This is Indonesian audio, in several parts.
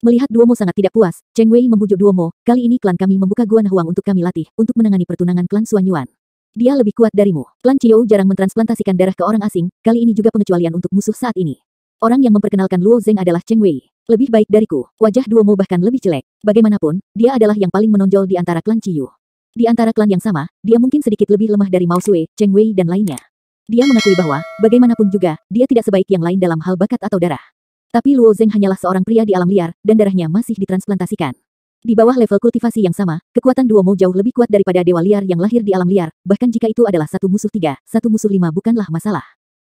Melihat Duomo sangat tidak puas, Cheng Wei membujuk Duomo, kali ini klan kami membuka Gua Nahuang untuk kami latih, untuk menangani pertunangan klan Xuan Yuan. Dia lebih kuat darimu. Klan Qiu jarang mentransplantasikan darah ke orang asing, kali ini juga pengecualian untuk musuh saat ini. Orang yang memperkenalkan Luo Zeng adalah Cheng Wei. Lebih baik dariku, wajah Duomo bahkan lebih jelek. Bagaimanapun, dia adalah yang paling menonjol di antara klan Qiu. Di antara klan yang sama, dia mungkin sedikit lebih lemah dari Mao Sui, Cheng Wei dan lainnya. Dia mengakui bahwa, bagaimanapun juga, dia tidak sebaik yang lain dalam hal bakat atau darah. Tapi Luo Zeng hanyalah seorang pria di alam liar, dan darahnya masih ditransplantasikan. Di bawah level kultivasi yang sama, kekuatan Duomo jauh lebih kuat daripada dewa liar yang lahir di alam liar, bahkan jika itu adalah satu musuh 3, satu musuh 5 bukanlah masalah.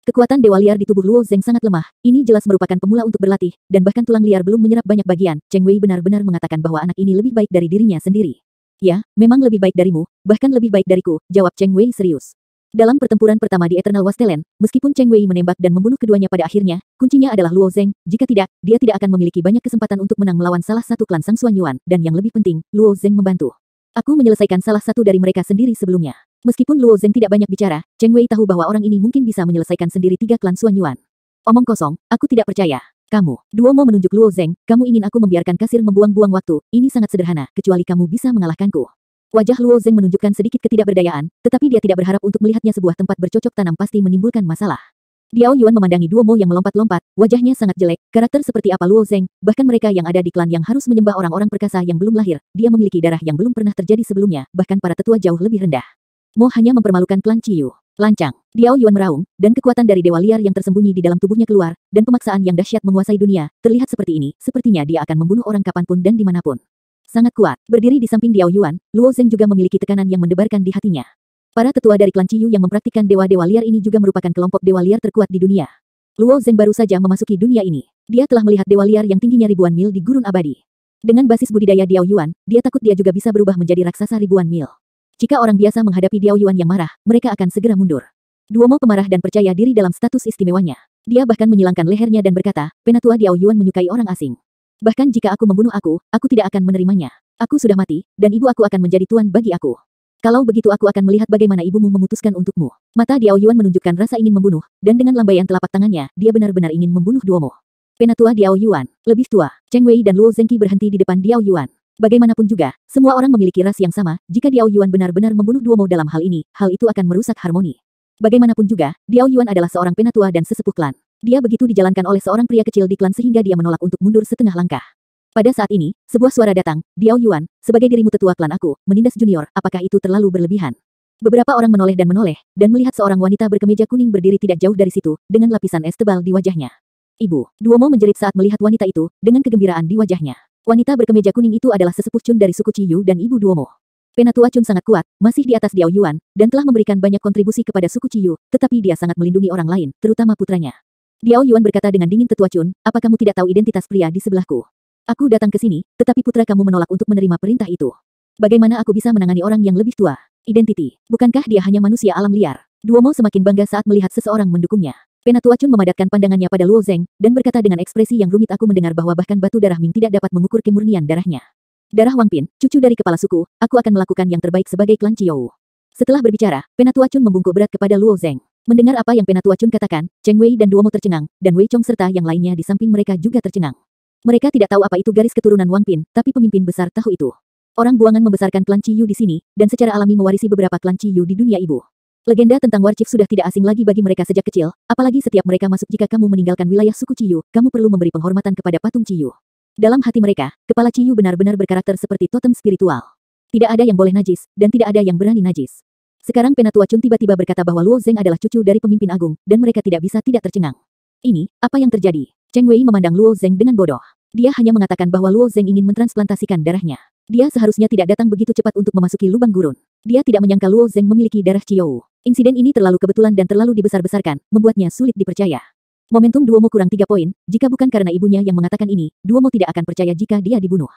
Kekuatan dewa liar di tubuh Luo Zeng sangat lemah, ini jelas merupakan pemula untuk berlatih, dan bahkan tulang liar belum menyerap banyak bagian. Cheng Wei benar-benar mengatakan bahwa anak ini lebih baik dari dirinya sendiri. Ya, memang lebih baik darimu, bahkan lebih baik dariku, jawab Cheng Wei serius. Dalam pertempuran pertama di Eternal Wasteland, meskipun Cheng Wei menembak dan membunuh keduanya pada akhirnya, kuncinya adalah Luo Zeng, jika tidak, dia tidak akan memiliki banyak kesempatan untuk menang melawan salah satu klan Sang Xuan Yuan, dan yang lebih penting, Luo Zeng membantu. Aku menyelesaikan salah satu dari mereka sendiri sebelumnya. Meskipun Luo Zeng tidak banyak bicara, Cheng Wei tahu bahwa orang ini mungkin bisa menyelesaikan sendiri 3 klan Xuan Yuan. Omong kosong, aku tidak percaya. Kamu, Duomo menunjuk Luo Zeng, kamu ingin aku membiarkan kasir membuang-buang waktu, ini sangat sederhana, kecuali kamu bisa mengalahkanku. Wajah Luo Zeng menunjukkan sedikit ketidakberdayaan, tetapi dia tidak berharap untuk melihatnya sebuah tempat bercocok tanam pasti menimbulkan masalah. Diao Yuan memandangi Duomo yang melompat-lompat, wajahnya sangat jelek, karakter seperti apa Luo Zeng, bahkan mereka yang ada di klan yang harus menyembah orang-orang perkasa yang belum lahir, dia memiliki darah yang belum pernah terjadi sebelumnya, bahkan para tetua jauh lebih rendah. Mo hanya mempermalukan klan Qiu. Lancang. Diao Yuan meraung, dan kekuatan dari dewa liar yang tersembunyi di dalam tubuhnya keluar, dan pemaksaan yang dahsyat menguasai dunia, terlihat seperti ini, sepertinya dia akan membunuh orang kapanpun dan dimanapun. Sangat kuat. Berdiri di samping Diao Yuan, Luo Zeng juga memiliki tekanan yang mendebarkan di hatinya. Para tetua dari klan Qiu yang mempraktikkan dewa-dewa liar ini juga merupakan kelompok dewa liar terkuat di dunia. Luo Zeng baru saja memasuki dunia ini. Dia telah melihat dewa liar yang tingginya ribuan mil di gurun abadi. Dengan basis budidaya Diao Yuan, dia takut dia juga bisa berubah menjadi raksasa ribuan mil. Jika orang biasa menghadapi Diao Yuan yang marah, mereka akan segera mundur. Duomo pemarah dan percaya diri dalam status istimewanya. Dia bahkan menyilangkan lehernya dan berkata, penatua Diao Yuan menyukai orang asing. Bahkan jika aku membunuh aku tidak akan menerimanya. Aku sudah mati, dan ibu aku akan menjadi tuan bagi aku. Kalau begitu aku akan melihat bagaimana ibumu memutuskan untukmu. Mata Diao Yuan menunjukkan rasa ingin membunuh, dan dengan lambaian telapak tangannya, dia benar-benar ingin membunuh Duomo. Penatua Diao Yuan, lebih tua, Cheng Wei dan Luo Zengqi berhenti di depan Diao Yuan. Bagaimanapun juga, semua orang memiliki ras yang sama, jika Diao Yuan benar-benar membunuh Duomo dalam hal ini, hal itu akan merusak harmoni. Bagaimanapun juga, Diao Yuan adalah seorang penatua dan sesepuh klan. Dia begitu dijalankan oleh seorang pria kecil di klan sehingga dia menolak untuk mundur setengah langkah. Pada saat ini, sebuah suara datang, Diao Yuan, sebagai dirimu tetua klan aku, menindas junior, apakah itu terlalu berlebihan? Beberapa orang menoleh, dan melihat seorang wanita berkemeja kuning berdiri tidak jauh dari situ, dengan lapisan es tebal di wajahnya. Ibu, Duomo menjerit saat melihat wanita itu, dengan kegembiraan di wajahnya. Wanita berkemeja kuning itu adalah sesepuh Chun dari suku Qiu dan ibu Duomo. Penatua Chun sangat kuat, masih di atas Diao Yuan, dan telah memberikan banyak kontribusi kepada suku Qiu, tetapi dia sangat melindungi orang lain, terutama putranya. Diao Yuan berkata dengan dingin, tetua Chun, apa kamu tidak tahu identitas pria di sebelahku? Aku datang ke sini, tetapi putra kamu menolak untuk menerima perintah itu. Bagaimana aku bisa menangani orang yang lebih tua? Identiti, bukankah dia hanya manusia alam liar? Duomo semakin bangga saat melihat seseorang mendukungnya. Penatua Chun memadatkan pandangannya pada Luo Zeng, dan berkata dengan ekspresi yang rumit, aku mendengar bahwa bahkan batu darah Ming tidak dapat mengukur kemurnian darahnya. Darah Wang Pin, cucu dari kepala suku, aku akan melakukan yang terbaik sebagai klan Qiu. Setelah berbicara, Penatua Chun membungkuk berat kepada Luo Zeng. Mendengar apa yang Penatua Chun katakan, Cheng Wei dan Duomo tercengang, dan Wei Chong serta yang lainnya di samping mereka juga tercengang. Mereka tidak tahu apa itu garis keturunan Wang Pin, tapi pemimpin besar tahu itu. Orang buangan membesarkan klan Qiu di sini, dan secara alami mewarisi beberapa klan Qiu di dunia ibu. Legenda tentang War Chief sudah tidak asing lagi bagi mereka sejak kecil, apalagi setiap mereka masuk. Jika kamu meninggalkan wilayah suku Qiu, kamu perlu memberi penghormatan kepada patung Qiu. Dalam hati mereka, kepala Qiu benar-benar berkarakter seperti totem spiritual. Tidak ada yang boleh najis, dan tidak ada yang berani najis. Sekarang Penatua Chun tiba-tiba berkata bahwa Luo Zeng adalah cucu dari pemimpin agung, dan mereka tidak bisa tidak tercengang. Ini, apa yang terjadi? Cheng Wei memandang Luo Zeng dengan bodoh. Dia hanya mengatakan bahwa Luo Zeng ingin mentransplantasikan darahnya. Dia seharusnya tidak datang begitu cepat untuk memasuki lubang gurun. Dia tidak menyangka Luo Zeng memiliki darah Qiu. Insiden ini terlalu kebetulan dan terlalu dibesar-besarkan, membuatnya sulit dipercaya. Momentum Duomo kurang 3 poin, jika bukan karena ibunya yang mengatakan ini, Duomo tidak akan percaya jika dia dibunuh.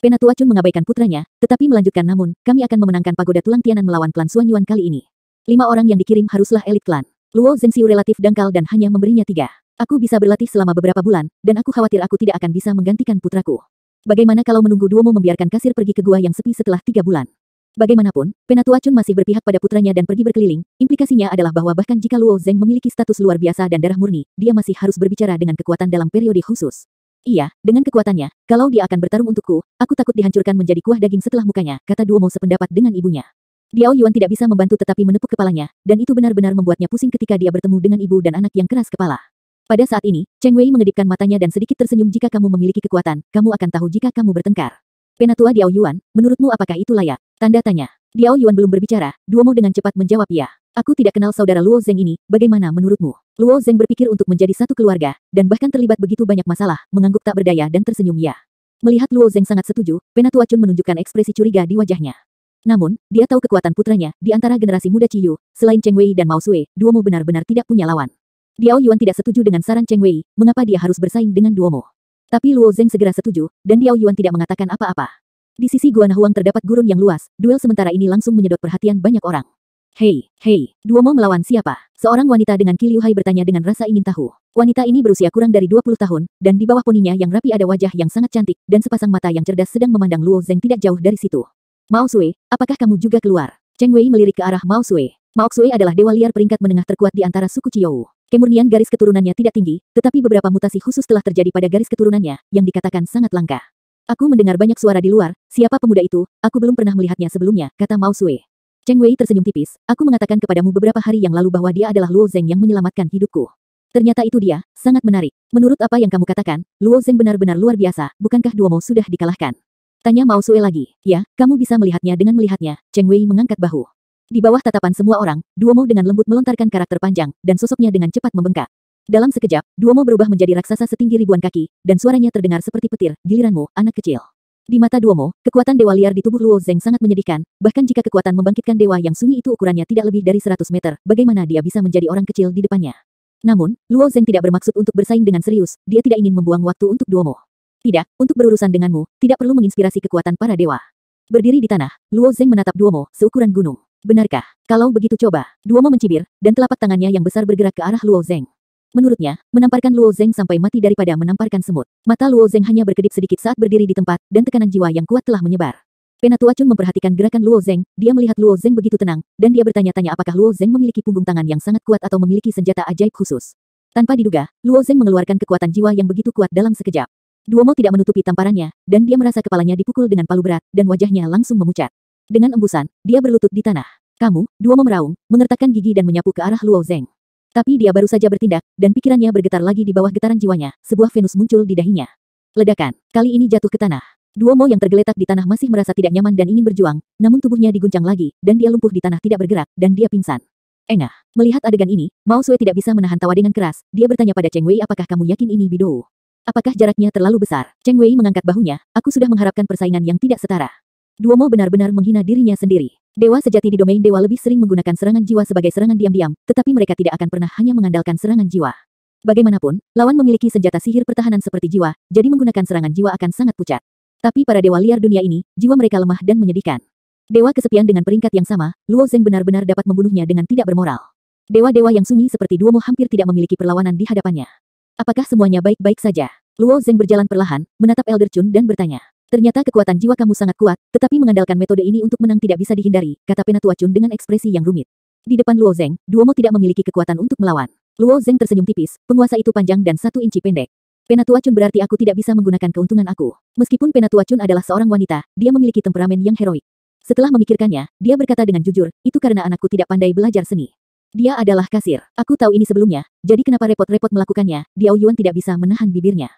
Penatua Chun mengabaikan putranya, tetapi melanjutkan, namun, kami akan memenangkan pagoda tulang Tianan melawan klan Xuan Yuan kali ini. 5 orang yang dikirim haruslah elit klan. Luo Zengxiu relatif dangkal dan hanya memberinya 3. Aku bisa berlatih selama beberapa bulan, dan aku khawatir aku tidak akan bisa menggantikan putraku. Bagaimana kalau menunggu Duomo membiarkan kasir pergi ke gua yang sepi setelah 3 bulan? Bagaimanapun, Penatua Chun masih berpihak pada putranya dan pergi berkeliling, implikasinya adalah bahwa bahkan jika Luo Zeng memiliki status luar biasa dan darah murni, dia masih harus berbicara dengan kekuatan dalam periode khusus. Iya, dengan kekuatannya, kalau dia akan bertarung untukku, aku takut dihancurkan menjadi kuah daging setelah mukanya, kata Duomo sependapat dengan ibunya. Diao Yuan tidak bisa membantu tetapi menepuk kepalanya, dan itu benar-benar membuatnya pusing ketika dia bertemu dengan ibu dan anak yang keras kepala. Pada saat ini, Cheng Wei mengedipkan matanya dan sedikit tersenyum. Jika kamu memiliki kekuatan, kamu akan tahu jika kamu bertengkar. Penatua Diao Yuan, menurutmu apakah itu layak? Tanda tanya. Diao Yuan belum berbicara, Duomo dengan cepat menjawab ya. Aku tidak kenal saudara Luo Zeng ini, bagaimana menurutmu? Luo Zeng berpikir untuk menjadi satu keluarga, dan bahkan terlibat begitu banyak masalah, mengangguk tak berdaya dan tersenyum ya. Melihat Luo Zeng sangat setuju, Penatua Chun menunjukkan ekspresi curiga di wajahnya. Namun, dia tahu kekuatan putranya, di antara generasi muda Ciyu, selain Cheng Wei dan Mao Sui, Duomo benar-benar tidak punya lawan. Diao Yuan tidak setuju dengan saran Cheng Wei, mengapa dia harus bersaing dengan Duomo. Tapi Luo Zeng segera setuju, dan Diao Yuan tidak mengatakan apa-apa. Di sisi Gua Nahuang terdapat gurun yang luas, duel sementara ini langsung menyedot perhatian banyak orang. Hei, Duomo melawan siapa? Seorang wanita dengan Qi Liu Hai bertanya dengan rasa ingin tahu. Wanita ini berusia kurang dari 20 tahun, dan di bawah poninya yang rapi ada wajah yang sangat cantik, dan sepasang mata yang cerdas sedang memandang Luo Zeng tidak jauh dari situ. Mao Sui, apakah kamu juga keluar? Cheng Wei melirik ke arah Mao Sui. Mao Sui adalah dewa liar peringkat menengah terkuat di antara suku Ciyou. Kemurnian garis keturunannya tidak tinggi, tetapi beberapa mutasi khusus telah terjadi pada garis keturunannya, yang dikatakan sangat langka. Aku mendengar banyak suara di luar, siapa pemuda itu, aku belum pernah melihatnya sebelumnya, kata Mao Sui. Cheng Wei tersenyum tipis, aku mengatakan kepadamu beberapa hari yang lalu bahwa dia adalah Luo Zeng yang menyelamatkan hidupku. Ternyata itu dia, sangat menarik. Menurut apa yang kamu katakan, Luo Zeng benar-benar luar biasa, bukankah Duomo sudah dikalahkan? Tanya Mao Sui lagi. Ya, kamu bisa melihatnya dengan melihatnya, Cheng Wei mengangkat bahu. Di bawah tatapan semua orang, Duomo dengan lembut melontarkan karakter panjang, dan sosoknya dengan cepat membengkak. Dalam sekejap, Duomo berubah menjadi raksasa setinggi ribuan kaki, dan suaranya terdengar seperti petir, giliranmu, anak kecil. Di mata Duomo, kekuatan dewa liar di tubuh Luo Zeng sangat menyedihkan, bahkan jika kekuatan membangkitkan dewa yang sunyi itu ukurannya tidak lebih dari 100 meter, bagaimana dia bisa menjadi orang kecil di depannya? Namun, Luo Zeng tidak bermaksud untuk bersaing dengan serius, dia tidak ingin membuang waktu untuk Duomo. Tidak, untuk berurusan denganmu, tidak perlu menginspirasi kekuatan para dewa. Berdiri di tanah, Luo Zeng menatap Duomo, seukuran gunung. Benarkah? Kalau begitu coba. Duomo mencibir, dan telapak tangannya yang besar bergerak ke arah Luo Zeng. Menurutnya, menamparkan Luo Zeng sampai mati daripada menamparkan semut. Mata Luo Zeng hanya berkedip sedikit saat berdiri di tempat, dan tekanan jiwa yang kuat telah menyebar. Penatua Chun memperhatikan gerakan Luo Zeng, dia melihat Luo Zeng begitu tenang, dan dia bertanya-tanya apakah Luo Zeng memiliki punggung tangan yang sangat kuat atau memiliki senjata ajaib khusus. Tanpa diduga, Luo Zeng mengeluarkan kekuatan jiwa yang begitu kuat dalam sekejap. Duomo tidak menutupi tamparannya, dan dia merasa kepalanya dipukul dengan palu berat, dan wajahnya langsung memucat. Dengan embusan, dia berlutut di tanah. Kamu, Duomo meraung, mengertakkan gigi dan menyapu ke arah Luo Zeng. Tapi dia baru saja bertindak, dan pikirannya bergetar lagi di bawah getaran jiwanya, sebuah Venus muncul di dahinya. Ledakan, kali ini jatuh ke tanah. Duomo yang tergeletak di tanah masih merasa tidak nyaman dan ingin berjuang, namun tubuhnya diguncang lagi, dan dia lumpuh di tanah tidak bergerak, dan dia pingsan. Engah, melihat adegan ini, Mao Sui tidak bisa menahan tawa dengan keras, dia bertanya pada Cheng Wei apakah kamu yakin ini Bidou? Apakah jaraknya terlalu besar? Cheng Wei mengangkat bahunya, aku sudah mengharapkan persaingan yang tidak setara. Duomo benar-benar menghina dirinya sendiri. Dewa sejati di domain dewa lebih sering menggunakan serangan jiwa sebagai serangan diam-diam, tetapi mereka tidak akan pernah hanya mengandalkan serangan jiwa. Bagaimanapun, lawan memiliki senjata sihir pertahanan seperti jiwa, jadi menggunakan serangan jiwa akan sangat pucat. Tapi para dewa liar dunia ini, jiwa mereka lemah dan menyedihkan. Dewa kesepian dengan peringkat yang sama, Luo Zeng benar-benar dapat membunuhnya dengan tidak bermoral. Dewa-dewa yang sunyi seperti Duomo hampir tidak memiliki perlawanan di hadapannya. Apakah semuanya baik-baik saja? Luo Zeng berjalan perlahan, menatap Elder Chun dan bertanya. Ternyata kekuatan jiwa kamu sangat kuat, tetapi mengandalkan metode ini untuk menang tidak bisa dihindari, kata Penatua Chun dengan ekspresi yang rumit. Di depan Luo Zeng, Duomo tidak memiliki kekuatan untuk melawan. Luo Zeng tersenyum tipis, penguasa itu panjang dan 1 inci pendek. Penatua Chun berarti aku tidak bisa menggunakan keuntungan aku. Meskipun Penatua Chun adalah seorang wanita, dia memiliki temperamen yang heroik. Setelah memikirkannya, dia berkata dengan jujur, itu karena anakku tidak pandai belajar seni. Dia adalah kasir. Aku tahu ini sebelumnya, jadi kenapa repot-repot melakukannya, Diao Yuan tidak bisa menahan bibirnya.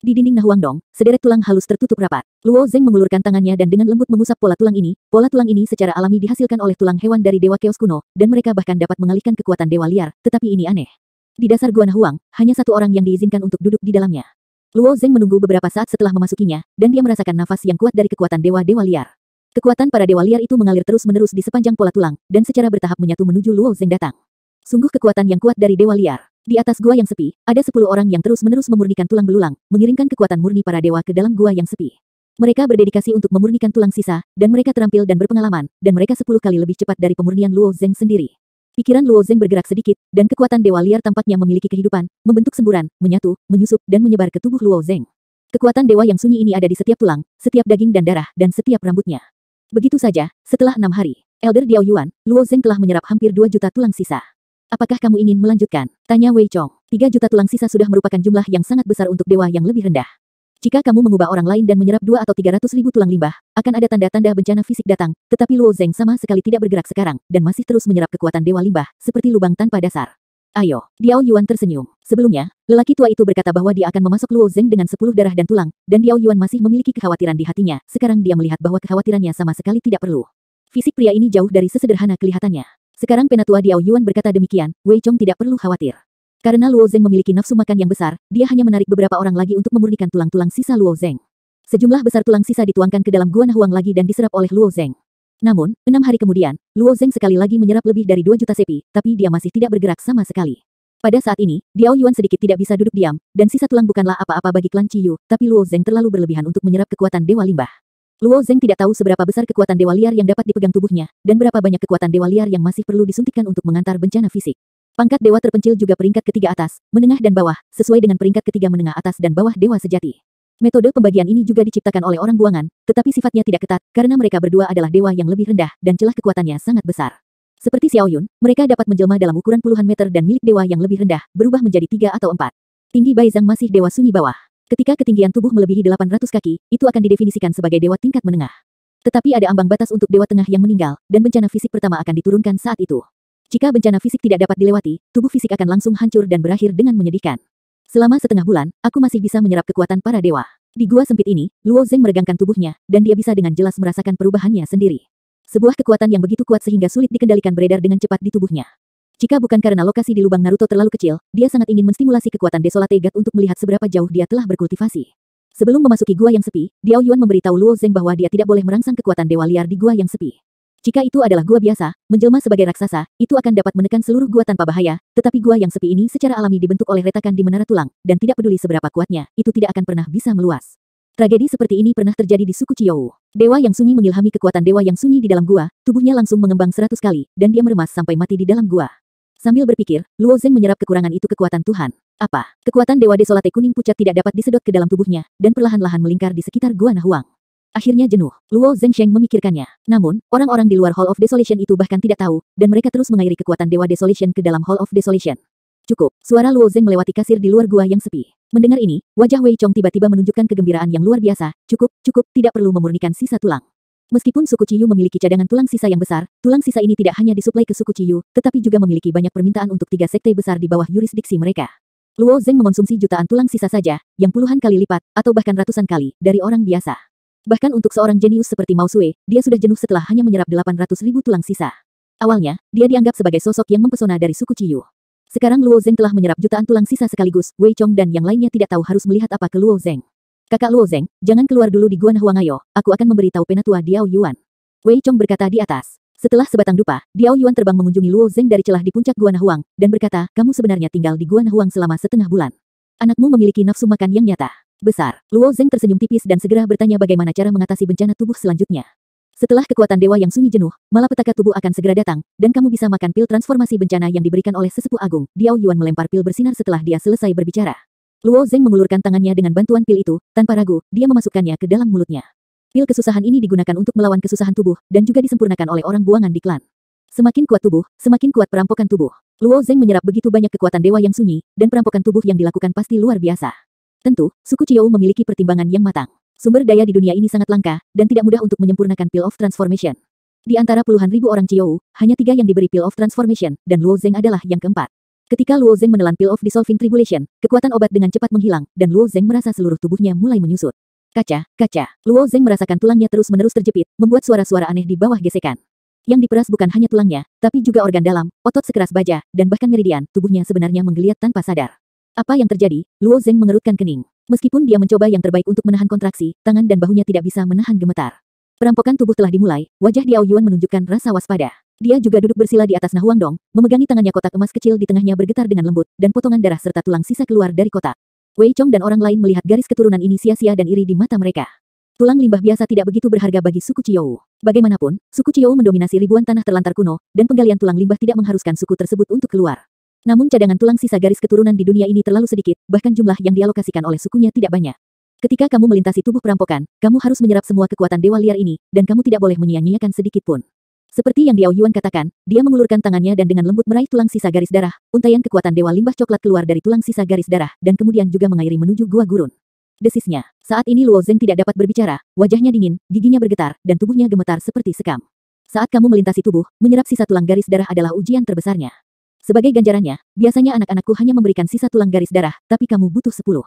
Di dinding Nahuangdong, sederet tulang halus tertutup rapat. Luo Zeng mengulurkan tangannya dan dengan lembut mengusap pola tulang ini. Pola tulang ini secara alami dihasilkan oleh tulang hewan dari dewa keos kuno, dan mereka bahkan dapat mengalihkan kekuatan dewa liar, tetapi ini aneh. Di dasar gua Nahuang, hanya satu orang yang diizinkan untuk duduk di dalamnya. Luo Zeng menunggu beberapa saat setelah memasukinya, dan dia merasakan nafas yang kuat dari kekuatan dewa-dewa liar. Kekuatan para dewa liar itu mengalir terus-menerus di sepanjang pola tulang, dan secara bertahap menyatu menuju Luo Zeng datang. Sungguh kekuatan yang kuat dari dewa liar. Di atas gua yang sepi, ada 10 orang yang terus-menerus memurnikan tulang belulang, mengirimkan kekuatan murni para dewa ke dalam gua yang sepi. Mereka berdedikasi untuk memurnikan tulang sisa, dan mereka terampil dan berpengalaman, dan mereka 10 kali lebih cepat dari pemurnian Luo Zeng sendiri. Pikiran Luo Zeng bergerak sedikit, dan kekuatan dewa liar tampaknya memiliki kehidupan, membentuk semburan, menyatu, menyusup, dan menyebar ke tubuh Luo Zeng. Kekuatan dewa yang sunyi ini ada di setiap tulang, setiap daging dan darah, dan setiap rambutnya. Begitu saja, setelah 6 hari, Elder Diao Yuan, Luo Zeng telah menyerap hampir 2 juta tulang sisa. Apakah kamu ingin melanjutkan? Tanya Wei Chong. 3 juta tulang sisa sudah merupakan jumlah yang sangat besar untuk dewa yang lebih rendah. Jika kamu mengubah orang lain dan menyerap 2 atau 300 ribu tulang limbah, akan ada tanda-tanda bencana fisik datang, tetapi Luo Zeng sama sekali tidak bergerak sekarang, dan masih terus menyerap kekuatan dewa limbah, seperti lubang tanpa dasar. Ayo, Diao Yuan tersenyum. Sebelumnya, lelaki tua itu berkata bahwa dia akan memasuk Luo Zeng dengan 10 darah dan tulang, dan Diao Yuan masih memiliki kekhawatiran di hatinya. Sekarang dia melihat bahwa kekhawatirannya sama sekali tidak perlu. Fisik pria ini jauh dari sesederhana kelihatannya. Sekarang penatua Diao Yuan berkata demikian, Wei Chong tidak perlu khawatir. Karena Luo Zeng memiliki nafsu makan yang besar, dia hanya menarik beberapa orang lagi untuk memurnikan tulang-tulang sisa Luo Zeng. Sejumlah besar tulang sisa dituangkan ke dalam gua Nahuang lagi dan diserap oleh Luo Zeng. Namun, 6 hari kemudian, Luo Zeng sekali lagi menyerap lebih dari 2 juta sepi, tapi dia masih tidak bergerak sama sekali. Pada saat ini, Diao Yuan sedikit tidak bisa duduk diam, dan sisa tulang bukanlah apa-apa bagi klan Ciyu, tapi Luo Zeng terlalu berlebihan untuk menyerap kekuatan dewa limbah. Luo Zeng tidak tahu seberapa besar kekuatan dewa liar yang dapat dipegang tubuhnya, dan berapa banyak kekuatan dewa liar yang masih perlu disuntikkan untuk mengantar bencana fisik. Pangkat dewa terpencil juga peringkat ketiga atas, menengah dan bawah, sesuai dengan peringkat ketiga menengah atas dan bawah dewa sejati. Metode pembagian ini juga diciptakan oleh orang buangan, tetapi sifatnya tidak ketat, karena mereka berdua adalah dewa yang lebih rendah, dan celah kekuatannya sangat besar. Seperti Xiao Yun, mereka dapat menjelma dalam ukuran puluhan meter dan milik dewa yang lebih rendah, berubah menjadi 3 atau 4. Tinggi Baizhang masih dewa sunyi bawah. Ketika ketinggian tubuh melebihi 800 kaki, itu akan didefinisikan sebagai dewa tingkat menengah. Tetapi ada ambang batas untuk dewa tengah yang meninggal, dan bencana fisik pertama akan diturunkan saat itu. Jika bencana fisik tidak dapat dilewati, tubuh fisik akan langsung hancur dan berakhir dengan menyedihkan. Selama setengah bulan, aku masih bisa menyerap kekuatan para dewa. Di gua sempit ini, Luo Zeng meregangkan tubuhnya, dan dia bisa dengan jelas merasakan perubahannya sendiri. Sebuah kekuatan yang begitu kuat sehingga sulit dikendalikan beredar dengan cepat di tubuhnya. Jika bukan karena lokasi di lubang Naruto terlalu kecil, dia sangat ingin menstimulasi kekuatan Desolate God untuk melihat seberapa jauh dia telah berkultivasi. Sebelum memasuki gua yang sepi, Diao Yuan memberitahu Luo Zeng bahwa dia tidak boleh merangsang kekuatan dewa liar di gua yang sepi. Jika itu adalah gua biasa, menjelma sebagai raksasa, itu akan dapat menekan seluruh gua tanpa bahaya, tetapi gua yang sepi ini secara alami dibentuk oleh retakan di menara tulang, dan tidak peduli seberapa kuatnya, itu tidak akan pernah bisa meluas. Tragedi seperti ini pernah terjadi di suku Chiyou. Dewa yang sunyi mengilhami kekuatan dewa yang sunyi di dalam gua, tubuhnya langsung mengembang 100 kali, dan dia meremas sampai mati di dalam gua. Sambil berpikir, Luo Zeng menyerap kekurangan itu kekuatan Tuhan. Apa? Kekuatan Dewa Desolate kuning pucat tidak dapat disedot ke dalam tubuhnya, dan perlahan-lahan melingkar di sekitar gua Nahuang. Akhirnya jenuh, Luo Zengsheng memikirkannya. Namun, orang-orang di luar Hall of Desolation itu bahkan tidak tahu, dan mereka terus mengairi kekuatan Dewa Desolation ke dalam Hall of Desolation. Cukup, suara Luo Zeng melewati kasir di luar gua yang sepi. Mendengar ini, wajah Wei Chong tiba-tiba menunjukkan kegembiraan yang luar biasa. Cukup, tidak perlu memurnikan sisa tulang. Meskipun suku Ciyu memiliki cadangan tulang sisa yang besar, tulang sisa ini tidak hanya disuplai ke suku Ciyu, tetapi juga memiliki banyak permintaan untuk 3 sekte besar di bawah yurisdiksi mereka. Luo Zeng mengonsumsi jutaan tulang sisa saja, yang puluhan kali lipat, atau bahkan ratusan kali, dari orang biasa. Bahkan untuk seorang jenius seperti Mao Sue, dia sudah jenuh setelah hanya menyerap 800 ribu tulang sisa. Awalnya, dia dianggap sebagai sosok yang mempesona dari suku Ciyu. Sekarang Luo Zeng telah menyerap jutaan tulang sisa sekaligus, Wei Chong dan yang lainnya tidak tahu harus melihat apa ke Luo Zeng. Kakak Luo Zeng, jangan keluar dulu di Gua Nahuang ayo, aku akan memberitahu penatua Diao Yuan. Wei Chong berkata di atas. Setelah sebatang dupa, Diao Yuan terbang mengunjungi Luo Zeng dari celah di puncak Gua Nahuang, dan berkata, kamu sebenarnya tinggal di Gua Nahuang selama setengah bulan. Anakmu memiliki nafsu makan yang nyata. Besar. Luo Zeng tersenyum tipis dan segera bertanya bagaimana cara mengatasi bencana tubuh selanjutnya. Setelah kekuatan dewa yang sunyi jenuh, malapetaka tubuh akan segera datang, dan kamu bisa makan pil transformasi bencana yang diberikan oleh sesepuh agung. Diao Yuan melempar pil bersinar setelah dia selesai berbicara. Luo Zeng mengulurkan tangannya dengan bantuan pil itu, tanpa ragu, dia memasukkannya ke dalam mulutnya. Pil kesusahan ini digunakan untuk melawan kesusahan tubuh, dan juga disempurnakan oleh orang buangan di klan. Semakin kuat tubuh, semakin kuat perampokan tubuh. Luo Zeng menyerap begitu banyak kekuatan dewa yang sunyi, dan perampokan tubuh yang dilakukan pasti luar biasa. Tentu, suku Chiyou memiliki pertimbangan yang matang. Sumber daya di dunia ini sangat langka, dan tidak mudah untuk menyempurnakan Pil of Transformation. Di antara puluhan ribu orang Chiyou, hanya 3 yang diberi Pil of Transformation, dan Luo Zeng adalah yang keempat. Ketika Luo Zeng menelan Pil of Dissolving Tribulation, kekuatan obat dengan cepat menghilang, dan Luo Zeng merasa seluruh tubuhnya mulai menyusut. Kaca. Luo Zeng merasakan tulangnya terus-menerus terjepit, membuat suara-suara aneh di bawah gesekan. Yang diperas bukan hanya tulangnya, tapi juga organ dalam, otot sekeras baja, dan bahkan meridian, tubuhnya sebenarnya menggeliat tanpa sadar. Apa yang terjadi? Luo Zeng mengerutkan kening. Meskipun dia mencoba yang terbaik untuk menahan kontraksi, tangan dan bahunya tidak bisa menahan gemetar. Perampokan tubuh telah dimulai, wajah Diao Yuan menunjukkan rasa waspada. Dia juga duduk bersila di atas Nahuang Dong, memegangi tangannya kotak emas kecil di tengahnya bergetar dengan lembut, dan potongan darah serta tulang sisa keluar dari kotak. Wei Chong dan orang lain melihat garis keturunan ini sia-sia dan iri di mata mereka. Tulang limbah biasa tidak begitu berharga bagi suku Chiyou. Bagaimanapun, suku Chiyou mendominasi ribuan tanah terlantar kuno, dan penggalian tulang limbah tidak mengharuskan suku tersebut untuk keluar. Namun cadangan tulang sisa garis keturunan di dunia ini terlalu sedikit, bahkan jumlah yang dialokasikan oleh sukunya tidak banyak. Ketika kamu melintasi tubuh perampokan, kamu harus menyerap semua kekuatan dewa liar ini, dan kamu tidak boleh menyia-nyiakan sedikit pun. Seperti yang Diao Yuan katakan, dia mengulurkan tangannya dan dengan lembut meraih tulang sisa garis darah, untaian kekuatan Dewa Limbah Coklat keluar dari tulang sisa garis darah, dan kemudian juga mengairi menuju gua gurun. Desisnya. Saat ini Luo Zeng tidak dapat berbicara, wajahnya dingin, giginya bergetar, dan tubuhnya gemetar seperti sekam. Saat kamu melintasi tubuh, menyerap sisa tulang garis darah adalah ujian terbesarnya. Sebagai ganjarannya, biasanya anak-anakku hanya memberikan sisa tulang garis darah, tapi kamu butuh 10.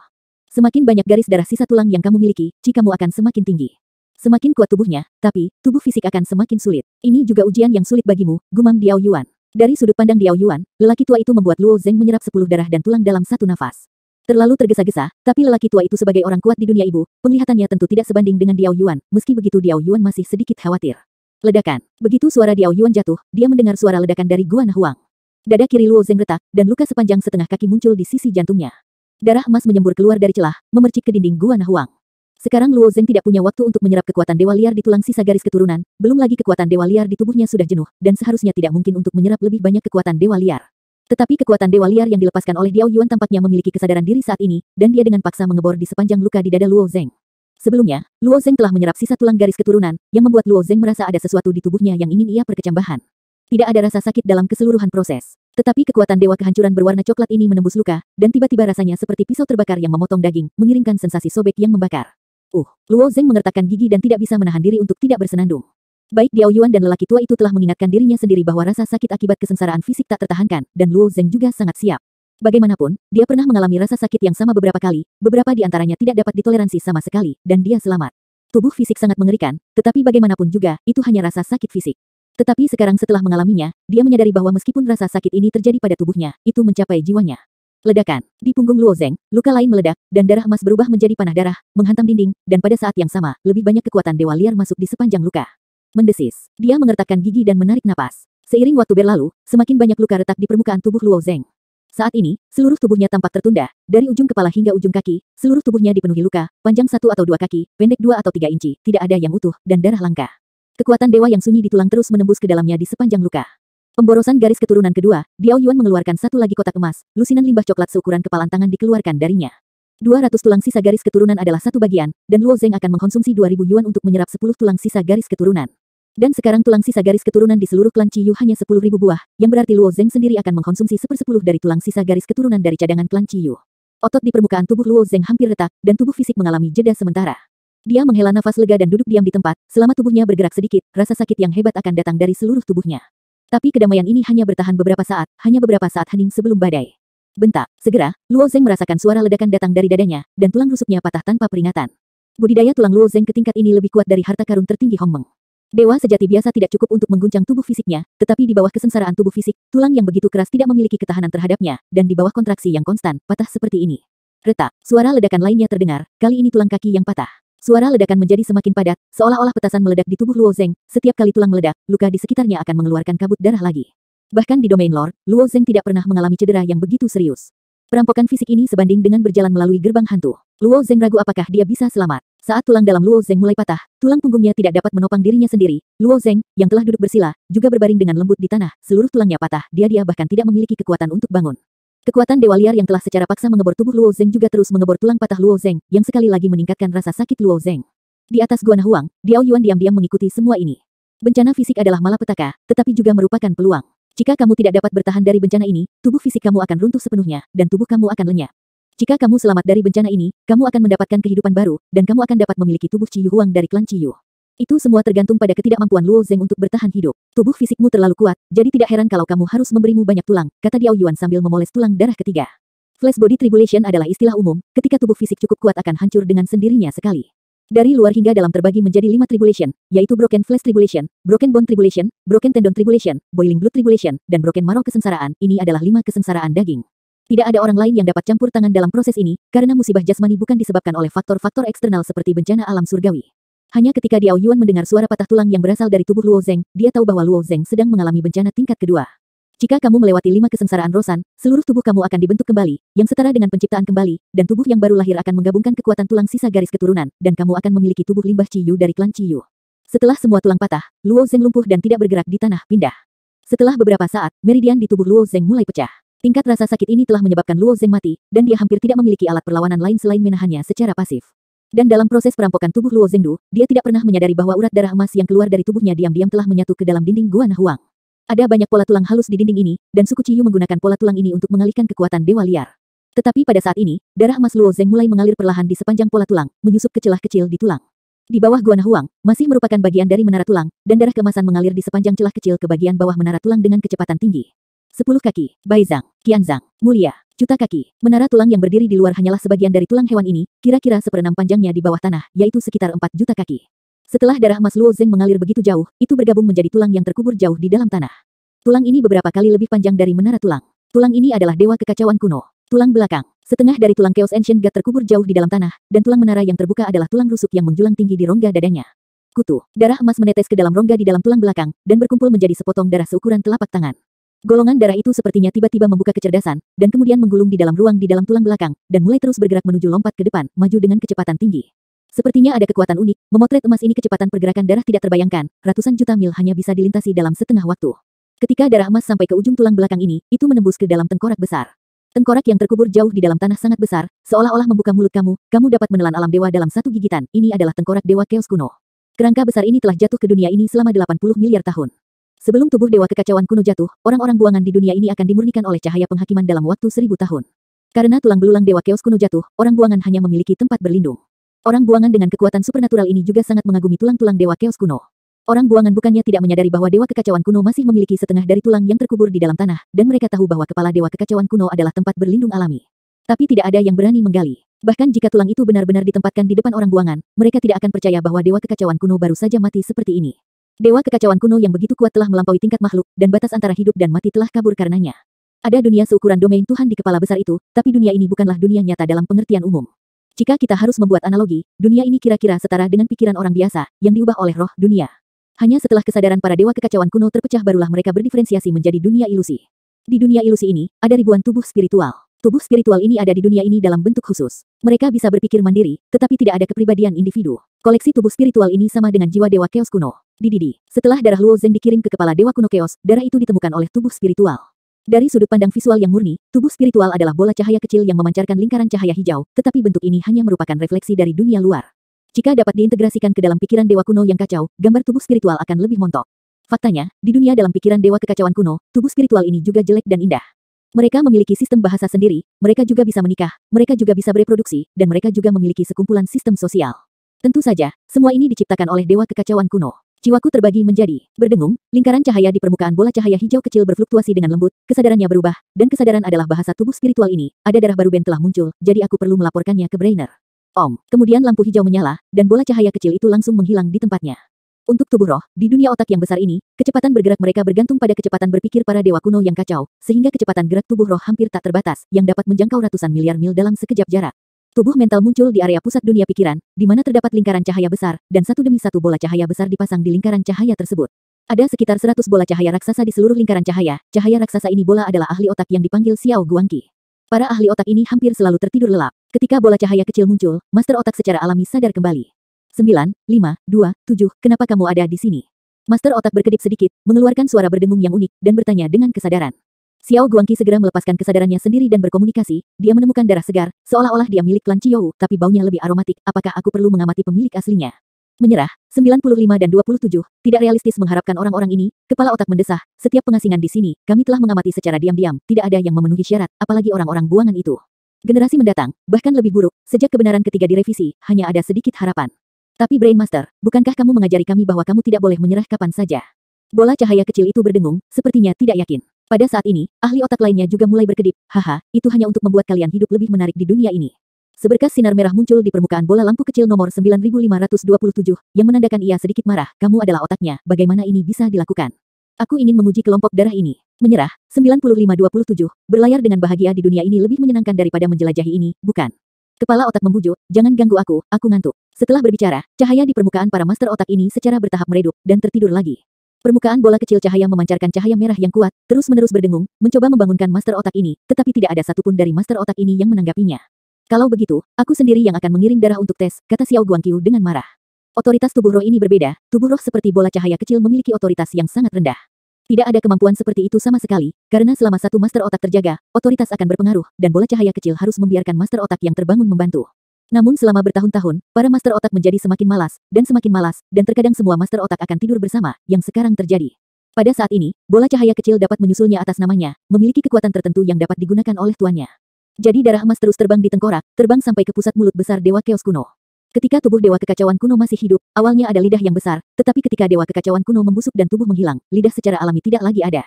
Semakin banyak garis darah sisa tulang yang kamu miliki, chi kamu akan semakin tinggi. Semakin kuat tubuhnya, tapi, tubuh fisik akan semakin sulit. Ini juga ujian yang sulit bagimu, gumam Diao Yuan. Dari sudut pandang Diao Yuan, lelaki tua itu membuat Luo Zeng menyerap 10 darah dan tulang dalam satu nafas. Terlalu tergesa-gesa, tapi lelaki tua itu sebagai orang kuat di dunia ibu, penglihatannya tentu tidak sebanding dengan Diao Yuan, meski begitu Diao Yuan masih sedikit khawatir. Ledakan. Begitu suara Diao Yuan jatuh, dia mendengar suara ledakan dari Gua Nahuang. Dada kiri Luo Zeng retak, dan luka sepanjang setengah kaki muncul di sisi jantungnya. Darah emas menyembur keluar dari celah, memercik ke dinding Gua Nahuang. Sekarang Luo Zeng tidak punya waktu untuk menyerap kekuatan dewa liar di tulang sisa garis keturunan, belum lagi kekuatan dewa liar di tubuhnya sudah jenuh, dan seharusnya tidak mungkin untuk menyerap lebih banyak kekuatan dewa liar. Tetapi kekuatan dewa liar yang dilepaskan oleh Diao Yuan tampaknya memiliki kesadaran diri saat ini, dan dia dengan paksa mengebor di sepanjang luka di dada Luo Zeng. Sebelumnya, Luo Zeng telah menyerap sisa tulang garis keturunan, yang membuat Luo Zeng merasa ada sesuatu di tubuhnya yang ingin ia perkecambahan. Tidak ada rasa sakit dalam keseluruhan proses. Tetapi kekuatan dewa kehancuran berwarna coklat ini menembus luka, dan tiba-tiba rasanya seperti pisau terbakar yang memotong daging, mengirimkan sensasi sobek yang membakar. Luo Zeng mengertakkan gigi dan tidak bisa menahan diri untuk tidak bersenandung. Baik Diao Yuan dan lelaki tua itu telah mengingatkan dirinya sendiri bahwa rasa sakit akibat kesengsaraan fisik tak tertahankan, dan Luo Zeng juga sangat siap. Bagaimanapun, dia pernah mengalami rasa sakit yang sama beberapa kali, beberapa di antaranya tidak dapat ditoleransi sama sekali, dan dia selamat. Tubuh fisik sangat mengerikan, tetapi bagaimanapun juga, itu hanya rasa sakit fisik. Tetapi sekarang setelah mengalaminya, dia menyadari bahwa meskipun rasa sakit ini terjadi pada tubuhnya, itu mencapai jiwanya. Ledakan. Di punggung Luo Zeng, luka lain meledak, dan darah emas berubah menjadi panah darah, menghantam dinding, dan pada saat yang sama, lebih banyak kekuatan dewa liar masuk di sepanjang luka. Mendesis. Dia mengertakkan gigi dan menarik napas. Seiring waktu berlalu, semakin banyak luka retak di permukaan tubuh Luo Zeng. Saat ini, seluruh tubuhnya tampak tertunda, dari ujung kepala hingga ujung kaki, seluruh tubuhnya dipenuhi luka, panjang 1 atau 2 kaki, pendek 2 atau 3 inci, tidak ada yang utuh, dan darah langka. Kekuatan dewa yang sunyi di tulang terus menembus ke dalamnya di sepanjang luka. Pemborosan garis keturunan kedua, Diao Yuan mengeluarkan satu lagi kotak emas, lusinan limbah coklat seukuran kepalan tangan dikeluarkan darinya. 200 tulang sisa garis keturunan adalah satu bagian, dan Luo Zeng akan mengkonsumsi 2000 yuan untuk menyerap 10 tulang sisa garis keturunan. Dan sekarang tulang sisa garis keturunan di seluruh klan Ciyu hanya 10.000 buah, yang berarti Luo Zeng sendiri akan mengkonsumsi 1/10 dari tulang sisa garis keturunan dari cadangan klan Ciyu. Otot di permukaan tubuh Luo Zeng hampir retak, dan tubuh fisik mengalami jeda sementara. Dia menghela nafas lega dan duduk diam di tempat, selama tubuhnya bergerak sedikit, rasa sakit yang hebat akan datang dari seluruh tubuhnya. Tapi kedamaian ini hanya bertahan beberapa saat, hanya beberapa saat hening sebelum badai. Bentak. Segera, Luo Zeng merasakan suara ledakan datang dari dadanya, dan tulang rusuknya patah tanpa peringatan. Budidaya tulang Luo Zeng ke tingkat ini lebih kuat dari harta karun tertinggi Hong Meng. Dewa sejati biasa tidak cukup untuk mengguncang tubuh fisiknya, tetapi di bawah kesengsaraan tubuh fisik, tulang yang begitu keras tidak memiliki ketahanan terhadapnya, dan di bawah kontraksi yang konstan, patah seperti ini. Retak. Suara ledakan lainnya terdengar, kali ini tulang kaki yang patah. Suara ledakan menjadi semakin padat, seolah-olah petasan meledak di tubuh Luo Zeng. Setiap kali tulang meledak, luka di sekitarnya akan mengeluarkan kabut darah lagi. Bahkan di domain Lord, Luo Zeng tidak pernah mengalami cedera yang begitu serius. Perampokan fisik ini sebanding dengan berjalan melalui gerbang hantu. Luo Zeng ragu apakah dia bisa selamat. Saat tulang dalam Luo Zeng mulai patah, tulang punggungnya tidak dapat menopang dirinya sendiri. Luo Zeng, yang telah duduk bersila, juga berbaring dengan lembut di tanah. Seluruh tulangnya patah, dia bahkan tidak memiliki kekuatan untuk bangun. Kekuatan dewa liar yang telah secara paksa mengebor tubuh Luo Zeng juga terus mengebor tulang patah Luo Zeng, yang sekali lagi meningkatkan rasa sakit Luo Zeng. Di atas Gua Nahuang, Diao Yuan diam-diam mengikuti semua ini. Bencana fisik adalah malapetaka, tetapi juga merupakan peluang. Jika kamu tidak dapat bertahan dari bencana ini, tubuh fisik kamu akan runtuh sepenuhnya, dan tubuh kamu akan lenyap. Jika kamu selamat dari bencana ini, kamu akan mendapatkan kehidupan baru, dan kamu akan dapat memiliki tubuh Ciyu Huang dari klan Ciyu. Itu semua tergantung pada ketidakmampuan Luo Zeng untuk bertahan hidup. Tubuh fisikmu terlalu kuat, jadi tidak heran kalau kamu harus memberimu banyak tulang, kata Diao Yuan sambil memoles tulang darah ketiga. Flash body tribulation adalah istilah umum, ketika tubuh fisik cukup kuat akan hancur dengan sendirinya sekali. Dari luar hingga dalam terbagi menjadi 5 tribulation, yaitu Broken Flesh Tribulation, Broken Bone Tribulation, Broken Tendon Tribulation, Boiling Blood Tribulation, dan Broken Marrow Kesengsaraan. Ini adalah 5 kesengsaraan daging. Tidak ada orang lain yang dapat campur tangan dalam proses ini, karena musibah jasmani bukan disebabkan oleh faktor-faktor eksternal seperti bencana alam surgawi. Hanya ketika Diao Yuan mendengar suara patah tulang yang berasal dari tubuh Luo Zeng, dia tahu bahwa Luo Zeng sedang mengalami bencana tingkat kedua. Jika kamu melewati 5 kesengsaraan rosan, seluruh tubuh kamu akan dibentuk kembali, yang setara dengan penciptaan kembali, dan tubuh yang baru lahir akan menggabungkan kekuatan tulang sisa garis keturunan, dan kamu akan memiliki tubuh limbah Ciyu dari klan Ciyu. Setelah semua tulang patah, Luo Zeng lumpuh dan tidak bergerak di tanah pindah. Setelah beberapa saat, meridian di tubuh Luo Zeng mulai pecah. Tingkat rasa sakit ini telah menyebabkan Luo Zeng mati, dan dia hampir tidak memiliki alat perlawanan lain selain menahannya secara pasif. Dan dalam proses perampokan tubuh Luo Zhengdu, dia tidak pernah menyadari bahwa urat darah emas yang keluar dari tubuhnya diam-diam telah menyatu ke dalam dinding Gua Nahuang. Ada banyak pola tulang halus di dinding ini, dan suku Ciyu menggunakan pola tulang ini untuk mengalihkan kekuatan dewa liar. Tetapi pada saat ini, darah emas Luo Zheng mulai mengalir perlahan di sepanjang pola tulang, menyusup ke celah kecil di tulang. Di bawah Gua Nahuang, masih merupakan bagian dari menara tulang, dan darah keemasan mengalir di sepanjang celah kecil ke bagian bawah menara tulang dengan kecepatan tinggi. 10 kaki, Baizang, Qianzang, mulia, juta kaki. Menara tulang yang berdiri di luar hanyalah sebagian dari tulang hewan ini, kira-kira seperenam panjangnya di bawah tanah, yaitu sekitar 4 juta kaki. Setelah darah emas Luo Zheng mengalir begitu jauh, itu bergabung menjadi tulang yang terkubur jauh di dalam tanah. Tulang ini beberapa kali lebih panjang dari menara tulang. Tulang ini adalah dewa kekacauan kuno. Tulang belakang, setengah dari tulang Chaos Ancient God terkubur jauh di dalam tanah, dan tulang menara yang terbuka adalah tulang rusuk yang menjulang tinggi di rongga dadanya. Kutu, darah emas menetes ke dalam rongga di dalam tulang belakang, dan berkumpul menjadi sepotong darah seukuran telapak tangan. Golongan darah itu sepertinya tiba-tiba membuka kecerdasan, dan kemudian menggulung di dalam ruang di dalam tulang belakang, dan mulai terus bergerak menuju lompat ke depan, maju dengan kecepatan tinggi. Sepertinya ada kekuatan unik, memotret emas ini kecepatan pergerakan darah tidak terbayangkan, ratusan juta mil hanya bisa dilintasi dalam setengah waktu. Ketika darah emas sampai ke ujung tulang belakang ini, itu menembus ke dalam tengkorak besar. Tengkorak yang terkubur jauh di dalam tanah sangat besar, seolah-olah membuka mulut kamu dapat menelan alam dewa dalam satu gigitan, ini adalah tengkorak dewa Chaos kuno. Kerangka besar ini telah jatuh ke dunia ini selama 80 miliar tahun. Sebelum tubuh dewa kekacauan kuno jatuh, orang-orang buangan di dunia ini akan dimurnikan oleh cahaya penghakiman dalam waktu 1000 tahun. Karena tulang belulang dewa Chaos kuno jatuh, orang buangan hanya memiliki tempat berlindung. Orang buangan dengan kekuatan supernatural ini juga sangat mengagumi tulang-tulang dewa Chaos kuno. Orang buangan bukannya tidak menyadari bahwa dewa kekacauan kuno masih memiliki setengah dari tulang yang terkubur di dalam tanah, dan mereka tahu bahwa kepala dewa kekacauan kuno adalah tempat berlindung alami. Tapi tidak ada yang berani menggali. Bahkan jika tulang itu benar-benar ditempatkan di depan orang buangan, mereka tidak akan percaya bahwa dewa kekacauan kuno baru saja mati seperti ini. Dewa kekacauan kuno yang begitu kuat telah melampaui tingkat makhluk, dan batas antara hidup dan mati telah kabur karenanya. Ada dunia seukuran domain Tuhan di kepala besar itu, tapi dunia ini bukanlah dunia nyata dalam pengertian umum. Jika kita harus membuat analogi, dunia ini kira-kira setara dengan pikiran orang biasa, yang diubah oleh roh dunia. Hanya setelah kesadaran para dewa kekacauan kuno terpecah barulah mereka berdiferensiasi menjadi dunia ilusi. Di dunia ilusi ini, ada ribuan tubuh spiritual. Tubuh spiritual ini ada di dunia ini dalam bentuk khusus. Mereka bisa berpikir mandiri, tetapi tidak ada kepribadian individu. Koleksi tubuh spiritual ini sama dengan jiwa dewa Chaos kuno. Dididi. Setelah darah Luo Zheng dikirim ke kepala dewa kuno Chaos, darah itu ditemukan oleh tubuh spiritual. Dari sudut pandang visual yang murni, tubuh spiritual adalah bola cahaya kecil yang memancarkan lingkaran cahaya hijau, tetapi bentuk ini hanya merupakan refleksi dari dunia luar. Jika dapat diintegrasikan ke dalam pikiran dewa kuno yang kacau, gambar tubuh spiritual akan lebih montok. Faktanya, di dunia dalam pikiran dewa kekacauan kuno, tubuh spiritual ini juga jelek dan indah. Mereka memiliki sistem bahasa sendiri, mereka juga bisa menikah, mereka juga bisa bereproduksi, dan mereka juga memiliki sekumpulan sistem sosial. Tentu saja, semua ini diciptakan oleh dewa kekacauan kuno. Jiwaku terbagi menjadi berdengung, lingkaran cahaya di permukaan bola cahaya hijau kecil berfluktuasi dengan lembut, kesadarannya berubah, dan kesadaran adalah bahasa tubuh spiritual ini. Ada darah baru Ben telah muncul, jadi aku perlu melaporkannya ke Brainer. Kemudian lampu hijau menyala, dan bola cahaya kecil itu langsung menghilang di tempatnya. Untuk tubuh roh, di dunia otak yang besar ini, kecepatan bergerak mereka bergantung pada kecepatan berpikir para dewa kuno yang kacau, sehingga kecepatan gerak tubuh roh hampir tak terbatas, yang dapat menjangkau ratusan miliar mil dalam sekejap jarak. Tubuh mental muncul di area pusat dunia pikiran, di mana terdapat lingkaran cahaya besar, dan satu demi satu bola cahaya besar dipasang di lingkaran cahaya tersebut. Ada sekitar 100 bola cahaya raksasa di seluruh lingkaran cahaya raksasa ini bola adalah ahli otak yang dipanggil Xiao Guangqi. Para ahli otak ini hampir selalu tertidur lelap. Ketika bola cahaya kecil muncul, master otak secara alami sadar kembali. 9, 5, 2, 7, kenapa kamu ada di sini? Master otak berkedip sedikit, mengeluarkan suara berdengung yang unik, dan bertanya dengan kesadaran. Xiao Guangqi segera melepaskan kesadarannya sendiri dan berkomunikasi, dia menemukan darah segar, seolah-olah dia milik klan Chiyou, tapi baunya lebih aromatik, apakah aku perlu mengamati pemilik aslinya? Menyerah, 95 dan 27, tidak realistis mengharapkan orang-orang ini, kepala otak mendesah, setiap pengasingan di sini, kami telah mengamati secara diam-diam, tidak ada yang memenuhi syarat, apalagi orang-orang buangan itu. Generasi mendatang, bahkan lebih buruk, sejak kebenaran ketiga direvisi, hanya ada sedikit harapan. Tapi Brain Master, bukankah kamu mengajari kami bahwa kamu tidak boleh menyerah kapan saja? Bola cahaya kecil itu berdengung, sepertinya tidak yakin. Pada saat ini, ahli otak lainnya juga mulai berkedip, haha, itu hanya untuk membuat kalian hidup lebih menarik di dunia ini. Seberkas sinar merah muncul di permukaan bola lampu kecil nomor 9527, yang menandakan ia sedikit marah, kamu adalah otaknya, bagaimana ini bisa dilakukan? Aku ingin menguji kelompok darah ini. Menyerah, 9527, berlayar dengan bahagia di dunia ini lebih menyenangkan daripada menjelajahi ini, bukan? Kepala otak membujuk, jangan ganggu aku ngantuk. Setelah berbicara, cahaya di permukaan para master otak ini secara bertahap meredup, dan tertidur lagi. Permukaan bola kecil cahaya memancarkan cahaya merah yang kuat, terus-menerus berdengung, mencoba membangunkan master otak ini, tetapi tidak ada satupun dari master otak ini yang menanggapinya. Kalau begitu, aku sendiri yang akan mengirim darah untuk tes, kata Xiao Guangqiu dengan marah. Otoritas tubuh roh ini berbeda, tubuh roh seperti bola cahaya kecil memiliki otoritas yang sangat rendah. Tidak ada kemampuan seperti itu sama sekali, karena selama satu master otak terjaga, otoritas akan berpengaruh, dan bola cahaya kecil harus membiarkan master otak yang terbangun membantu. Namun selama bertahun-tahun, para master otak menjadi semakin malas, dan terkadang semua master otak akan tidur bersama, yang sekarang terjadi. Pada saat ini, bola cahaya kecil dapat menyusulnya atas namanya, memiliki kekuatan tertentu yang dapat digunakan oleh tuannya. Jadi darah emas terus terbang di tengkorak, terbang sampai ke pusat mulut besar Dewa Chaos kuno. Ketika tubuh Dewa Kekacauan kuno masih hidup, awalnya ada lidah yang besar, tetapi ketika Dewa Kekacauan kuno membusuk dan tubuh menghilang, lidah secara alami tidak lagi ada.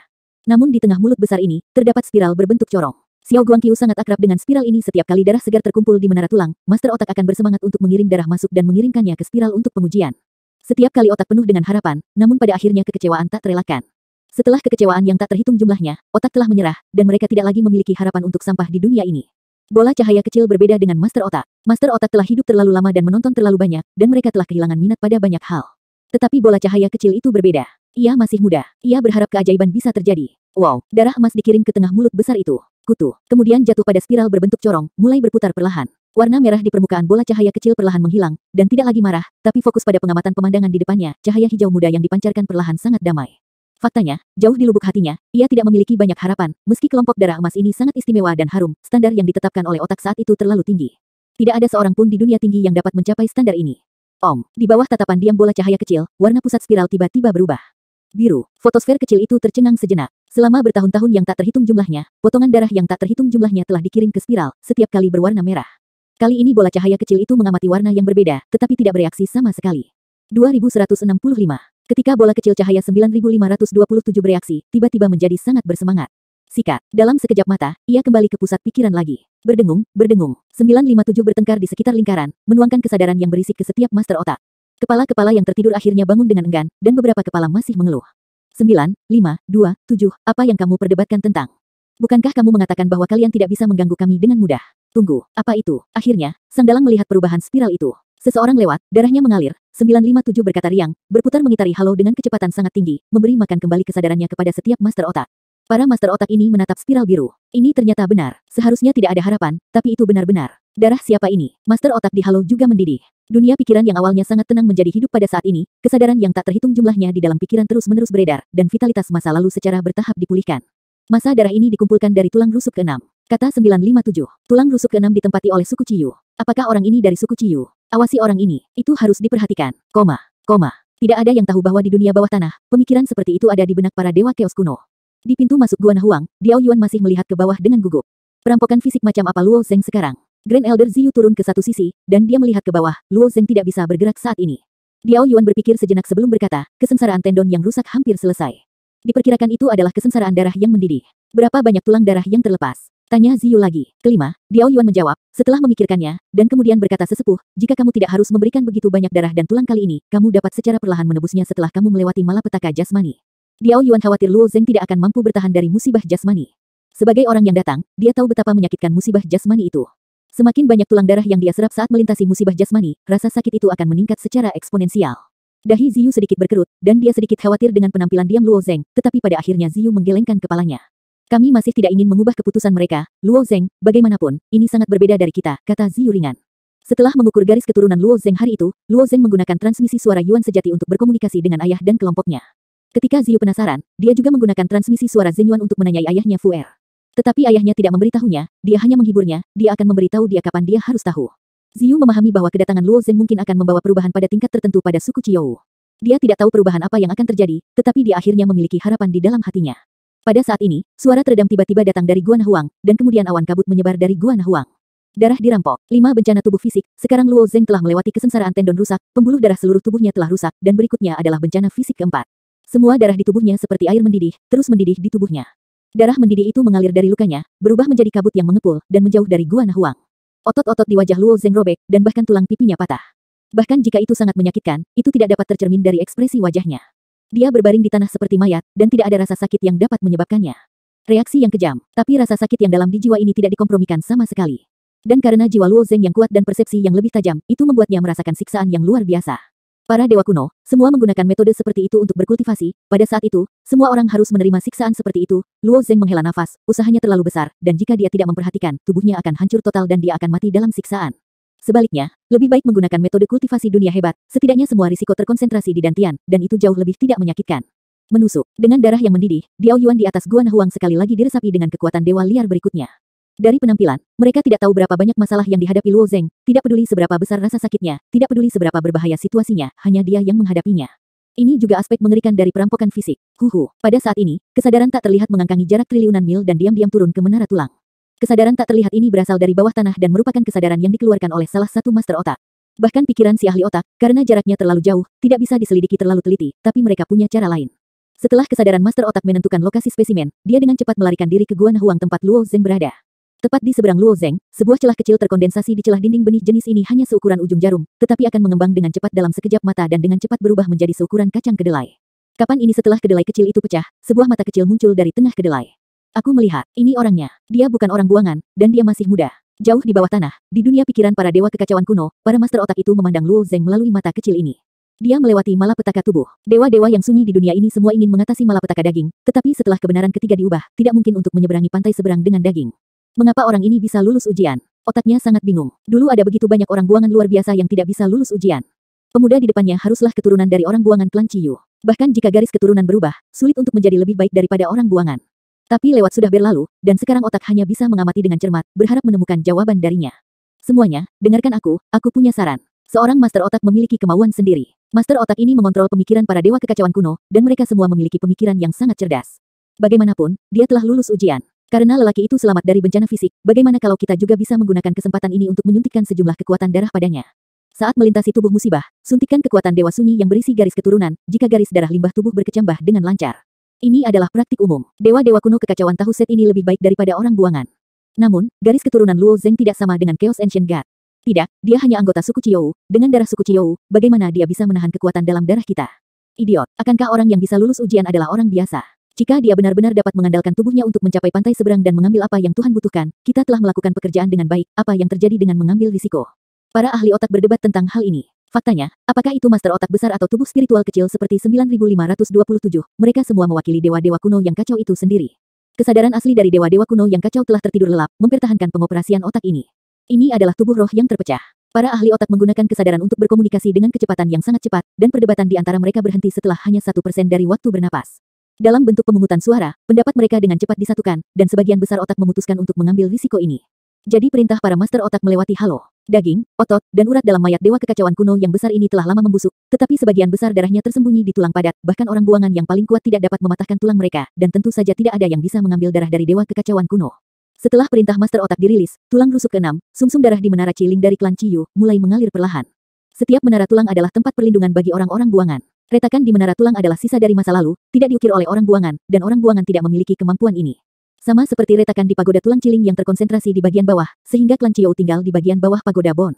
Namun di tengah mulut besar ini, terdapat spiral berbentuk corong. Xiao Guangqiu sangat akrab dengan spiral ini. Setiap kali darah segar terkumpul di menara tulang, master otak akan bersemangat untuk mengirim darah masuk dan mengirimkannya ke spiral untuk pengujian. Setiap kali otak penuh dengan harapan, namun pada akhirnya kekecewaan tak terelakkan. Setelah kekecewaan yang tak terhitung jumlahnya, otak telah menyerah, dan mereka tidak lagi memiliki harapan untuk sampah di dunia ini. Bola cahaya kecil berbeda dengan master otak. Master otak telah hidup terlalu lama dan menonton terlalu banyak, dan mereka telah kehilangan minat pada banyak hal. Tetapi bola cahaya kecil itu berbeda. Ia masih muda. Ia berharap keajaiban bisa terjadi. Wow, darah emas dikirim ke tengah mulut besar itu. Kutu. Kemudian jatuh pada spiral berbentuk corong, mulai berputar perlahan. Warna merah di permukaan bola cahaya kecil perlahan menghilang, dan tidak lagi marah, tapi fokus pada pengamatan pemandangan di depannya. Cahaya hijau muda yang dipancarkan perlahan sangat damai. Faktanya, jauh di lubuk hatinya, ia tidak memiliki banyak harapan, meski kelompok darah emas ini sangat istimewa dan harum, standar yang ditetapkan oleh otak saat itu terlalu tinggi. Tidak ada seorang pun di dunia tinggi yang dapat mencapai standar ini. Di bawah tatapan diam bola cahaya kecil, warna pusat spiral tiba-tiba berubah. Biru. Fotosfer kecil itu tercengang sejenak. Selama bertahun-tahun yang tak terhitung jumlahnya, potongan darah yang tak terhitung jumlahnya telah dikirim ke spiral, setiap kali berwarna merah. Kali ini bola cahaya kecil itu mengamati warna yang berbeda, tetapi tidak bereaksi sama sekali. 2165. Ketika bola kecil cahaya 9527 bereaksi, tiba-tiba menjadi sangat bersemangat. Sikat. Dalam sekejap mata, ia kembali ke pusat pikiran lagi. Berdengung, berdengung. 957 bertengkar di sekitar lingkaran, menuangkan kesadaran yang berisik ke setiap master otak. Kepala-kepala yang tertidur akhirnya bangun dengan enggan, dan beberapa kepala masih mengeluh. 9, 5, 2, 7, apa yang kamu perdebatkan tentang? Bukankah kamu mengatakan bahwa kalian tidak bisa mengganggu kami dengan mudah? Tunggu, apa itu? Akhirnya, sang dalang melihat perubahan spiral itu. Seseorang lewat, darahnya mengalir. 957 berkata riang, berputar mengitari halau dengan kecepatan sangat tinggi, memberi makan kembali kesadarannya kepada setiap master otak. Para master otak ini menatap spiral biru. Ini ternyata benar. Seharusnya tidak ada harapan, tapi itu benar-benar. Darah siapa ini? Master otak di halau juga mendidih. Dunia pikiran yang awalnya sangat tenang menjadi hidup pada saat ini, kesadaran yang tak terhitung jumlahnya di dalam pikiran terus-menerus beredar, dan vitalitas masa lalu secara bertahap dipulihkan. Masa darah ini dikumpulkan dari tulang rusuk ke-6. Kata 957. Tulang rusuk ke-6 ditempati oleh suku Ciyu. Apakah orang ini dari suku Ciyu? Awasi orang ini. Itu harus diperhatikan. Tidak ada yang tahu bahwa di dunia bawah tanah, pemikiran seperti itu ada di benak para dewa Chaos kuno. Di pintu masuk Gua Nahuang, Diao Yuan masih melihat ke bawah dengan gugup. Perampokan fisik macam apa Luo Zeng sekarang? Grand Elder Ziyu turun ke satu sisi, dan dia melihat ke bawah. Luo Zeng tidak bisa bergerak saat ini. Diao Yuan berpikir sejenak sebelum berkata, kesengsaraan tendon yang rusak hampir selesai. Diperkirakan itu adalah kesengsaraan darah yang mendidih. Berapa banyak tulang darah yang terlepas? Tanya Ziyu lagi. Kelima, Diao Yuan menjawab, setelah memikirkannya, dan kemudian berkata sesepuh, jika kamu tidak harus memberikan begitu banyak darah dan tulang kali ini, kamu dapat secara perlahan menebusnya setelah kamu melewati malapetaka jasmani. Diao Yuan khawatir Luo Zeng tidak akan mampu bertahan dari musibah jasmani. Sebagai orang yang datang, dia tahu betapa menyakitkan musibah jasmani itu. Semakin banyak tulang darah yang dia serap saat melintasi musibah jasmani, rasa sakit itu akan meningkat secara eksponensial. Dahi Ziyu sedikit berkerut, dan dia sedikit khawatir dengan penampilan diam Luo Zeng, tetapi pada akhirnya Ziyu menggelengkan kepalanya. Kami masih tidak ingin mengubah keputusan mereka, Luo Zeng, bagaimanapun, ini sangat berbeda dari kita, kata Ziyu ringan. Setelah mengukur garis keturunan Luo Zeng hari itu, Luo Zeng menggunakan transmisi suara Yuan sejati untuk berkomunikasi dengan ayah dan kelompoknya. Ketika Ziyu penasaran, dia juga menggunakan transmisi suara Zeng Yuan untuk menanyai ayahnya Fu Er. Tetapi ayahnya tidak memberitahunya, dia hanya menghiburnya, dia akan memberitahu dia kapan dia harus tahu. Ziyu memahami bahwa kedatangan Luo Zeng mungkin akan membawa perubahan pada tingkat tertentu pada suku Ciyou. Dia tidak tahu perubahan apa yang akan terjadi, tetapi dia akhirnya memiliki harapan di dalam hatinya. Pada saat ini, suara teredam tiba-tiba datang dari Gua Nahuang, dan kemudian awan kabut menyebar dari Gua Nahuang. Darah dirampok, 5 bencana tubuh fisik, sekarang Luo Zeng telah melewati kesengsaraan tendon rusak, pembuluh darah seluruh tubuhnya telah rusak, dan berikutnya adalah bencana fisik keempat. Semua darah di tubuhnya seperti air mendidih, terus mendidih di tubuhnya. Darah mendidih itu mengalir dari lukanya, berubah menjadi kabut yang mengepul, dan menjauh dari Gua Nahuang. Otot-otot di wajah Luo Zeng robek, dan bahkan tulang pipinya patah. Bahkan jika itu sangat menyakitkan, itu tidak dapat tercermin dari ekspresi wajahnya. Dia berbaring di tanah seperti mayat, dan tidak ada rasa sakit yang dapat menyebabkannya. Reaksi yang kejam, tapi rasa sakit yang dalam di jiwa ini tidak dikompromikan sama sekali. Dan karena jiwa Luo Zeng yang kuat dan persepsi yang lebih tajam, itu membuatnya merasakan siksaan yang luar biasa. Para dewa kuno, semua menggunakan metode seperti itu untuk berkultivasi. Pada saat itu, semua orang harus menerima siksaan seperti itu. Luo Zeng menghela nafas, usahanya terlalu besar, dan jika dia tidak memperhatikan, tubuhnya akan hancur total dan dia akan mati dalam siksaan. Sebaliknya, lebih baik menggunakan metode kultivasi dunia hebat, setidaknya semua risiko terkonsentrasi di dantian, dan itu jauh lebih tidak menyakitkan. Menusuk, dengan darah yang mendidih, Diao Yuan di atas Gua Nahuang sekali lagi diresapi dengan kekuatan dewa liar berikutnya. Dari penampilan, mereka tidak tahu berapa banyak masalah yang dihadapi Luo Zeng, tidak peduli seberapa besar rasa sakitnya, tidak peduli seberapa berbahaya situasinya, hanya dia yang menghadapinya. Ini juga aspek mengerikan dari perampokan fisik. Pada saat ini, kesadaran tak terlihat mengangkangi jarak triliunan mil dan diam-diam turun ke menara tulang. Kesadaran tak terlihat ini berasal dari bawah tanah dan merupakan kesadaran yang dikeluarkan oleh salah satu master otak. Bahkan pikiran si ahli otak, karena jaraknya terlalu jauh, tidak bisa diselidiki terlalu teliti, tapi mereka punya cara lain. Setelah kesadaran master otak menentukan lokasi spesimen, dia dengan cepat melarikan diri ke Gua Nahuang tempat Luo Zeng berada. Tepat di seberang Luo Zeng, sebuah celah kecil terkondensasi di celah dinding benih jenis ini hanya seukuran ujung jarum, tetapi akan mengembang dengan cepat dalam sekejap mata dan dengan cepat berubah menjadi seukuran kacang kedelai. Kapan ini setelah kedelai kecil itu pecah, sebuah mata kecil muncul dari tengah kedelai. Aku melihat, ini orangnya. Dia bukan orang buangan, dan dia masih muda. Jauh di bawah tanah, di dunia pikiran para dewa kekacauan kuno, para master otak itu memandang Luo Zeng melalui mata kecil ini. Dia melewati malapetaka tubuh. Dewa-dewa yang sunyi di dunia ini semua ingin mengatasi malapetaka daging, tetapi setelah kebenaran ketiga diubah, tidak mungkin untuk menyeberangi pantai seberang dengan daging. Mengapa orang ini bisa lulus ujian? Otaknya sangat bingung. Dulu ada begitu banyak orang buangan luar biasa yang tidak bisa lulus ujian. Pemuda di depannya haruslah keturunan dari orang buangan klan Ciyu. Bahkan jika garis keturunan berubah, sulit untuk menjadi lebih baik daripada orang buangan. Tapi lewat sudah berlalu, dan sekarang otak hanya bisa mengamati dengan cermat, berharap menemukan jawaban darinya. Semuanya, dengarkan aku punya saran. Seorang master otak memiliki kemauan sendiri. Master otak ini mengontrol pemikiran para dewa kekacauan kuno, dan mereka semua memiliki pemikiran yang sangat cerdas. Bagaimanapun, dia telah lulus ujian. Karena lelaki itu selamat dari bencana fisik, bagaimana kalau kita juga bisa menggunakan kesempatan ini untuk menyuntikkan sejumlah kekuatan darah padanya? Saat melintasi tubuh musibah, suntikan kekuatan dewa sunyi yang berisi garis keturunan, jika garis darah limbah tubuh berkecambah dengan lancar. Ini adalah praktik umum. Dewa-dewa kuno kekacauan tahu set ini lebih baik daripada orang buangan. Namun, garis keturunan Luo Zeng tidak sama dengan Chaos Ancient God. Tidak, dia hanya anggota suku Ciyou. Dengan darah suku Ciyou, bagaimana dia bisa menahan kekuatan dalam darah kita? Idiot, akankah orang yang bisa lulus ujian adalah orang biasa? Jika dia benar-benar dapat mengandalkan tubuhnya untuk mencapai pantai seberang dan mengambil apa yang Tuhan butuhkan, kita telah melakukan pekerjaan dengan baik. Apa yang terjadi dengan mengambil risiko? Para ahli otak berdebat tentang hal ini. Faktanya, apakah itu master otak besar atau tubuh spiritual kecil seperti 9527, mereka semua mewakili dewa-dewa kuno yang kacau itu sendiri. Kesadaran asli dari dewa-dewa kuno yang kacau telah tertidur lelap, mempertahankan pengoperasian otak ini. Ini adalah tubuh roh yang terpecah. Para ahli otak menggunakan kesadaran untuk berkomunikasi dengan kecepatan yang sangat cepat, dan perdebatan di antara mereka berhenti setelah hanya 1% dari waktu bernapas. Dalam bentuk pemungutan suara, pendapat mereka dengan cepat disatukan, dan sebagian besar otak memutuskan untuk mengambil risiko ini. Jadi perintah para master otak melewati halo. Daging, otot, dan urat dalam mayat dewa kekacauan kuno yang besar ini telah lama membusuk, tetapi sebagian besar darahnya tersembunyi di tulang padat, bahkan orang buangan yang paling kuat tidak dapat mematahkan tulang mereka, dan tentu saja tidak ada yang bisa mengambil darah dari dewa kekacauan kuno. Setelah perintah master otak dirilis, tulang rusuk ke-6, sumsum darah di menara Ciling dari klan Ciyu, mulai mengalir perlahan. Setiap menara tulang adalah tempat perlindungan bagi orang-orang buangan. Retakan di menara tulang adalah sisa dari masa lalu, tidak diukir oleh orang buangan, dan orang buangan tidak memiliki kemampuan ini. Sama seperti retakan di pagoda tulang Ciling yang terkonsentrasi di bagian bawah, sehingga klan Ciyu tinggal di bagian bawah pagoda Bon.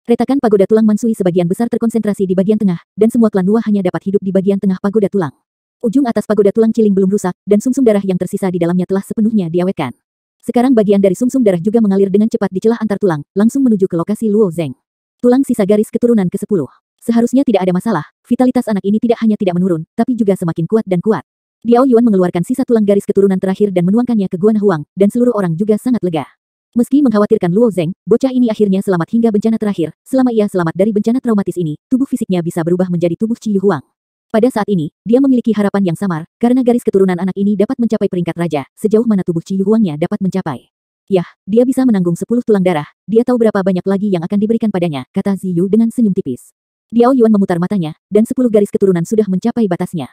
Retakan pagoda tulang Mansui sebagian besar terkonsentrasi di bagian tengah, dan semua klan Nuwa hanya dapat hidup di bagian tengah pagoda tulang. Ujung atas pagoda tulang Ciling belum rusak, dan sumsum darah yang tersisa di dalamnya telah sepenuhnya diawetkan. Sekarang bagian dari sumsum darah juga mengalir dengan cepat di celah antar tulang, langsung menuju ke lokasi Luo Zeng. Tulang sisa garis keturunan ke-10. Seharusnya tidak ada masalah, vitalitas anak ini tidak hanya tidak menurun, tapi juga semakin kuat dan kuat. Diao Yuan mengeluarkan sisa tulang garis keturunan terakhir dan menuangkannya ke Gua Nahuang, dan seluruh orang juga sangat lega. Meski mengkhawatirkan Luo Zeng, bocah ini akhirnya selamat hingga bencana terakhir. Selama ia selamat dari bencana traumatis ini, tubuh fisiknya bisa berubah menjadi tubuh Ciyu Huang. Pada saat ini, dia memiliki harapan yang samar, karena garis keturunan anak ini dapat mencapai peringkat raja, sejauh mana tubuh Ciyu Huangnya dapat mencapai. Yah, dia bisa menanggung 10 tulang darah, dia tahu berapa banyak lagi yang akan diberikan padanya, kata Ziyu dengan senyum tipis. Diao Yuan memutar matanya, dan 10 garis keturunan sudah mencapai batasnya.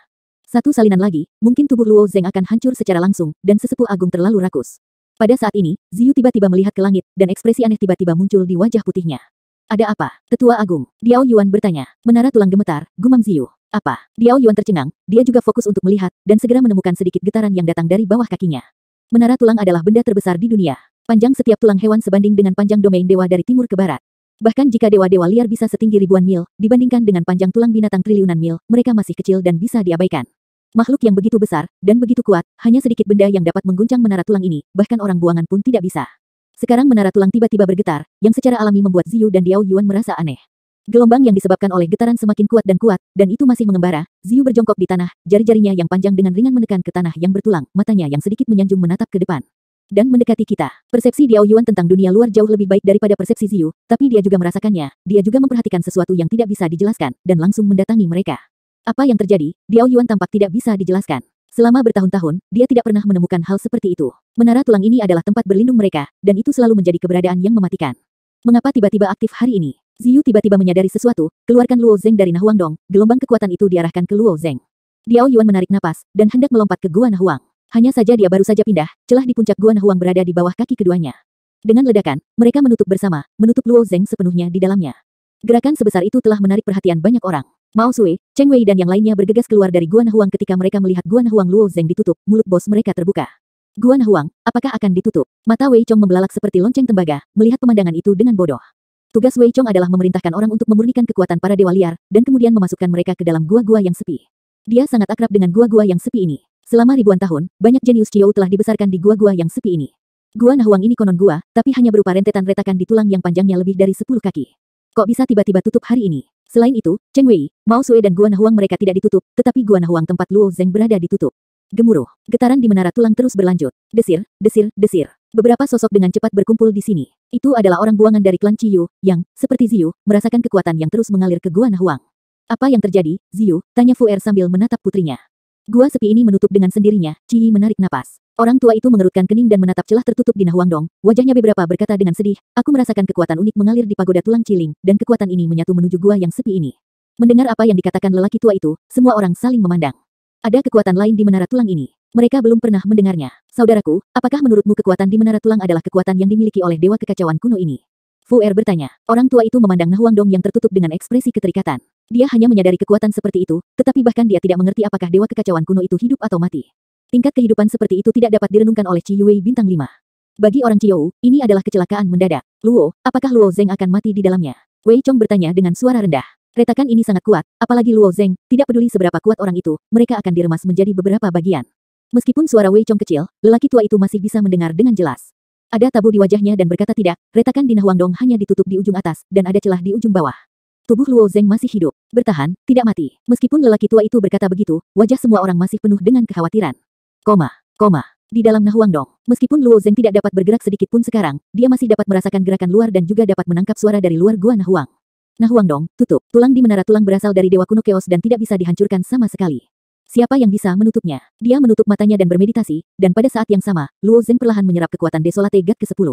Satu salinan lagi, mungkin tubuh Luo Zeng akan hancur secara langsung, dan sesepuh agung terlalu rakus. Pada saat ini, Ziyu tiba-tiba melihat ke langit, dan ekspresi aneh tiba-tiba muncul di wajah putihnya. Ada apa? Tetua Agung. Diao Yuan bertanya. Menara tulang gemetar, gumam Ziyu. Apa? Diao Yuan tercengang, dia juga fokus untuk melihat, dan segera menemukan sedikit getaran yang datang dari bawah kakinya. Menara tulang adalah benda terbesar di dunia. Panjang setiap tulang hewan sebanding dengan panjang domain dewa dari timur ke barat. Bahkan jika dewa-dewa liar bisa setinggi ribuan mil, dibandingkan dengan panjang tulang binatang triliunan mil, mereka masih kecil dan bisa diabaikan. Makhluk yang begitu besar, dan begitu kuat, hanya sedikit benda yang dapat mengguncang menara tulang ini, bahkan orang buangan pun tidak bisa. Sekarang menara tulang tiba-tiba bergetar, yang secara alami membuat Ziyu dan Diao Yuan merasa aneh. Gelombang yang disebabkan oleh getaran semakin kuat, dan itu masih mengembara. Ziyu berjongkok di tanah, jari-jarinya yang panjang dengan ringan menekan ke tanah yang bertulang, matanya yang sedikit menyanjung menatap ke depan. Dan mendekati kita. Persepsi Diao Yuan tentang dunia luar jauh lebih baik daripada persepsi Ziyu, tapi dia juga merasakannya, dia juga memperhatikan sesuatu yang tidak bisa dijelaskan, dan langsung mendatangi mereka. Apa yang terjadi? Diao Yuan tampak tidak bisa dijelaskan. Selama bertahun-tahun, dia tidak pernah menemukan hal seperti itu. Menara tulang ini adalah tempat berlindung mereka, dan itu selalu menjadi keberadaan yang mematikan. Mengapa tiba-tiba aktif hari ini? Ziyu tiba-tiba menyadari sesuatu, keluarkan Luo Zeng dari Nahuangdong, gelombang kekuatan itu diarahkan ke Luo Zeng. Diao Yuan menarik napas, dan hendak melompat ke Gua Nahuang. Hanya saja dia baru saja pindah, celah di puncak Gua Nahuang berada di bawah kaki keduanya. Dengan ledakan, mereka menutup bersama, menutup Luo Zeng sepenuhnya di dalamnya. Gerakan sebesar itu telah menarik perhatian banyak orang. Mao Sui, Cheng Wei dan yang lainnya bergegas keluar dari Gua Nahuang ketika mereka melihat Gua Nahuang Luo Zeng ditutup, mulut bos mereka terbuka. Gua Nahuang, apakah akan ditutup? Mata Wei Chong membelalak seperti lonceng tembaga, melihat pemandangan itu dengan bodoh. Tugas Wei Chong adalah memerintahkan orang untuk memurnikan kekuatan para dewa liar, dan kemudian memasukkan mereka ke dalam gua-gua yang sepi. Dia sangat akrab dengan gua-gua yang sepi ini. Selama ribuan tahun, banyak jenius Chiou telah dibesarkan di gua-gua yang sepi ini. Gua Nahuang ini konon gua, tapi hanya berupa rentetan retakan di tulang yang panjangnya lebih dari 10 kaki. Kok bisa tiba-tiba tutup hari ini? Selain itu, Cheng Wei, Mao Sui dan Gua Nahuang mereka tidak ditutup, tetapi Gua Nahuang tempat Luo Zeng berada ditutup. Gemuruh. Getaran di menara tulang terus berlanjut. Desir, desir, desir. Beberapa sosok dengan cepat berkumpul di sini. Itu adalah orang buangan dari klan Ciyu, yang, seperti Ziyu, merasakan kekuatan yang terus mengalir ke Gua Nahuang. Apa yang terjadi, Ziyu? Tanya Fu Er sambil menatap putrinya. Gua sepi ini menutup dengan sendirinya, Ciyi menarik napas. Orang tua itu mengerutkan kening dan menatap celah tertutup di Nahuangdong. Wajahnya beberapa berkata dengan sedih, aku merasakan kekuatan unik mengalir di pagoda tulang ciling, dan kekuatan ini menyatu menuju gua yang sepi ini. Mendengar apa yang dikatakan lelaki tua itu, semua orang saling memandang. Ada kekuatan lain di menara tulang ini. Mereka belum pernah mendengarnya. Saudaraku, apakah menurutmu kekuatan di menara tulang adalah kekuatan yang dimiliki oleh dewa kekacauan kuno ini? Fu Er bertanya. Orang tua itu memandang Nahuangdong yang tertutup dengan ekspresi keterikatan. Dia hanya menyadari kekuatan seperti itu, tetapi bahkan dia tidak mengerti apakah dewa kekacauan kuno itu hidup atau mati. Tingkat kehidupan seperti itu tidak dapat direnungkan oleh Qi Yuwei bintang 5. Bagi orang Ciou, ini adalah kecelakaan mendadak. Luo, apakah Luo Zeng akan mati di dalamnya? Wei Chong bertanya dengan suara rendah. Retakan ini sangat kuat, apalagi Luo Zeng, tidak peduli seberapa kuat orang itu, mereka akan diremas menjadi beberapa bagian. Meskipun suara Wei Chong kecil, lelaki tua itu masih bisa mendengar dengan jelas. Ada tabu di wajahnya dan berkata tidak, retakan di Nahuangdong hanya ditutup di ujung atas, dan ada celah di ujung bawah. Tubuh Luo Zeng masih hidup, bertahan, tidak mati. Meskipun lelaki tua itu berkata begitu, wajah semua orang masih penuh dengan kekhawatiran. Di dalam Nahuangdong, meskipun Luo Zeng tidak dapat bergerak sedikit pun sekarang, dia masih dapat merasakan gerakan luar dan juga dapat menangkap suara dari luar gua Nahuang. Nahuangdong, tutup. Tulang di menara tulang berasal dari dewa kuno Chaos dan tidak bisa dihancurkan sama sekali. Siapa yang bisa menutupnya? Dia menutup matanya dan bermeditasi, dan pada saat yang sama, Luo Zeng perlahan menyerap kekuatan Desolate God ke-10.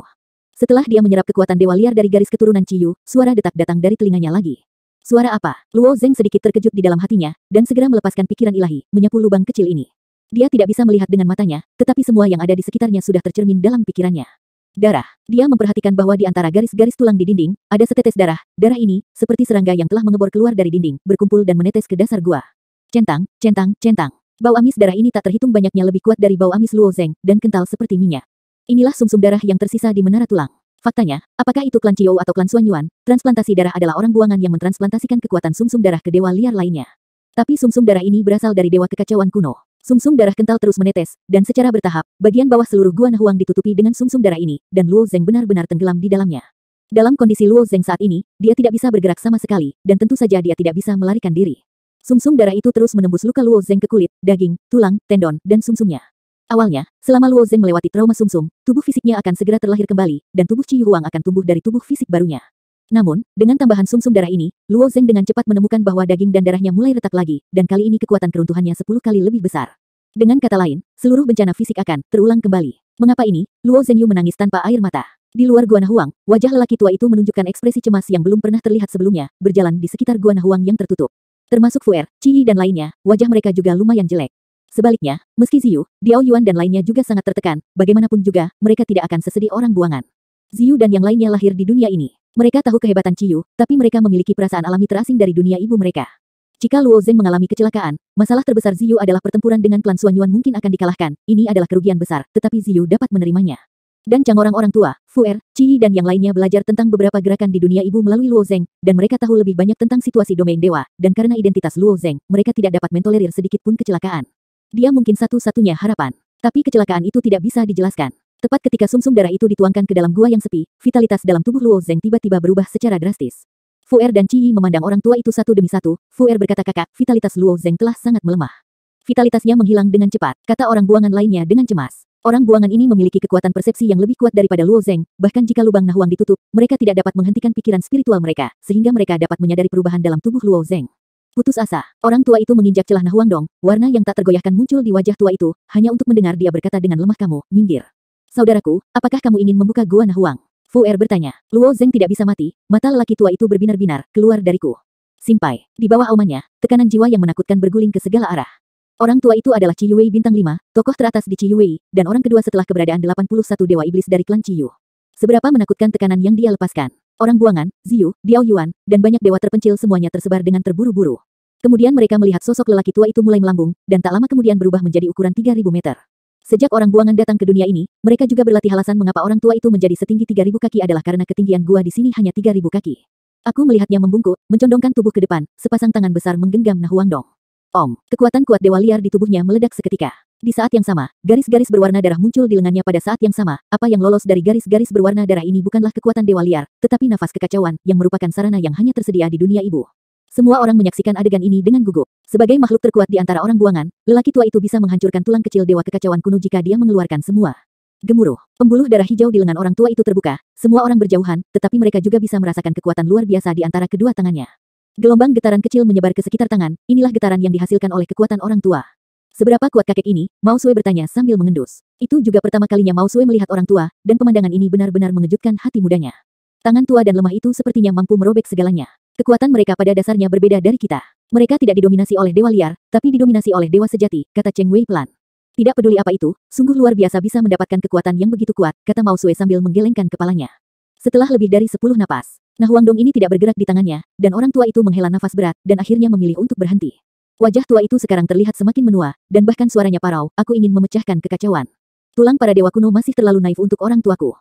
Setelah dia menyerap kekuatan dewa liar dari garis keturunan Ciyu, suara detak datang dari telinganya lagi. Suara apa? Luo Zeng sedikit terkejut di dalam hatinya, dan segera melepaskan pikiran ilahi, menyapu lubang kecil ini. Dia tidak bisa melihat dengan matanya, tetapi semua yang ada di sekitarnya sudah tercermin dalam pikirannya. Darah. Dia memperhatikan bahwa di antara garis-garis tulang di dinding, ada setetes darah. Darah ini, seperti serangga yang telah mengebor keluar dari dinding, berkumpul dan menetes ke dasar gua. Centang, centang, centang. Bau amis darah ini tak terhitung banyaknya lebih kuat dari bau amis Luo Zeng, dan kental seperti minyak. Inilah sumsum darah yang tersisa di menara tulang. Faktanya, apakah itu klan Ciou atau klan Xuanyuan, transplantasi darah adalah orang buangan yang mentransplantasikan kekuatan sumsum darah ke dewa liar lainnya. Tapi sumsum darah ini berasal dari dewa kekacauan kuno. Sumsum darah kental terus menetes, dan secara bertahap, bagian bawah seluruh gua Nahuang ditutupi dengan sumsum darah ini, dan Luo Zeng benar-benar tenggelam di dalamnya. Dalam kondisi Luo Zeng saat ini, dia tidak bisa bergerak sama sekali, dan tentu saja dia tidak bisa melarikan diri. Sumsum darah itu terus menembus luka Luo Zeng ke kulit, daging, tulang, tendon, dan sumsumnya. Awalnya, selama Luo Zeng melewati trauma sumsum, tubuh fisiknya akan segera terlahir kembali, dan tubuh Qi Huang akan tumbuh dari tubuh fisik barunya. Namun, dengan tambahan sumsum darah ini, Luo Zeng dengan cepat menemukan bahwa daging dan darahnya mulai retak lagi, dan kali ini kekuatan keruntuhannya 10 kali lebih besar. Dengan kata lain, seluruh bencana fisik akan terulang kembali. Mengapa ini? Luo Zengyu menangis tanpa air mata. Di luar Gua Nahuang, wajah lelaki tua itu menunjukkan ekspresi cemas yang belum pernah terlihat sebelumnya, berjalan di sekitar Gua Nahuang yang tertutup. Termasuk Fu Er, Qi Yi dan lainnya, wajah mereka juga lumayan jelek. Sebaliknya, meski Ziyu, Diao Yuan dan lainnya juga sangat tertekan, bagaimanapun juga, mereka tidak akan sesedih orang buangan. Ziyu dan yang lainnya lahir di dunia ini. Mereka tahu kehebatan Ciyu, tapi mereka memiliki perasaan alami terasing dari dunia ibu mereka. Jika Luo Zeng mengalami kecelakaan, masalah terbesar Ziyu adalah pertempuran dengan klan Xuanyuan mungkin akan dikalahkan. Ini adalah kerugian besar, tetapi Ziyu dapat menerimanya. Dan Cang orang-orang tua, Fu Er, Qi Yi dan yang lainnya belajar tentang beberapa gerakan di dunia ibu melalui Luo Zeng, dan mereka tahu lebih banyak tentang situasi domain dewa, dan karena identitas Luo Zeng, mereka tidak dapat mentolerir sedikit pun kecelakaan. Dia mungkin satu-satunya harapan. Tapi kecelakaan itu tidak bisa dijelaskan. Tepat ketika sumsum darah itu dituangkan ke dalam gua yang sepi, vitalitas dalam tubuh Luo Zeng tiba-tiba berubah secara drastis. Fu Er dan Qi Yi memandang orang tua itu satu demi satu. Fu Er berkata, kakak, vitalitas Luo Zeng telah sangat melemah. Vitalitasnya menghilang dengan cepat, kata orang buangan lainnya dengan cemas. Orang buangan ini memiliki kekuatan persepsi yang lebih kuat daripada Luo Zeng, bahkan jika lubang Nahuang ditutup, mereka tidak dapat menghentikan pikiran spiritual mereka, sehingga mereka dapat menyadari perubahan dalam tubuh Luo Zeng. Putus asa. Orang tua itu menginjak celah Nah Huangdong, warna yang tak tergoyahkan muncul di wajah tua itu, hanya untuk mendengar dia berkata dengan lemah, kamu, minggir. Saudaraku, apakah kamu ingin membuka gua Nah Huang? Fu Er bertanya. Luo Zeng tidak bisa mati, mata lelaki tua itu berbinar-binar, keluar dariku. Simpai. Di bawah aumannya, tekanan jiwa yang menakutkan berguling ke segala arah. Orang tua itu adalah Qi Yuwei bintang 5, tokoh teratas di Qi Yuwei, dan orang kedua setelah keberadaan 81 dewa iblis dari klan Qi Yu. Seberapa menakutkan tekanan yang dia lepaskan. Orang buangan, Ziyu, Diao Yuan, dan banyak dewa terpencil semuanya tersebar dengan terburu-buru. Kemudian mereka melihat sosok lelaki tua itu mulai melambung, dan tak lama kemudian berubah menjadi ukuran 3000 meter. Sejak orang buangan datang ke dunia ini, mereka juga berlatih alasan mengapa orang tua itu menjadi setinggi 3000 kaki adalah karena ketinggian gua di sini hanya 3000 kaki. Aku melihatnya membungkuk, mencondongkan tubuh ke depan, sepasang tangan besar menggenggam Nah Huangdong. Kekuatan kuat dewa liar di tubuhnya meledak seketika. Di saat yang sama, garis-garis berwarna darah muncul di lengannya pada saat yang sama. Apa yang lolos dari garis-garis berwarna darah ini bukanlah kekuatan dewa liar, tetapi nafas kekacauan yang merupakan sarana yang hanya tersedia di dunia ibu. Semua orang menyaksikan adegan ini dengan gugup. Sebagai makhluk terkuat di antara orang buangan, lelaki tua itu bisa menghancurkan tulang kecil dewa kekacauan kuno jika dia mengeluarkan semua. Gemuruh. Pembuluh darah hijau di lengan orang tua itu terbuka. Semua orang berjauhan, tetapi mereka juga bisa merasakan kekuatan luar biasa di antara kedua tangannya. Gelombang getaran kecil menyebar ke sekitar tangan, inilah getaran yang dihasilkan oleh kekuatan orang tua. Seberapa kuat kakek ini? Mao Sui bertanya sambil mengendus. Itu juga pertama kalinya Mao Sui melihat orang tua, dan pemandangan ini benar-benar mengejutkan hati mudanya. Tangan tua dan lemah itu sepertinya mampu merobek segalanya. Kekuatan mereka pada dasarnya berbeda dari kita. Mereka tidak didominasi oleh dewa liar, tapi didominasi oleh dewa sejati, kata Cheng Wei pelan. Tidak peduli apa itu, sungguh luar biasa bisa mendapatkan kekuatan yang begitu kuat, kata Mao Sui sambil menggelengkan kepalanya. Setelah lebih dari 10 napas, Nah Huangdong ini tidak bergerak di tangannya, dan orang tua itu menghela nafas berat, dan akhirnya memilih untuk berhenti. Wajah tua itu sekarang terlihat semakin menua, dan bahkan suaranya parau, aku ingin memecahkan kekacauan. Tulang para dewa kuno masih terlalu naif untuk orang tuaku.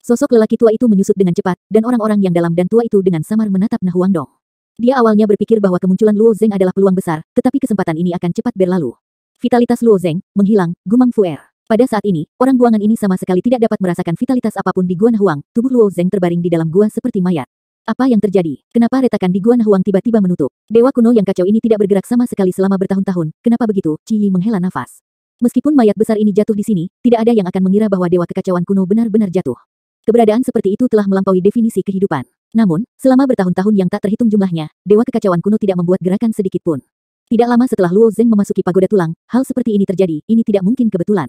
Sosok lelaki tua itu menyusut dengan cepat, dan orang-orang yang dalam dan tua itu dengan samar menatap Nah Huangdong. Dia awalnya berpikir bahwa kemunculan Luo Zeng adalah peluang besar, tetapi kesempatan ini akan cepat berlalu. Vitalitas Luo Zeng menghilang, gumam Fu Er. Pada saat ini, orang buangan ini sama sekali tidak dapat merasakan vitalitas apapun di Gua Nah Huang. Tubuh Luo Zeng terbaring di dalam gua seperti mayat. Apa yang terjadi? Kenapa retakan di Gua Nah Huang tiba-tiba menutup? Dewa kuno yang kacau ini tidak bergerak sama sekali selama bertahun-tahun. Kenapa begitu? Qi Yi menghela nafas. Meskipun mayat besar ini jatuh di sini, tidak ada yang akan mengira bahwa dewa kekacauan kuno benar-benar jatuh. Keberadaan seperti itu telah melampaui definisi kehidupan. Namun, selama bertahun-tahun yang tak terhitung jumlahnya, dewa kekacauan kuno tidak membuat gerakan sedikit pun. Tidak lama setelah Luo Zeng memasuki pagoda tulang, hal seperti ini terjadi. Ini tidak mungkin kebetulan.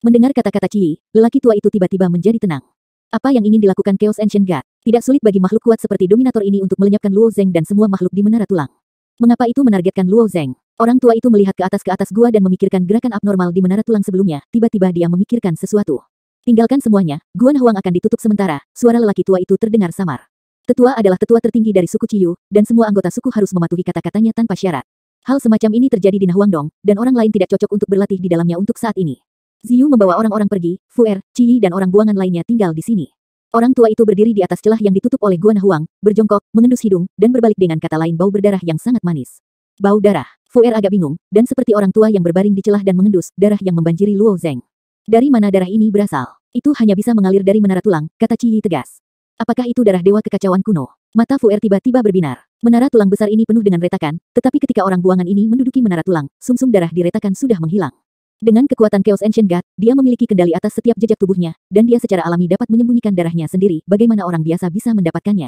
Mendengar kata-kata Qi Yi, lelaki tua itu tiba-tiba menjadi tenang. Apa yang ingin dilakukan Chaos Ancient God? Tidak sulit bagi makhluk kuat seperti Dominator ini untuk melenyapkan Luo Zeng dan semua makhluk di menara tulang. Mengapa itu menargetkan Luo Zeng? Orang tua itu melihat ke atas gua dan memikirkan gerakan abnormal di menara tulang sebelumnya. Tiba-tiba dia memikirkan sesuatu. Tinggalkan semuanya, Gua Nah Huang akan ditutup sementara. Suara lelaki tua itu terdengar samar. Tetua adalah tetua tertinggi dari suku Qi Yu, dan semua anggota suku harus mematuhi kata-katanya tanpa syarat. Hal semacam ini terjadi di Nah Huangdong, dan orang lain tidak cocok untuk berlatih di dalamnya untuk saat ini. Ziyu membawa orang-orang pergi, Fu Er, Qi Yi dan orang buangan lainnya tinggal di sini. Orang tua itu berdiri di atas celah yang ditutup oleh Gua Nah Huang, berjongkok, mengendus hidung, dan berbalik dengan kata lain bau berdarah yang sangat manis. Bau darah. Fu Er agak bingung, dan seperti orang tua yang berbaring di celah dan mengendus, darah yang membanjiri Luo Zeng. Dari mana darah ini berasal? Itu hanya bisa mengalir dari menara tulang, kata Qi Yi tegas. Apakah itu darah dewa kekacauan kuno? Mata Fu Er tiba-tiba berbinar. Menara tulang besar ini penuh dengan retakan, tetapi ketika orang buangan ini menduduki menara tulang, sumsum darah di retakan sudah menghilang. Dengan kekuatan Chaos Ancient God, dia memiliki kendali atas setiap jejak tubuhnya, dan dia secara alami dapat menyembunyikan darahnya sendiri. Bagaimana orang biasa bisa mendapatkannya?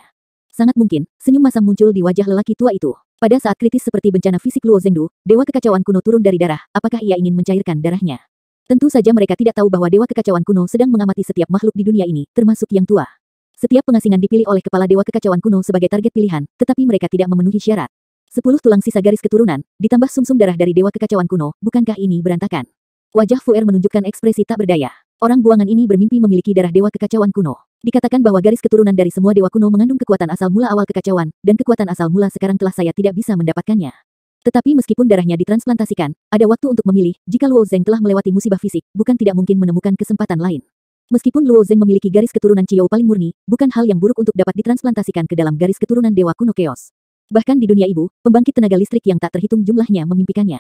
Sangat mungkin, senyum masam muncul di wajah lelaki tua itu. Pada saat kritis seperti bencana fisik Luo Zengdu, dewa kekacauan kuno turun dari darah. Apakah ia ingin mencairkan darahnya? Tentu saja mereka tidak tahu bahwa dewa kekacauan kuno sedang mengamati setiap makhluk di dunia ini, termasuk yang tua. Setiap pengasingan dipilih oleh kepala dewa kekacauan kuno sebagai target pilihan, tetapi mereka tidak memenuhi syarat. 10 tulang sisa garis keturunan, ditambah sumsum darah dari dewa kekacauan kuno, bukankah ini berantakan? Wajah Fu Er menunjukkan ekspresi tak berdaya. Orang buangan ini bermimpi memiliki darah dewa kekacauan kuno. Dikatakan bahwa garis keturunan dari semua dewa kuno mengandung kekuatan asal mula awal kekacauan, dan kekuatan asal mula sekarang telah saya tidak bisa mendapatkannya. Tetapi meskipun darahnya ditransplantasikan, ada waktu untuk memilih. Jika Luo Zeng telah melewati musibah fisik, bukan tidak mungkin menemukan kesempatan lain. Meskipun Luo Zeng memiliki garis keturunan Qiyou paling murni, bukan hal yang buruk untuk dapat ditransplantasikan ke dalam garis keturunan dewa kuno Chaos. Bahkan di dunia ibu, pembangkit tenaga listrik yang tak terhitung jumlahnya memimpikannya.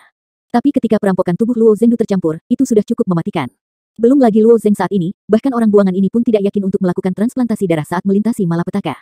Tapi ketika perampokan tubuh Luo Zengdu tercampur, itu sudah cukup mematikan. Belum lagi Luo Zeng saat ini, bahkan orang buangan ini pun tidak yakin untuk melakukan transplantasi darah saat melintasi malapetaka.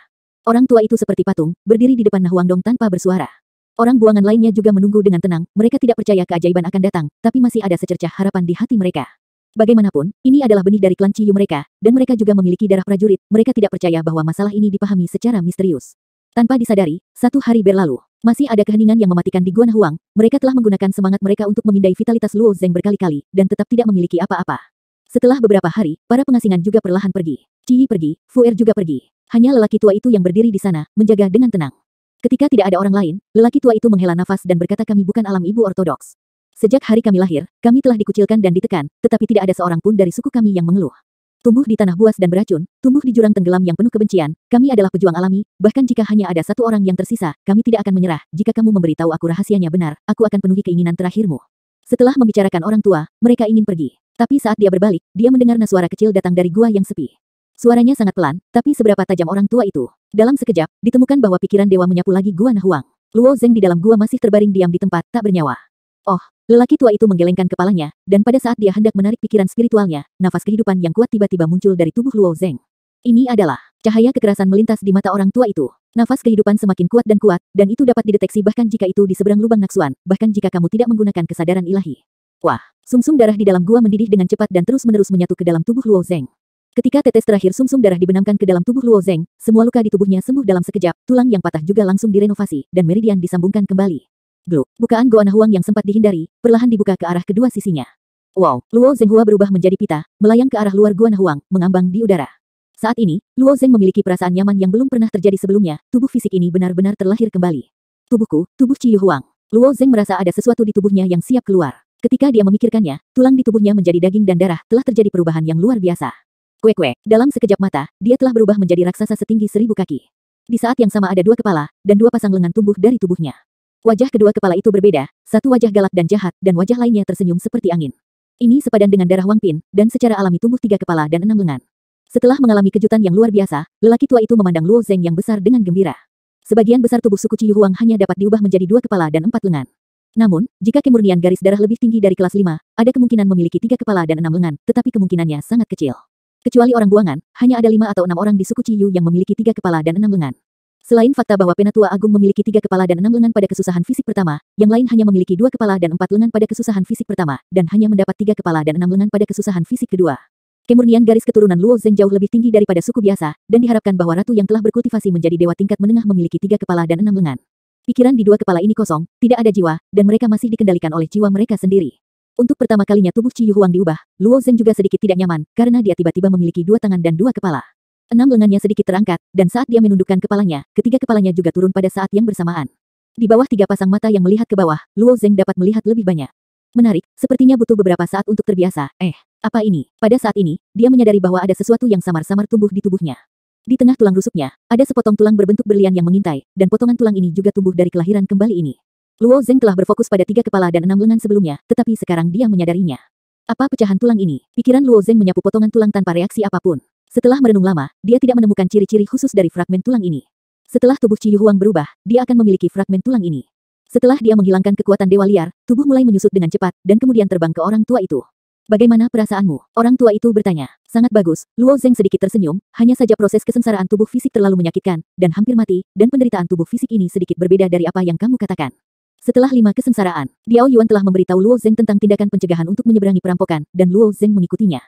Orang tua itu seperti patung, berdiri di depan Nah Huangdong tanpa bersuara. Orang buangan lainnya juga menunggu dengan tenang, mereka tidak percaya keajaiban akan datang, tapi masih ada secercah harapan di hati mereka. Bagaimanapun, ini adalah benih dari klan Qi Yu mereka, dan mereka juga memiliki darah prajurit, mereka tidak percaya bahwa masalah ini dipahami secara misterius. Tanpa disadari, satu hari berlalu. Masih ada keheningan yang mematikan di Gua Nahuang, mereka telah menggunakan semangat mereka untuk memindai vitalitas Luo Zeng berkali-kali, dan tetap tidak memiliki apa-apa. Setelah beberapa hari, para pengasingan juga perlahan pergi. Ci Yi pergi, Fu Er juga pergi. Hanya lelaki tua itu yang berdiri di sana, menjaga dengan tenang. Ketika tidak ada orang lain, lelaki tua itu menghela nafas dan berkata, kami bukan alam ibu ortodoks. Sejak hari kami lahir, kami telah dikucilkan dan ditekan, tetapi tidak ada seorang pun dari suku kami yang mengeluh. Tumbuh di tanah buas dan beracun, tumbuh di jurang tenggelam yang penuh kebencian, kami adalah pejuang alami, bahkan jika hanya ada satu orang yang tersisa, kami tidak akan menyerah. Jika kamu memberitahu aku rahasianya benar, aku akan penuhi keinginan terakhirmu. Setelah membicarakan orang tua, mereka ingin pergi. Tapi saat dia berbalik, dia mendengar suara kecil datang dari gua yang sepi. Suaranya sangat pelan, tapi seberapa tajam orang tua itu. Dalam sekejap, ditemukan bahwa pikiran dewa menyapu lagi Gua Nahuang. Luo Zeng di dalam gua masih terbaring diam di tempat, tak bernyawa. Oh, lelaki tua itu menggelengkan kepalanya, dan pada saat dia hendak menarik pikiran spiritualnya, nafas kehidupan yang kuat tiba-tiba muncul dari tubuh Luo Zeng. Ini adalah cahaya kekerasan melintas di mata orang tua itu. Nafas kehidupan semakin kuat, dan itu dapat dideteksi bahkan jika itu di seberang lubang naksuan, bahkan jika kamu tidak menggunakan kesadaran ilahi. Wah, sumsum darah di dalam gua mendidih dengan cepat dan terus-menerus menyatu ke dalam tubuh Luo Zeng. Ketika tetes terakhir sumsum darah dibenamkan ke dalam tubuh Luo Zeng, semua luka di tubuhnya sembuh dalam sekejap, tulang yang patah juga langsung direnovasi, dan meridian disambungkan kembali. Gluk, bukaan Gua Nahuang yang sempat dihindari, perlahan dibuka ke arah kedua sisinya. Wow, Luo Zeng Hua berubah menjadi pita, melayang ke arah luar Gua Nahuang, mengambang di udara. Saat ini, Luo Zeng memiliki perasaan nyaman yang belum pernah terjadi sebelumnya, tubuh fisik ini benar-benar terlahir kembali. Tubuhku, tubuh Ciyu Huang. Luo Zeng merasa ada sesuatu di tubuhnya yang siap keluar. Ketika dia memikirkannya, tulang di tubuhnya menjadi daging dan darah, telah terjadi perubahan yang luar biasa. Kuek-kuek, dalam sekejap mata, dia telah berubah menjadi raksasa setinggi 1000 kaki. Di saat yang sama ada 2 kepala, dan 2 pasang lengan tumbuh dari tubuhnya. Wajah kedua kepala itu berbeda, satu wajah galak dan jahat, dan wajah lainnya tersenyum seperti angin. Ini sepadan dengan darah Wang Pin, dan secara alami tumbuh 3 kepala dan 6 lengan. Setelah mengalami kejutan yang luar biasa, lelaki tua itu memandang Luo Zeng yang besar dengan gembira. Sebagian besar tubuh suku Ciyu Huang hanya dapat diubah menjadi 2 kepala dan 4 lengan. Namun, jika kemurnian garis darah lebih tinggi dari kelas 5, ada kemungkinan memiliki 3 kepala dan 6 lengan, tetapi kemungkinannya sangat kecil. Kecuali orang buangan, hanya ada 5 atau 6 orang di suku Ciyu yang memiliki 3 kepala dan 6 lengan. Selain fakta bahwa Penatua Agung memiliki 3 kepala dan 6 lengan pada kesusahan fisik pertama, yang lain hanya memiliki 2 kepala dan 4 lengan pada kesusahan fisik pertama, dan hanya mendapat 3 kepala dan 6 lengan pada kesusahan fisik kedua. Kemurnian garis keturunan Luo Zeng jauh lebih tinggi daripada suku biasa, dan diharapkan bahwa ratu yang telah berkultivasi menjadi dewa tingkat menengah memiliki 3 kepala dan 6 lengan. Pikiran di 2 kepala ini kosong, tidak ada jiwa, dan mereka masih dikendalikan oleh jiwa mereka sendiri. Untuk pertama kalinya tubuh Ciyu Huang diubah, Luo Zeng juga sedikit tidak nyaman, karena dia tiba-tiba memiliki 2 tangan dan 2 kepala. 6 lengannya sedikit terangkat, dan saat dia menundukkan kepalanya, ketiga kepalanya juga turun pada saat yang bersamaan. Di bawah 3 pasang mata yang melihat ke bawah, Luo Zeng dapat melihat lebih banyak. Menarik, sepertinya butuh beberapa saat untuk terbiasa. Apa ini? Pada saat ini, dia menyadari bahwa ada sesuatu yang samar-samar tumbuh di tubuhnya. Di tengah tulang rusuknya, ada sepotong tulang berbentuk berlian yang mengintai, dan potongan tulang ini juga tumbuh dari kelahiran kembali ini. Luo Zeng telah berfokus pada 3 kepala dan 6 lengan sebelumnya, tetapi sekarang dia menyadarinya. Apa pecahan tulang ini? Pikiran Luo Zeng menyapu potongan tulang tanpa reaksi apapun. Setelah merenung lama, dia tidak menemukan ciri-ciri khusus dari fragmen tulang ini. Setelah tubuh Ciyu Huang berubah, dia akan memiliki fragmen tulang ini. Setelah dia menghilangkan kekuatan dewa liar, tubuh mulai menyusut dengan cepat, dan kemudian terbang ke orang tua itu. Bagaimana perasaanmu? Orang tua itu bertanya. Sangat bagus, Luo Zeng sedikit tersenyum, hanya saja proses kesengsaraan tubuh fisik terlalu menyakitkan, dan hampir mati, dan penderitaan tubuh fisik ini sedikit berbeda dari apa yang kamu katakan. Setelah 5 kesengsaraan, Diao Yuan telah memberitahu Luo Zeng tentang tindakan pencegahan untuk menyeberangi perampokan, dan Luo Zeng mengikutinya.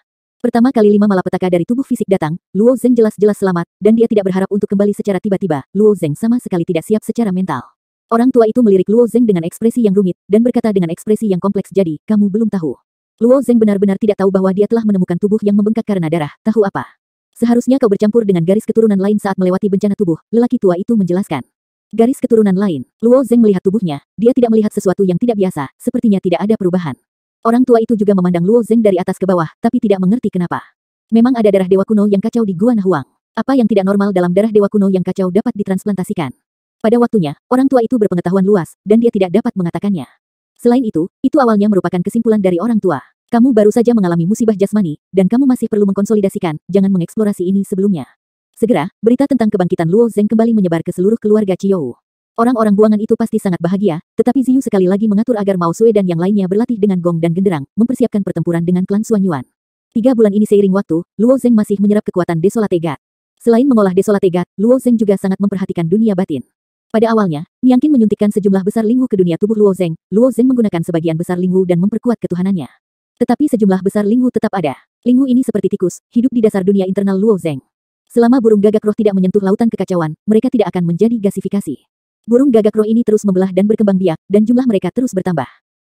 Pertama kali 5 malapetaka dari tubuh fisik datang, Luo Zeng jelas-jelas selamat, dan dia tidak berharap untuk kembali secara tiba-tiba. Luo Zeng sama sekali tidak siap secara mental. Orang tua itu melirik Luo Zeng dengan ekspresi yang rumit, dan berkata dengan ekspresi yang kompleks, jadi, kamu belum tahu. Luo Zeng benar-benar tidak tahu bahwa dia telah menemukan tubuh yang membengkak karena darah. Tahu apa? Seharusnya kau bercampur dengan garis keturunan lain saat melewati bencana tubuh, lelaki tua itu menjelaskan. Garis keturunan lain. Luo Zeng melihat tubuhnya, dia tidak melihat sesuatu yang tidak biasa, sepertinya tidak ada perubahan. Orang tua itu juga memandang Luo Zeng dari atas ke bawah, tapi tidak mengerti kenapa. Memang ada darah dewa kuno yang kacau di Gua Nahuang. Apa yang tidak normal dalam darah dewa kuno yang kacau dapat ditransplantasikan. Pada waktunya, orang tua itu berpengetahuan luas, dan dia tidak dapat mengatakannya. Selain itu awalnya merupakan kesimpulan dari orang tua. Kamu baru saja mengalami musibah jasmani, dan kamu masih perlu mengkonsolidasikan, jangan mengeksplorasi ini sebelumnya. Segera, berita tentang kebangkitan Luo Zeng kembali menyebar ke seluruh keluarga Chiyou. Orang-orang buangan itu pasti sangat bahagia, tetapi Ziyu sekali lagi mengatur agar Mao Sue dan yang lainnya berlatih dengan gong dan genderang, mempersiapkan pertempuran dengan klan Suanyuan. 3 bulan ini seiring waktu, Luo Zeng masih menyerap kekuatan Desolate God. Selain mengolah Desolate God, Luo Zeng juga sangat memperhatikan dunia batin. Pada awalnya, Niang Qin menyuntikkan sejumlah besar linghu ke dunia tubuh Luo Zeng. Luo Zeng menggunakan sebagian besar linghu dan memperkuat ketuhanannya. Tetapi sejumlah besar linghu tetap ada. Linghu ini seperti tikus, hidup di dasar dunia internal Luo Zeng. Selama burung gagak roh tidak menyentuh lautan kekacauan, mereka tidak akan menjadi gasifikasi. Burung gagak roh ini terus membelah dan berkembang biak, dan jumlah mereka terus bertambah.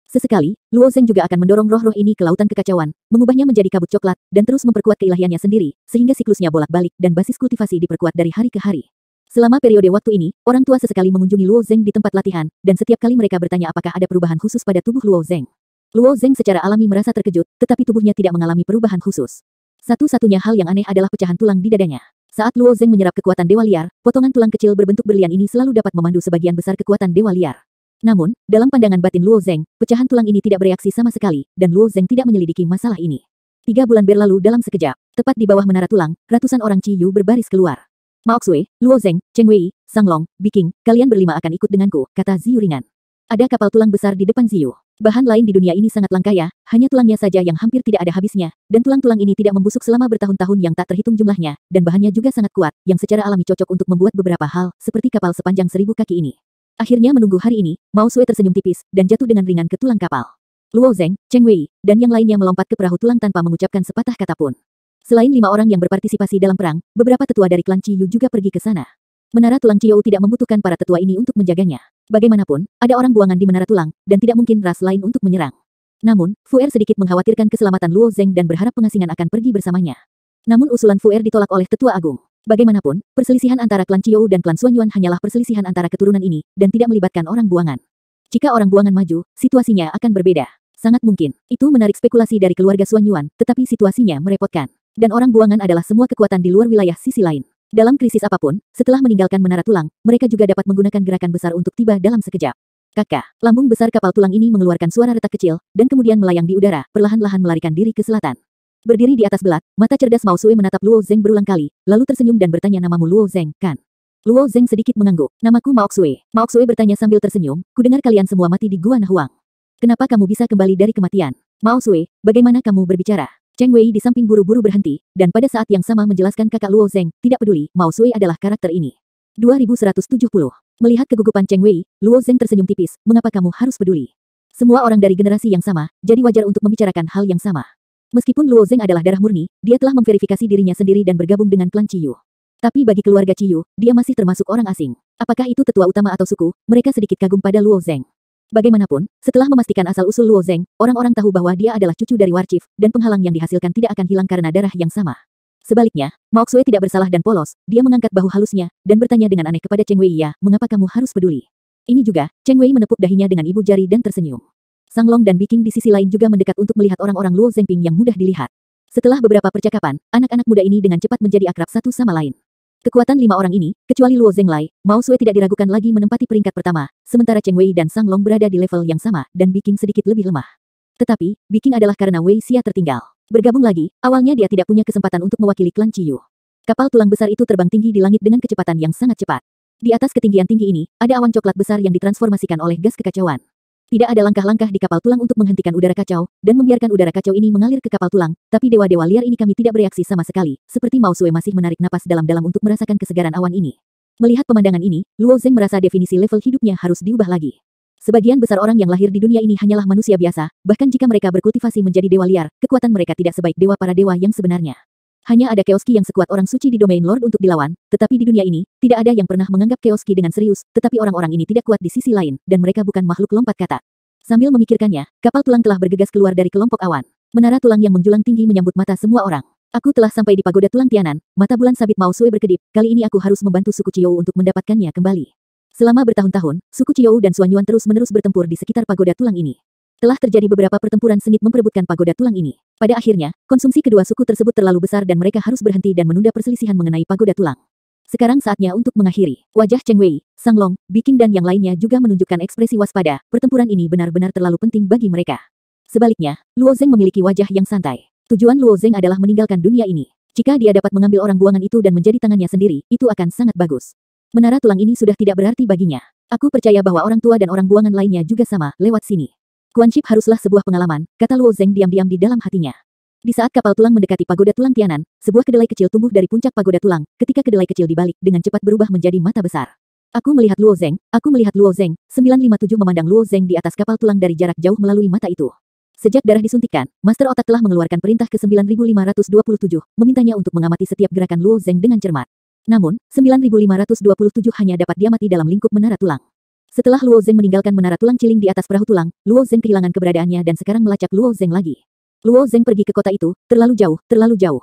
Sesekali, Luo Zeng juga akan mendorong roh-roh ini ke lautan kekacauan, mengubahnya menjadi kabut coklat, dan terus memperkuat keilahiannya sendiri, sehingga siklusnya bolak-balik dan basis kultivasi diperkuat dari hari ke hari. Selama periode waktu ini, orang tua sesekali mengunjungi Luo Zeng di tempat latihan, dan setiap kali mereka bertanya apakah ada perubahan khusus pada tubuh Luo Zeng. Luo Zeng secara alami merasa terkejut, tetapi tubuhnya tidak mengalami perubahan khusus. Satu-satunya hal yang aneh adalah pecahan tulang di dadanya. Saat Luo Zeng menyerap kekuatan dewa liar, potongan tulang kecil berbentuk berlian ini selalu dapat memandu sebagian besar kekuatan dewa liar. Namun, dalam pandangan batin Luo Zeng, pecahan tulang ini tidak bereaksi sama sekali, dan Luo Zeng tidak menyelidiki masalah ini. 3 bulan berlalu dalam sekejap. Tepat di bawah menara tulang, ratusan orang Ciyu berbaris keluar. Mao Xue, Luo Zeng, Cheng Wei, Sang Long, Biking, kalian berlima akan ikut denganku, kata Ziyu ringan. Ada kapal tulang besar di depan Ziyu. Bahan lain di dunia ini sangat langka ya, hanya tulangnya saja yang hampir tidak ada habisnya, dan tulang-tulang ini tidak membusuk selama bertahun-tahun yang tak terhitung jumlahnya, dan bahannya juga sangat kuat, yang secara alami cocok untuk membuat beberapa hal, seperti kapal sepanjang 1000 kaki ini. Akhirnya menunggu hari ini, Mao Xue tersenyum tipis, dan jatuh dengan ringan ke tulang kapal. Luo Zeng, Cheng Wei, dan yang lainnya melompat ke perahu tulang tanpa mengucapkan sepatah kata pun. Selain 5 orang yang berpartisipasi dalam perang, beberapa tetua dari klan Ciyu juga pergi ke sana. Menara tulang Ciyu tidak membutuhkan para tetua ini untuk menjaganya. Bagaimanapun, ada orang buangan di menara tulang, dan tidak mungkin ras lain untuk menyerang. Namun, Fuer sedikit mengkhawatirkan keselamatan Luo Zeng dan berharap pengasingan akan pergi bersamanya. Namun usulan Fuer ditolak oleh tetua agung. Bagaimanapun, perselisihan antara klan Ciyu dan klan Xuanyuan hanyalah perselisihan antara keturunan ini, dan tidak melibatkan orang buangan. Jika orang buangan maju, situasinya akan berbeda. Sangat mungkin, itu menarik spekulasi dari keluarga Xuanyuan, tetapi situasinya merepotkan. Dan orang buangan adalah semua kekuatan di luar wilayah sisi lain. Dalam krisis apapun, setelah meninggalkan menara tulang, mereka juga dapat menggunakan gerakan besar untuk tiba dalam sekejap. Kakak, lambung besar kapal tulang ini mengeluarkan suara retak kecil, dan kemudian melayang di udara, perlahan-lahan melarikan diri ke selatan. Berdiri di atas belat, mata cerdas Mao Xue menatap Luo Zeng berulang kali, lalu tersenyum dan bertanya, namamu Luo Zeng, kan? Luo Zeng sedikit mengangguk. Namaku Mao Xue. Mao Xue bertanya sambil tersenyum, kudengar kalian semua mati di Gua Nahuang. Kenapa kamu bisa kembali dari kematian? Mao Xue, bagaimana kamu berbicara? Cheng Wei di samping buru-buru berhenti, dan pada saat yang sama menjelaskan kakak Luo Zeng, tidak peduli, Mao Xue adalah karakter ini. 2170. Melihat kegugupan Cheng Wei, Luo Zeng tersenyum tipis, mengapa kamu harus peduli? Semua orang dari generasi yang sama, jadi wajar untuk membicarakan hal yang sama. Meskipun Luo Zeng adalah darah murni, dia telah memverifikasi dirinya sendiri dan bergabung dengan klan Ciyu. Tapi bagi keluarga Ciyu, dia masih termasuk orang asing. Apakah itu tetua utama atau suku, mereka sedikit kagum pada Luo Zeng. Bagaimanapun, setelah memastikan asal-usul Luo Zeng, orang-orang tahu bahwa dia adalah cucu dari War Chief, dan penghalang yang dihasilkan tidak akan hilang karena darah yang sama. Sebaliknya, Mao Xue tidak bersalah dan polos, dia mengangkat bahu halusnya, dan bertanya dengan aneh kepada Cheng Wei, ya, mengapa kamu harus peduli? Ini juga, Cheng Wei menepuk dahinya dengan ibu jari dan tersenyum. Sang Long dan Biking di sisi lain juga mendekat untuk melihat orang-orang Luo Zengping yang mudah dilihat. Setelah beberapa percakapan, anak-anak muda ini dengan cepat menjadi akrab satu sama lain. Kekuatan 5 orang ini, kecuali Luo Zhenglai, Mao Xue tidak diragukan lagi menempati peringkat pertama, sementara Cheng Wei dan Sang Long berada di level yang sama, dan Biking sedikit lebih lemah. Tetapi, Biking adalah karena Wei Xia tertinggal. Bergabung lagi, awalnya dia tidak punya kesempatan untuk mewakili klan Ciyu. Kapal tulang besar itu terbang tinggi di langit dengan kecepatan yang sangat cepat. Di atas ketinggian tinggi ini, ada awan coklat besar yang ditransformasikan oleh gas kekacauan. Tidak ada langkah-langkah di kapal tulang untuk menghentikan udara kacau, dan membiarkan udara kacau ini mengalir ke kapal tulang, tapi dewa-dewa liar ini kami tidak bereaksi sama sekali, seperti Mao Xue masih menarik napas dalam-dalam untuk merasakan kesegaran awan ini. Melihat pemandangan ini, Luo Zeng merasa definisi level hidupnya harus diubah lagi. Sebagian besar orang yang lahir di dunia ini hanyalah manusia biasa, bahkan jika mereka berkultivasi menjadi dewa liar, kekuatan mereka tidak sebaik dewa para dewa yang sebenarnya. Hanya ada Chaos Ki yang sekuat orang suci di domain Lord untuk dilawan, tetapi di dunia ini, tidak ada yang pernah menganggap Chaos Ki dengan serius, tetapi orang-orang ini tidak kuat di sisi lain, dan mereka bukan makhluk lompat katak. Sambil memikirkannya, kapal tulang telah bergegas keluar dari kelompok awan. Menara tulang yang menjulang tinggi menyambut mata semua orang. Aku telah sampai di pagoda tulang Tianan, mata bulan sabit Mao Xue berkedip, kali ini aku harus membantu suku Ciou untuk mendapatkannya kembali. Selama bertahun-tahun, suku Ciou dan Xuanyuan terus-menerus bertempur di sekitar pagoda tulang ini. Telah terjadi beberapa pertempuran sengit memperebutkan pagoda tulang ini. Pada akhirnya, konsumsi kedua suku tersebut terlalu besar dan mereka harus berhenti dan menunda perselisihan mengenai pagoda tulang. Sekarang saatnya untuk mengakhiri. Wajah Cheng Wei, Sang Long, Biking dan yang lainnya juga menunjukkan ekspresi waspada, pertempuran ini benar-benar terlalu penting bagi mereka. Sebaliknya, Luo Zeng memiliki wajah yang santai. Tujuan Luo Zeng adalah meninggalkan dunia ini. Jika dia dapat mengambil orang buangan itu dan menjadi tangannya sendiri, itu akan sangat bagus. Menara tulang ini sudah tidak berarti baginya. Aku percaya bahwa orang tua dan orang buangan lainnya juga sama, lewat sini. Quan Ship haruslah sebuah pengalaman, kata Luo Zeng diam-diam di dalam hatinya. Di saat kapal tulang mendekati pagoda tulang Tianan, sebuah kedelai kecil tumbuh dari puncak pagoda tulang, ketika kedelai kecil dibalik, dengan cepat berubah menjadi mata besar. Aku melihat Luo Zeng, 957 memandang Luo Zeng di atas kapal tulang dari jarak jauh melalui mata itu. Sejak darah disuntikkan, Master Otak telah mengeluarkan perintah ke 9527, memintanya untuk mengamati setiap gerakan Luo Zeng dengan cermat. Namun, 9.527 hanya dapat diamati dalam lingkup menara tulang. Setelah Luo Zeng meninggalkan menara tulang ciling di atas perahu tulang, Luo Zeng kehilangan keberadaannya dan sekarang melacak Luo Zeng lagi. Luo Zeng pergi ke kota itu, terlalu jauh, terlalu jauh.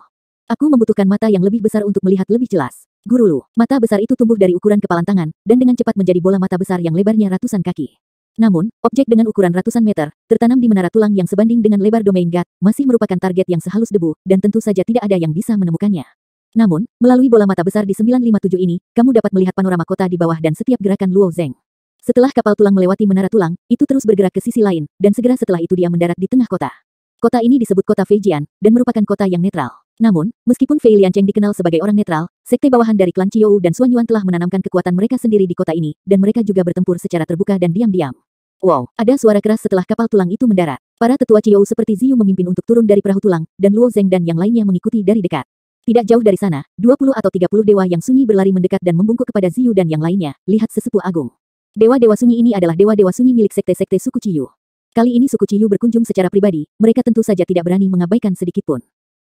Aku membutuhkan mata yang lebih besar untuk melihat lebih jelas. Guru Lu, mata besar itu tumbuh dari ukuran kepalan tangan, dan dengan cepat menjadi bola mata besar yang lebarnya ratusan kaki. Namun, objek dengan ukuran ratusan meter, tertanam di menara tulang yang sebanding dengan lebar domain God, masih merupakan target yang sehalus debu, dan tentu saja tidak ada yang bisa menemukannya. Namun, melalui bola mata besar di 957 ini, kamu dapat melihat panorama kota di bawah dan setiap gerakan Luo Zeng. Setelah kapal tulang melewati menara tulang, itu terus bergerak ke sisi lain, dan segera setelah itu dia mendarat di tengah kota. Kota ini disebut kota Feijian, dan merupakan kota yang netral. Namun, meskipun Fei Liancheng dikenal sebagai orang netral, sekte bawahan dari klan Qiou dan Xuanyuan telah menanamkan kekuatan mereka sendiri di kota ini, dan mereka juga bertempur secara terbuka dan diam-diam. Wow, ada suara keras setelah kapal tulang itu mendarat. Para tetua Qiou seperti Ziyu memimpin untuk turun dari perahu tulang, dan Luo Zeng dan yang lainnya mengikuti dari dekat. Tidak jauh dari sana, 20 atau 30 dewa yang sunyi berlari mendekat dan membungkuk kepada Ziyu dan yang lainnya, lihat sesepuh agung. Dewa-dewa sunyi ini adalah dewa-dewa sunyi milik sekte-sekte suku Qiyu. Kali ini suku Qiyu berkunjung secara pribadi, mereka tentu saja tidak berani mengabaikan sedikitpun.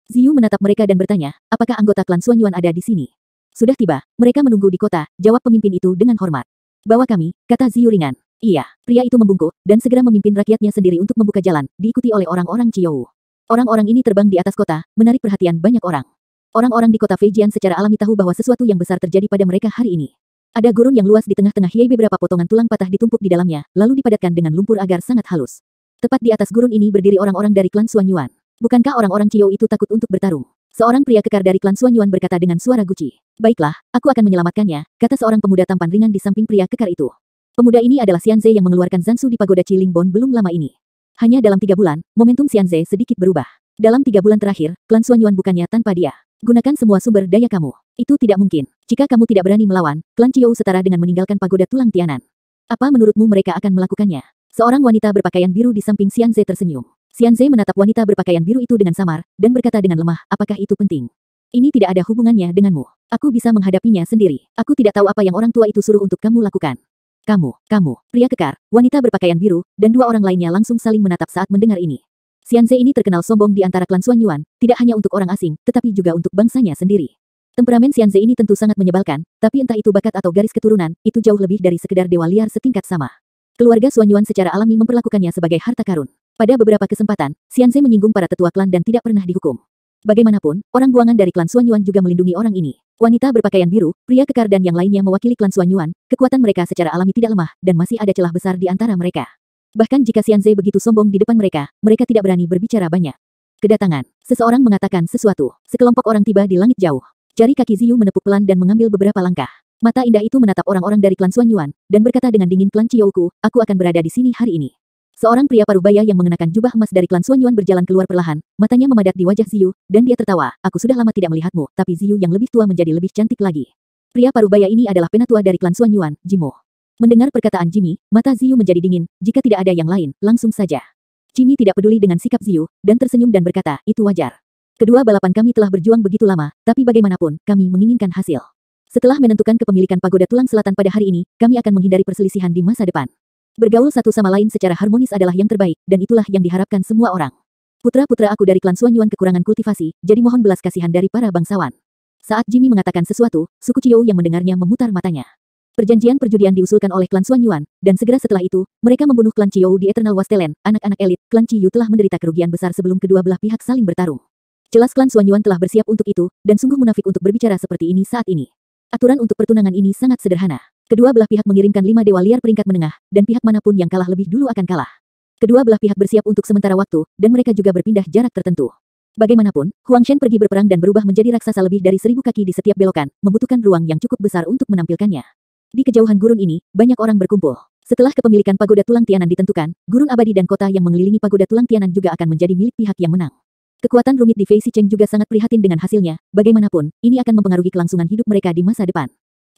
Ziyu menatap mereka dan bertanya, apakah anggota klan Xuanyuan ada di sini? Sudah tiba, mereka menunggu di kota, jawab pemimpin itu dengan hormat. Bawa kami, kata Ziyu ringan. Iya, pria itu membungkuk, dan segera memimpin rakyatnya sendiri untuk membuka jalan, diikuti oleh orang-orang Qiou. Orang-orang ini terbang di atas kota, menarik perhatian banyak orang. Orang-orang di kota Feijian secara alami tahu bahwa sesuatu yang besar terjadi pada mereka hari ini. Ada gurun yang luas di tengah-tengah Hiei, beberapa potongan tulang patah ditumpuk di dalamnya, lalu dipadatkan dengan lumpur agar sangat halus. Tepat di atas gurun ini berdiri orang-orang dari klan Xuanyuan. Bukankah orang-orang Qiou itu takut untuk bertarung? Seorang pria kekar dari klan Xuanyuan berkata dengan suara guci. Baiklah, aku akan menyelamatkannya, kata seorang pemuda tampan ringan di samping pria kekar itu. Pemuda ini adalah Xianze yang mengeluarkan Zansu di pagoda Chilingbon belum lama ini. Hanya dalam 3 bulan, momentum Xianze sedikit berubah. Dalam 3 bulan terakhir, klan Xuanyuan bukannya tanpa dia. Gunakan semua sumber daya kamu. Itu tidak mungkin. Jika kamu tidak berani melawan, klan Qiou setara dengan meninggalkan pagoda tulang Tianan. Apa menurutmu mereka akan melakukannya? Seorang wanita berpakaian biru di samping Xianze tersenyum. Xianze menatap wanita berpakaian biru itu dengan samar, dan berkata dengan lemah, apakah itu penting? Ini tidak ada hubungannya denganmu. Aku bisa menghadapinya sendiri. Aku tidak tahu apa yang orang tua itu suruh untuk kamu lakukan. Kamu, pria kekar, wanita berpakaian biru, dan 2 orang lainnya langsung saling menatap saat mendengar ini. Xianze ini terkenal sombong di antara klan Xuanyuan, tidak hanya untuk orang asing, tetapi juga untuk bangsanya sendiri. Temperamen Xianze ini tentu sangat menyebalkan, tapi entah itu bakat atau garis keturunan, itu jauh lebih dari sekedar dewa liar setingkat sama. Keluarga Xuanyuan secara alami memperlakukannya sebagai harta karun. Pada beberapa kesempatan, Xianze menyinggung para tetua klan dan tidak pernah dihukum. Bagaimanapun, orang buangan dari klan Xuanyuan juga melindungi orang ini. Wanita berpakaian biru, pria kekar dan yang lainnya mewakili klan Xuanyuan, kekuatan mereka secara alami tidak lemah, dan masih ada celah besar di antara mereka. Bahkan jika Xianze begitu sombong di depan mereka, mereka tidak berani berbicara banyak. Kedatangan. Seseorang mengatakan sesuatu. Sekelompok orang tiba di langit jauh. Jari kaki Ziyu menepuk pelan dan mengambil beberapa langkah. Mata indah itu menatap orang-orang dari klan Xuanyuan, dan berkata dengan dingin, klan Qiouku, aku akan berada di sini hari ini. Seorang pria parubaya yang mengenakan jubah emas dari klan Xuanyuan berjalan keluar perlahan, matanya memadat di wajah Ziyu, dan dia tertawa, aku sudah lama tidak melihatmu, tapi Ziyu yang lebih tua menjadi lebih cantik lagi. Pria parubaya ini adalah penatua dari klan Xuanyuan, Jimo. Mendengar perkataan Jimmy, mata Ziyu menjadi dingin, jika tidak ada yang lain, langsung saja. Jimmy tidak peduli dengan sikap Ziyu, dan tersenyum dan berkata, itu wajar. Kedua balapan kami telah berjuang begitu lama, tapi bagaimanapun, kami menginginkan hasil. Setelah menentukan kepemilikan pagoda tulang selatan pada hari ini, kami akan menghindari perselisihan di masa depan. Bergaul satu sama lain secara harmonis adalah yang terbaik, dan itulah yang diharapkan semua orang. Putra-putra aku dari klan Xuanyuan kekurangan kultivasi, jadi mohon belas kasihan dari para bangsawan. Saat Jimmy mengatakan sesuatu, suku Qiou yang mendengarnya memutar matanya. Perjanjian perjudian diusulkan oleh klan Xuanyuan, dan segera setelah itu, mereka membunuh klan Qiou di Eternal Wasteland. Anak-anak elit, klan Qiou telah menderita kerugian besar sebelum kedua belah pihak saling bertarung. Jelas klan Xuanyuan telah bersiap untuk itu, dan sungguh munafik untuk berbicara seperti ini saat ini. Aturan untuk pertunangan ini sangat sederhana. Kedua belah pihak mengirimkan 5 dewa liar peringkat menengah, dan pihak manapun yang kalah lebih dulu akan kalah. Kedua belah pihak bersiap untuk sementara waktu, dan mereka juga berpindah jarak tertentu. Bagaimanapun, Huang Shen pergi berperang dan berubah menjadi raksasa lebih dari 1000 kaki di setiap belokan, membutuhkan ruang yang cukup besar untuk menampilkannya. Di kejauhan gurun ini, banyak orang berkumpul. Setelah kepemilikan pagoda tulang Tianan ditentukan, gurun abadi dan kota yang mengelilingi pagoda tulang Tianan juga akan menjadi milik pihak yang menang. Kekuatan rumit di Fei Sicheng juga sangat prihatin dengan hasilnya, bagaimanapun, ini akan mempengaruhi kelangsungan hidup mereka di masa depan.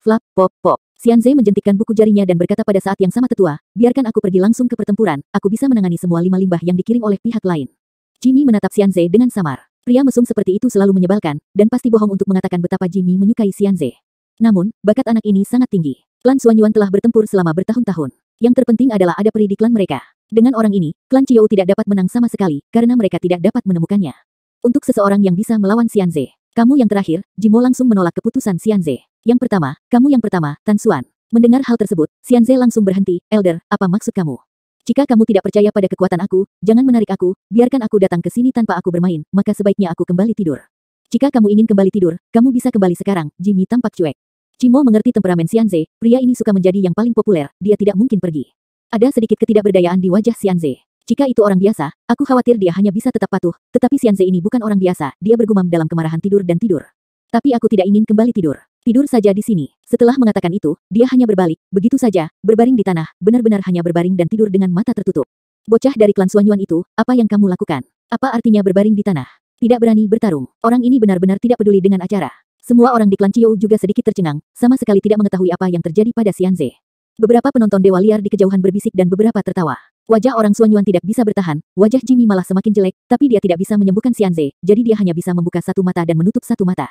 Flap, pop, pop. Xianze menjentikkan buku jarinya dan berkata pada saat yang sama, tetua, biarkan aku pergi langsung ke pertempuran, aku bisa menangani semua 5 limbah yang dikirim oleh pihak lain. Jimmy menatap Xianze dengan samar. Pria mesum seperti itu selalu menyebalkan, dan pasti bohong untuk mengatakan betapa Jimmy menyukai Xianze. Namun, bakat anak ini sangat tinggi. Klan Xuanyuan telah bertempur selama bertahun-tahun. Yang terpenting adalah ada peri di klan mereka. Dengan orang ini, klan Qiou tidak dapat menang sama sekali, karena mereka tidak dapat menemukannya. Untuk seseorang yang bisa melawan Xianze, kamu yang terakhir, Jimo langsung menolak keputusan Xianze. Yang pertama, kamu yang pertama, Tan Xuan. Mendengar hal tersebut, Xianze langsung berhenti. Elder, apa maksud kamu? Jika kamu tidak percaya pada kekuatan aku, jangan menarik aku, biarkan aku datang ke sini tanpa aku bermain, maka sebaiknya aku kembali tidur. Jika kamu ingin kembali tidur, kamu bisa kembali sekarang. Jimmy tampak cuek. Cimo mengerti temperamen Xianze, pria ini suka menjadi yang paling populer, dia tidak mungkin pergi. Ada sedikit ketidakberdayaan di wajah Xianze. Jika itu orang biasa, aku khawatir dia hanya bisa tetap patuh, tetapi Xianze ini bukan orang biasa, dia bergumam dalam kemarahan tidur dan tidur. Tapi aku tidak ingin kembali tidur. Tidur saja di sini. Setelah mengatakan itu, dia hanya berbalik, begitu saja, berbaring di tanah, benar-benar hanya berbaring dan tidur dengan mata tertutup. Bocah dari klan Suanyuan itu, apa yang kamu lakukan? Apa artinya berbaring di tanah? Tidak berani bertarung. Orang ini benar-benar tidak peduli dengan acara. Semua orang di klan Chiou juga sedikit tercengang, sama sekali tidak mengetahui apa yang terjadi pada Xianze. Beberapa penonton dewa liar di kejauhan berbisik dan beberapa tertawa. Wajah orang Suanyuan tidak bisa bertahan, wajah Jimmy malah semakin jelek, tapi dia tidak bisa menyembuhkan Xianze, jadi dia hanya bisa membuka satu mata dan menutup satu mata.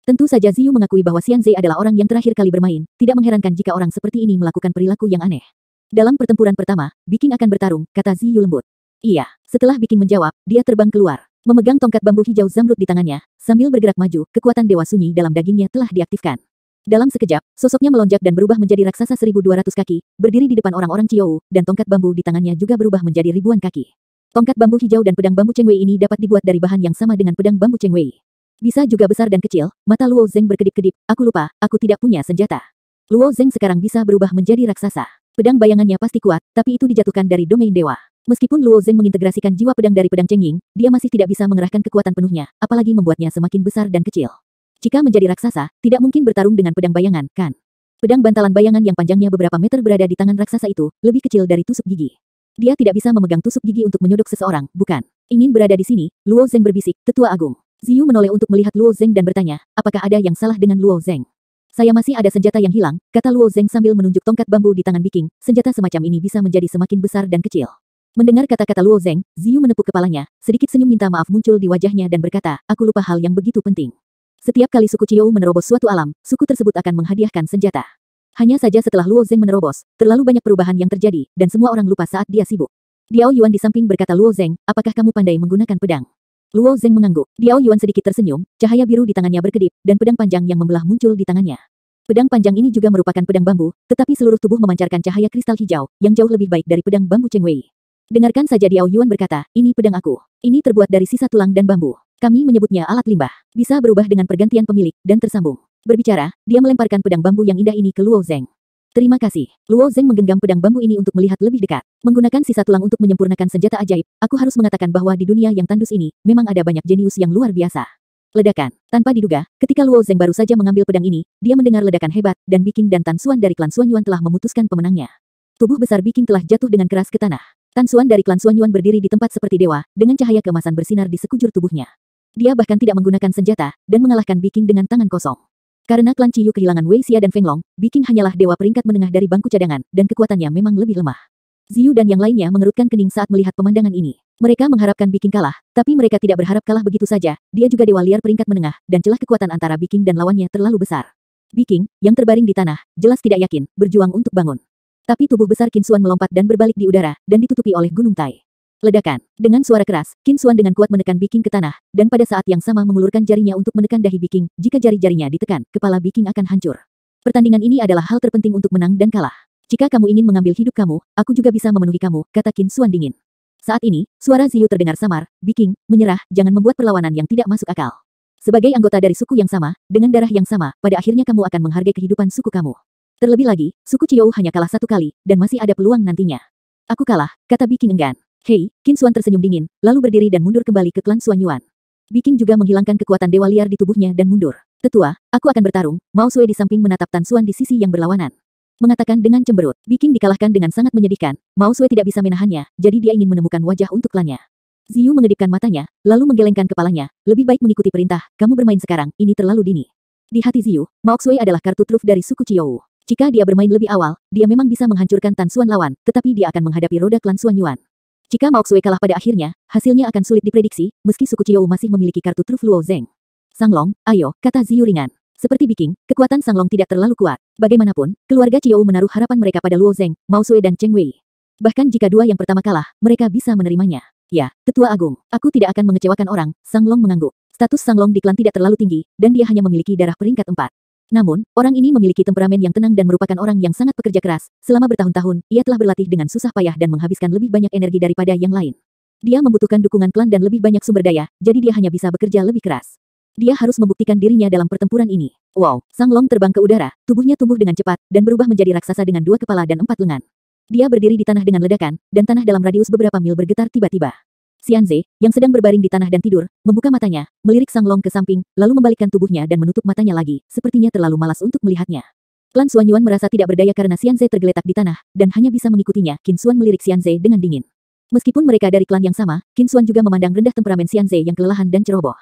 Tentu saja Ziyu mengakui bahwa Xianze adalah orang yang terakhir kali bermain, tidak mengherankan jika orang seperti ini melakukan perilaku yang aneh. Dalam pertempuran pertama, Biking akan bertarung, kata Ziyu lembut. Iya, setelah Biking menjawab, dia terbang keluar. Memegang tongkat bambu hijau zamrud di tangannya, sambil bergerak maju, kekuatan dewa sunyi dalam dagingnya telah diaktifkan. Dalam sekejap, sosoknya melonjak dan berubah menjadi raksasa 1200 kaki, berdiri di depan orang-orang Chiou, dan tongkat bambu di tangannya juga berubah menjadi ribuan kaki. Tongkat bambu hijau dan pedang bambu Cheng Wei ini dapat dibuat dari bahan yang sama dengan pedang bambu Cheng Wei. Bisa juga besar dan kecil, mata Luo Zeng berkedip-kedip, aku lupa, aku tidak punya senjata. Luo Zeng sekarang bisa berubah menjadi raksasa. Pedang bayangannya pasti kuat, tapi itu dijatuhkan dari domain dewa. Meskipun Luo Zeng mengintegrasikan jiwa pedang dari pedang Cheng Ying, dia masih tidak bisa mengerahkan kekuatan penuhnya, apalagi membuatnya semakin besar dan kecil. Jika menjadi raksasa, tidak mungkin bertarung dengan pedang bayangan, kan? Pedang bantalan bayangan yang panjangnya beberapa meter berada di tangan raksasa itu, lebih kecil dari tusuk gigi. Dia tidak bisa memegang tusuk gigi untuk menyodok seseorang, bukan? Ingin berada di sini, Luo Zeng berbisik, tetua agung. Ziyu menoleh untuk melihat Luo Zeng dan bertanya, apakah ada yang salah dengan Luo Zeng? Saya masih ada senjata yang hilang, kata Luo Zeng sambil menunjuk tongkat bambu di tangan Biking, senjata semacam ini bisa menjadi semakin besar dan kecil. Mendengar kata-kata Luo Zeng, Ziyu menepuk kepalanya, sedikit senyum minta maaf muncul di wajahnya dan berkata, aku lupa hal yang begitu penting. Setiap kali suku Chiou menerobos suatu alam, suku tersebut akan menghadiahkan senjata. Hanya saja setelah Luo Zeng menerobos, terlalu banyak perubahan yang terjadi, dan semua orang lupa saat dia sibuk. Diao Yuan di samping berkata Luo Zeng, apakah kamu pandai menggunakan pedang? Luo Zeng mengangguk. Diao Yuan sedikit tersenyum, cahaya biru di tangannya berkedip, dan pedang panjang yang membelah muncul di tangannya. Pedang panjang ini juga merupakan pedang bambu, tetapi seluruh tubuh memancarkan cahaya kristal hijau, yang jauh lebih baik dari pedang bambu Cheng Wei. Dengarkan saja Diao Yuan berkata, ini pedang aku. Ini terbuat dari sisa tulang dan bambu. Kami menyebutnya alat limbah. Bisa berubah dengan pergantian pemilik, dan tersambung. Berbicara, dia melemparkan pedang bambu yang indah ini ke Luo Zeng. Terima kasih. Luo Zeng menggenggam pedang bambu ini untuk melihat lebih dekat. Menggunakan sisa tulang untuk menyempurnakan senjata ajaib, aku harus mengatakan bahwa di dunia yang tandus ini, memang ada banyak jenius yang luar biasa. Ledakan. Tanpa diduga, ketika Luo Zeng baru saja mengambil pedang ini, dia mendengar ledakan hebat, dan Biking dan Tan Xuan dari klan Suanyuan telah memutuskan pemenangnya. Tubuh besar Biking telah jatuh dengan keras ke tanah. Tan Xuan dari klan Suanyuan berdiri di tempat seperti dewa, dengan cahaya keemasan bersinar di sekujur tubuhnya. Dia bahkan tidak menggunakan senjata, dan mengalahkan Biking dengan tangan kosong. Karena klan Ciyu kehilangan Wei Xia dan Feng Long, Biking hanyalah dewa peringkat menengah dari bangku cadangan, dan kekuatannya memang lebih lemah. Ziyu dan yang lainnya mengerutkan kening saat melihat pemandangan ini. Mereka mengharapkan Biking kalah, tapi mereka tidak berharap kalah begitu saja, dia juga dewa liar peringkat menengah, dan celah kekuatan antara Biking dan lawannya terlalu besar. Biking, yang terbaring di tanah, jelas tidak yakin, berjuang untuk bangun. Tapi tubuh besar Qin Xuan melompat dan berbalik di udara, dan ditutupi oleh gunung Tai. Ledakan. Dengan suara keras, Qin Xuan dengan kuat menekan Biking ke tanah, dan pada saat yang sama mengulurkan jarinya untuk menekan dahi Biking. Jika jari-jarinya ditekan, kepala Biking akan hancur. Pertandingan ini adalah hal terpenting untuk menang dan kalah. Jika kamu ingin mengambil hidup kamu, aku juga bisa memenuhi kamu, kata Qin Xuan dingin. Saat ini, suara Ziyu terdengar samar, Biking, menyerah, jangan membuat perlawanan yang tidak masuk akal. Sebagai anggota dari suku yang sama, dengan darah yang sama, pada akhirnya kamu akan menghargai kehidupan suku kamu. Terlebih lagi, suku Chiou hanya kalah satu kali, dan masih ada peluang nantinya. Aku kalah, kata Biking enggan. Hei, Qin Xuan tersenyum dingin, lalu berdiri dan mundur kembali ke klan Suanyuan. Biking juga menghilangkan kekuatan dewa liar di tubuhnya dan mundur. Tetua, aku akan bertarung. Mao Sui di samping menatap Tan Xuan di sisi yang berlawanan. Mengatakan dengan cemberut, Biking dikalahkan dengan sangat menyedihkan. Mao Sui tidak bisa menahannya, jadi dia ingin menemukan wajah untuk klannya. Ziyu mengedipkan matanya, lalu menggelengkan kepalanya. Lebih baik mengikuti perintah, kamu bermain sekarang, ini terlalu dini. Di hati Ziyu, Mao Sui adalah kartu truf dari suku Chiou. Jika dia bermain lebih awal, dia memang bisa menghancurkan Tan Xuan lawan, tetapi dia akan menghadapi roda klan Suanyuan. Jika Mao Xue kalah pada akhirnya, hasilnya akan sulit diprediksi, meski suku Chiou masih memiliki kartu truf Luo Zeng. Sanglong, ayo, kata Ziyu ringan. Seperti Biking, kekuatan Sanglong tidak terlalu kuat. Bagaimanapun, keluarga Chiou menaruh harapan mereka pada Luo Zeng, Mao Xue dan Cheng Wei. Bahkan jika dua yang pertama kalah, mereka bisa menerimanya. Ya, Tetua Agung, aku tidak akan mengecewakan orang, Sanglong mengangguk. Status Sanglong di klan tidak terlalu tinggi, dan dia hanya memiliki darah peringkat 4. Namun, orang ini memiliki temperamen yang tenang dan merupakan orang yang sangat pekerja keras. Selama bertahun-tahun, ia telah berlatih dengan susah payah dan menghabiskan lebih banyak energi daripada yang lain. Dia membutuhkan dukungan klan dan lebih banyak sumber daya, jadi dia hanya bisa bekerja lebih keras. Dia harus membuktikan dirinya dalam pertempuran ini. Wow, Sang Long terbang ke udara, tubuhnya tumbuh dengan cepat, dan berubah menjadi raksasa dengan 2 kepala dan 4 lengan. Dia berdiri di tanah dengan ledakan, dan tanah dalam radius beberapa mil bergetar tiba-tiba. Xianze, yang sedang berbaring di tanah dan tidur, membuka matanya, melirik Sang Long ke samping, lalu membalikkan tubuhnya dan menutup matanya lagi, sepertinya terlalu malas untuk melihatnya. Klan Xuanyuan merasa tidak berdaya karena Xianze tergeletak di tanah, dan hanya bisa mengikutinya. Qin Xuan melirik Xianze dengan dingin. Meskipun mereka dari klan yang sama, Qin Xuan juga memandang rendah temperamen Xianze yang kelelahan dan ceroboh.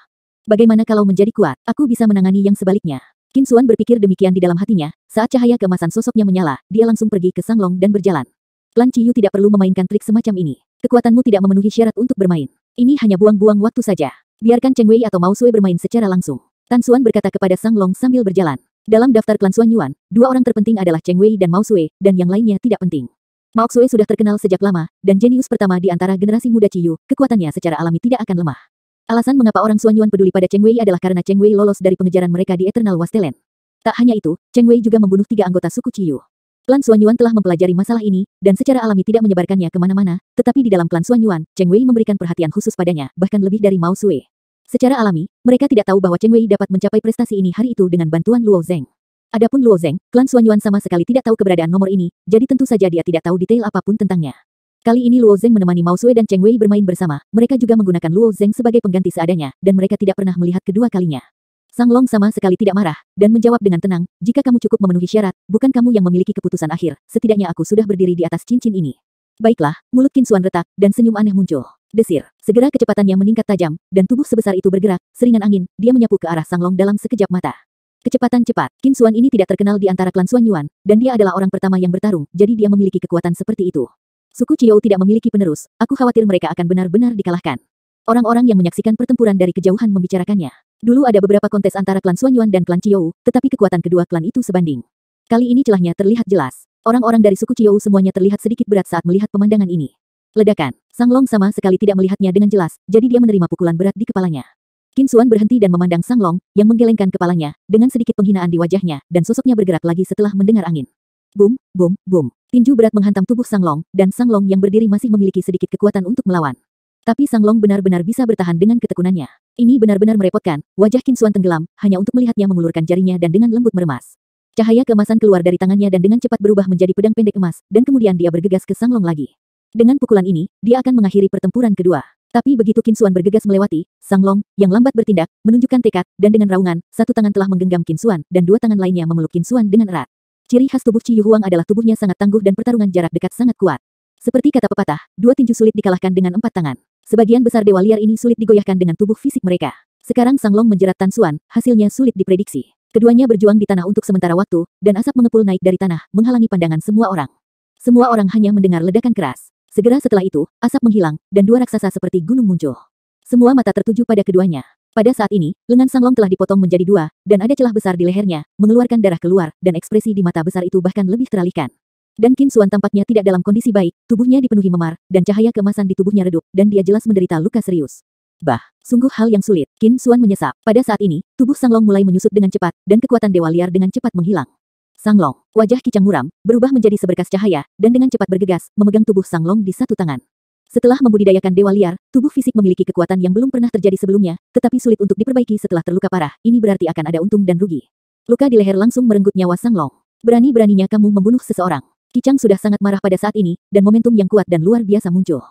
Bagaimana kalau menjadi kuat, aku bisa menangani yang sebaliknya. Qin Xuan berpikir demikian di dalam hatinya, saat cahaya keemasan sosoknya menyala, dia langsung pergi ke Sang Long dan berjalan. Klan Ciyu tidak perlu memainkan trik semacam ini. Kekuatanmu tidak memenuhi syarat untuk bermain. Ini hanya buang-buang waktu saja. Biarkan Cheng Wei atau Mao Sui bermain secara langsung. Tan Xuan berkata kepada Sang Long sambil berjalan. Dalam daftar klan Xuanyuan, 2 orang terpenting adalah Cheng Wei dan Mao Sui, dan yang lainnya tidak penting. Mao Sui sudah terkenal sejak lama, dan jenius pertama di antara generasi muda Ciyu, kekuatannya secara alami tidak akan lemah. Alasan mengapa orang Xuanyuan peduli pada Cheng Wei adalah karena Cheng Wei lolos dari pengejaran mereka di Eternal Wasteland. Tak hanya itu, Cheng Wei juga membunuh 3 anggota suku Ciyu. Klan Xuanyuan telah mempelajari masalah ini, dan secara alami tidak menyebarkannya kemana-mana, tetapi di dalam klan Xuanyuan, Cheng Wei memberikan perhatian khusus padanya, bahkan lebih dari Mao Sui. Secara alami, mereka tidak tahu bahwa Cheng Wei dapat mencapai prestasi ini hari itu dengan bantuan Luo Zeng. Adapun Luo Zeng, klan Xuanyuan sama sekali tidak tahu keberadaan nomor ini, jadi tentu saja dia tidak tahu detail apapun tentangnya. Kali ini Luo Zeng menemani Mao Sui dan Cheng Wei bermain bersama, mereka juga menggunakan Luo Zeng sebagai pengganti seadanya, dan mereka tidak pernah melihat kedua kalinya. Sang Long sama sekali tidak marah, dan menjawab dengan tenang, jika kamu cukup memenuhi syarat, bukan kamu yang memiliki keputusan akhir, setidaknya aku sudah berdiri di atas cincin ini. Baiklah, mulut Qin Xuan retak, dan senyum aneh muncul. Desir, segera kecepatannya meningkat tajam, dan tubuh sebesar itu bergerak, seringan angin, dia menyapu ke arah Sang Long dalam sekejap mata. Kecepatan cepat, Qin Xuan ini tidak terkenal di antara klan Xuanyuan, dan dia adalah orang pertama yang bertarung, jadi dia memiliki kekuatan seperti itu. Suku Qiu tidak memiliki penerus, aku khawatir mereka akan benar-benar dikalahkan. Orang-orang yang menyaksikan pertempuran dari kejauhan membicarakannya. Dulu ada beberapa kontes antara klan Xuanyuan dan klan Qiu, tetapi kekuatan kedua klan itu sebanding. Kali ini celahnya terlihat jelas. Orang-orang dari suku Qiu semuanya terlihat sedikit berat saat melihat pemandangan ini. Ledakan. Sang Long sama sekali tidak melihatnya dengan jelas, jadi dia menerima pukulan berat di kepalanya. Qin Xuan berhenti dan memandang Sang Long, yang menggelengkan kepalanya, dengan sedikit penghinaan di wajahnya, dan sosoknya bergerak lagi setelah mendengar angin. Boom, boom, boom. Tinju berat menghantam tubuh Sang Long, dan Sang Long yang berdiri masih memiliki sedikit kekuatan untuk melawan. Tapi Sang Long benar-benar bisa bertahan dengan ketekunannya. Ini benar-benar merepotkan, wajah Qin Xuan tenggelam, hanya untuk melihatnya mengulurkan jarinya dan dengan lembut meremas. Cahaya keemasan keluar dari tangannya dan dengan cepat berubah menjadi pedang pendek emas, dan kemudian dia bergegas ke Sang Long lagi. Dengan pukulan ini, dia akan mengakhiri pertempuran kedua. Tapi begitu Qin Xuan bergegas melewati, Sang Long, yang lambat bertindak, menunjukkan tekad, dan dengan raungan, satu tangan telah menggenggam Qin Xuan, dan 2 tangan lainnya memeluk Qin Xuan dengan erat. Ciri khas tubuh Ciyu Huang adalah tubuhnya sangat tangguh dan pertarungan jarak dekat sangat kuat. Seperti kata pepatah, 2 tinju sulit dikalahkan dengan 4 tangan. Sebagian besar dewa liar ini sulit digoyahkan dengan tubuh fisik mereka. Sekarang Sang Long menjerat Tan Xuan, hasilnya sulit diprediksi. Keduanya berjuang di tanah untuk sementara waktu, dan asap mengepul naik dari tanah, menghalangi pandangan semua orang. Semua orang hanya mendengar ledakan keras. Segera setelah itu, asap menghilang, dan 2 raksasa seperti gunung muncul. Semua mata tertuju pada keduanya. Pada saat ini, lengan Sang Long telah dipotong menjadi 2, dan ada celah besar di lehernya, mengeluarkan darah keluar, dan ekspresi di mata besar itu bahkan lebih teralihkan. Dan Qin Xuan tampaknya tidak dalam kondisi baik, tubuhnya dipenuhi memar, dan cahaya keemasan di tubuhnya redup, dan dia jelas menderita luka serius. Bah, sungguh hal yang sulit, Qin Xuan menyesap. Pada saat ini, tubuh Sang Long mulai menyusut dengan cepat, dan kekuatan dewa liar dengan cepat menghilang. Sang Long, wajah Kicang muram, berubah menjadi seberkas cahaya, dan dengan cepat bergegas, memegang tubuh Sang Long di satu tangan. Setelah membudidayakan dewa liar, tubuh fisik memiliki kekuatan yang belum pernah terjadi sebelumnya, tetapi sulit untuk diperbaiki setelah terluka parah, ini berarti akan ada untung dan rugi. Luka di leher langsung merenggut nyawa Sang Long. Berani-beraninya kamu membunuh seseorang. Kicang sudah sangat marah pada saat ini, dan momentum yang kuat dan luar biasa muncul.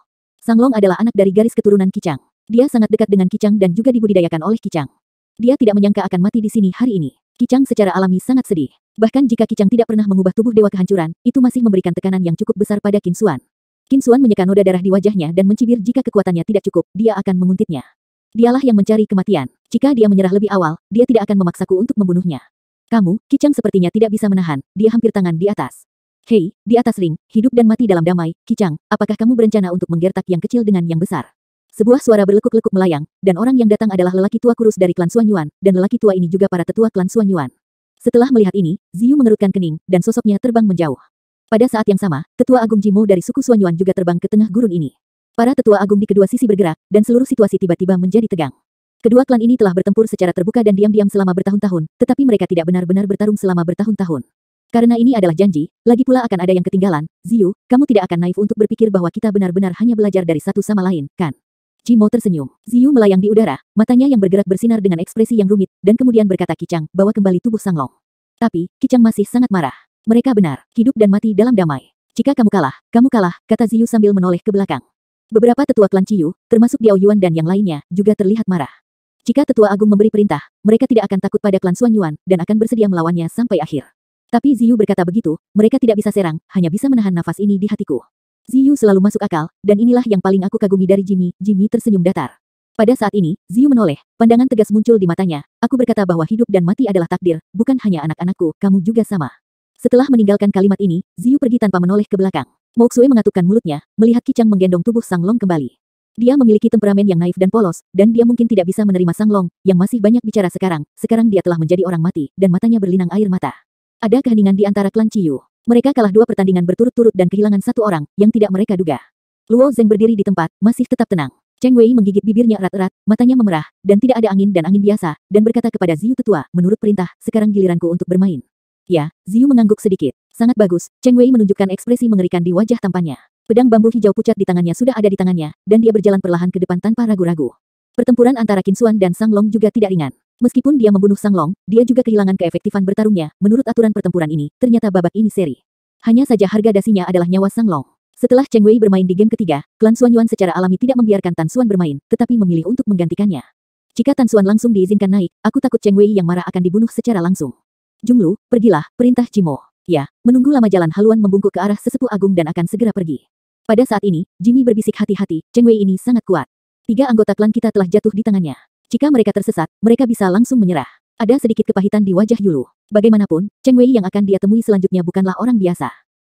Sang Long adalah anak dari garis keturunan Kicang. Dia sangat dekat dengan Kicang dan juga dibudidayakan oleh Kicang. Dia tidak menyangka akan mati di sini hari ini. Kicang secara alami sangat sedih. Bahkan jika Kicang tidak pernah mengubah tubuh dewa kehancuran, itu masih memberikan tekanan yang cukup besar pada Qin Xuan. Qin Xuan menyeka noda darah di wajahnya dan mencibir jika kekuatannya tidak cukup, dia akan menguntitnya. Dialah yang mencari kematian. Jika dia menyerah lebih awal, dia tidak akan memaksaku untuk membunuhnya. Kamu, Kicang sepertinya tidak bisa menahan, dia hampir tangan di atas. Hei, di atas ring, hidup dan mati dalam damai, Kicang, apakah kamu berencana untuk menggertak yang kecil dengan yang besar? Sebuah suara berlekuk-lekuk melayang, dan orang yang datang adalah lelaki tua kurus dari klan Xuanyuan, dan lelaki tua ini juga para tetua klan Xuanyuan. Setelah melihat ini, Ziyu mengerutkan kening, dan sosoknya terbang menjauh. Pada saat yang sama, tetua agung Jimo dari suku Xuanyuan juga terbang ke tengah gurun ini. Para tetua agung di kedua sisi bergerak, dan seluruh situasi tiba-tiba menjadi tegang. Kedua klan ini telah bertempur secara terbuka dan diam-diam selama bertahun-tahun, tetapi mereka tidak benar-benar bertarung selama bertahun-tahun. Karena ini adalah janji, lagi pula akan ada yang ketinggalan. Ziyu, kamu tidak akan naif untuk berpikir bahwa kita benar-benar hanya belajar dari satu sama lain, kan? Jimo tersenyum. Ziyu melayang di udara, matanya yang bergerak bersinar dengan ekspresi yang rumit, dan kemudian berkata Kichang, bawa kembali tubuh Sanglong. Tapi, Kichang masih sangat marah. Mereka benar, hidup dan mati dalam damai. Jika kamu kalah, kata Ziyu sambil menoleh ke belakang. Beberapa tetua klan Ciyu, termasuk Diao Yuan dan yang lainnya, juga terlihat marah. Jika tetua agung memberi perintah, mereka tidak akan takut pada klan Xuan Yuan, dan akan bersedia melawannya sampai akhir. Tapi Ziyu berkata begitu, mereka tidak bisa serang, hanya bisa menahan nafas ini di hatiku. Ziyu selalu masuk akal, dan inilah yang paling aku kagumi dari Jimmy. Jimmy tersenyum datar. Pada saat ini, Ziyu menoleh, pandangan tegas muncul di matanya. Aku berkata bahwa hidup dan mati adalah takdir, bukan hanya anak-anakku, kamu juga sama. Setelah meninggalkan kalimat ini, Ziyu pergi tanpa menoleh ke belakang. Moxue mengatupkan mulutnya, melihat Kichang menggendong tubuh Sanglong kembali. Dia memiliki temperamen yang naif dan polos, dan dia mungkin tidak bisa menerima Sanglong, yang masih banyak bicara sekarang. Sekarang dia telah menjadi orang mati, dan matanya berlinang air mata. Ada keheningan di antara klan Ciyu. Mereka kalah 2 pertandingan berturut-turut dan kehilangan 1 orang, yang tidak mereka duga. Luo Zeng berdiri di tempat, masih tetap tenang. Cheng Wei menggigit bibirnya erat-erat, matanya memerah, dan tidak ada angin dan angin biasa, dan berkata kepada Ziyu tetua, menurut perintah, sekarang giliranku untuk bermain. Ya, Ziyu mengangguk sedikit. Sangat bagus, Cheng Wei menunjukkan ekspresi mengerikan di wajah tampannya. Pedang bambu hijau pucat di tangannya sudah ada di tangannya, dan dia berjalan perlahan ke depan tanpa ragu-ragu. Pertempuran antara Qin Xuan dan Sanglong juga tidak ringan. Meskipun dia membunuh Sanglong, dia juga kehilangan keefektifan bertarungnya. Menurut aturan pertempuran ini, ternyata babak ini seri. Hanya saja harga dasinya adalah nyawa Sanglong. Setelah Cheng Wei bermain di game ketiga, klan Xuan Yuan secara alami tidak membiarkan Tan Xuan bermain, tetapi memilih untuk menggantikannya. Jika Tan Xuan langsung diizinkan naik, aku takut Cheng Wei yang marah akan dibunuh secara langsung. Junglu, pergilah, perintah Jimo. Ya, menunggu lama jalan haluan membungkuk ke arah sesepuh agung dan akan segera pergi. Pada saat ini, Jimmy berbisik hati-hati, Cheng Wei ini sangat kuat. 3 anggota klan kita telah jatuh di tangannya. Jika mereka tersesat, mereka bisa langsung menyerah. Ada sedikit kepahitan di wajah Yulu. Bagaimanapun, Cheng Wei yang akan dia temui selanjutnya bukanlah orang biasa.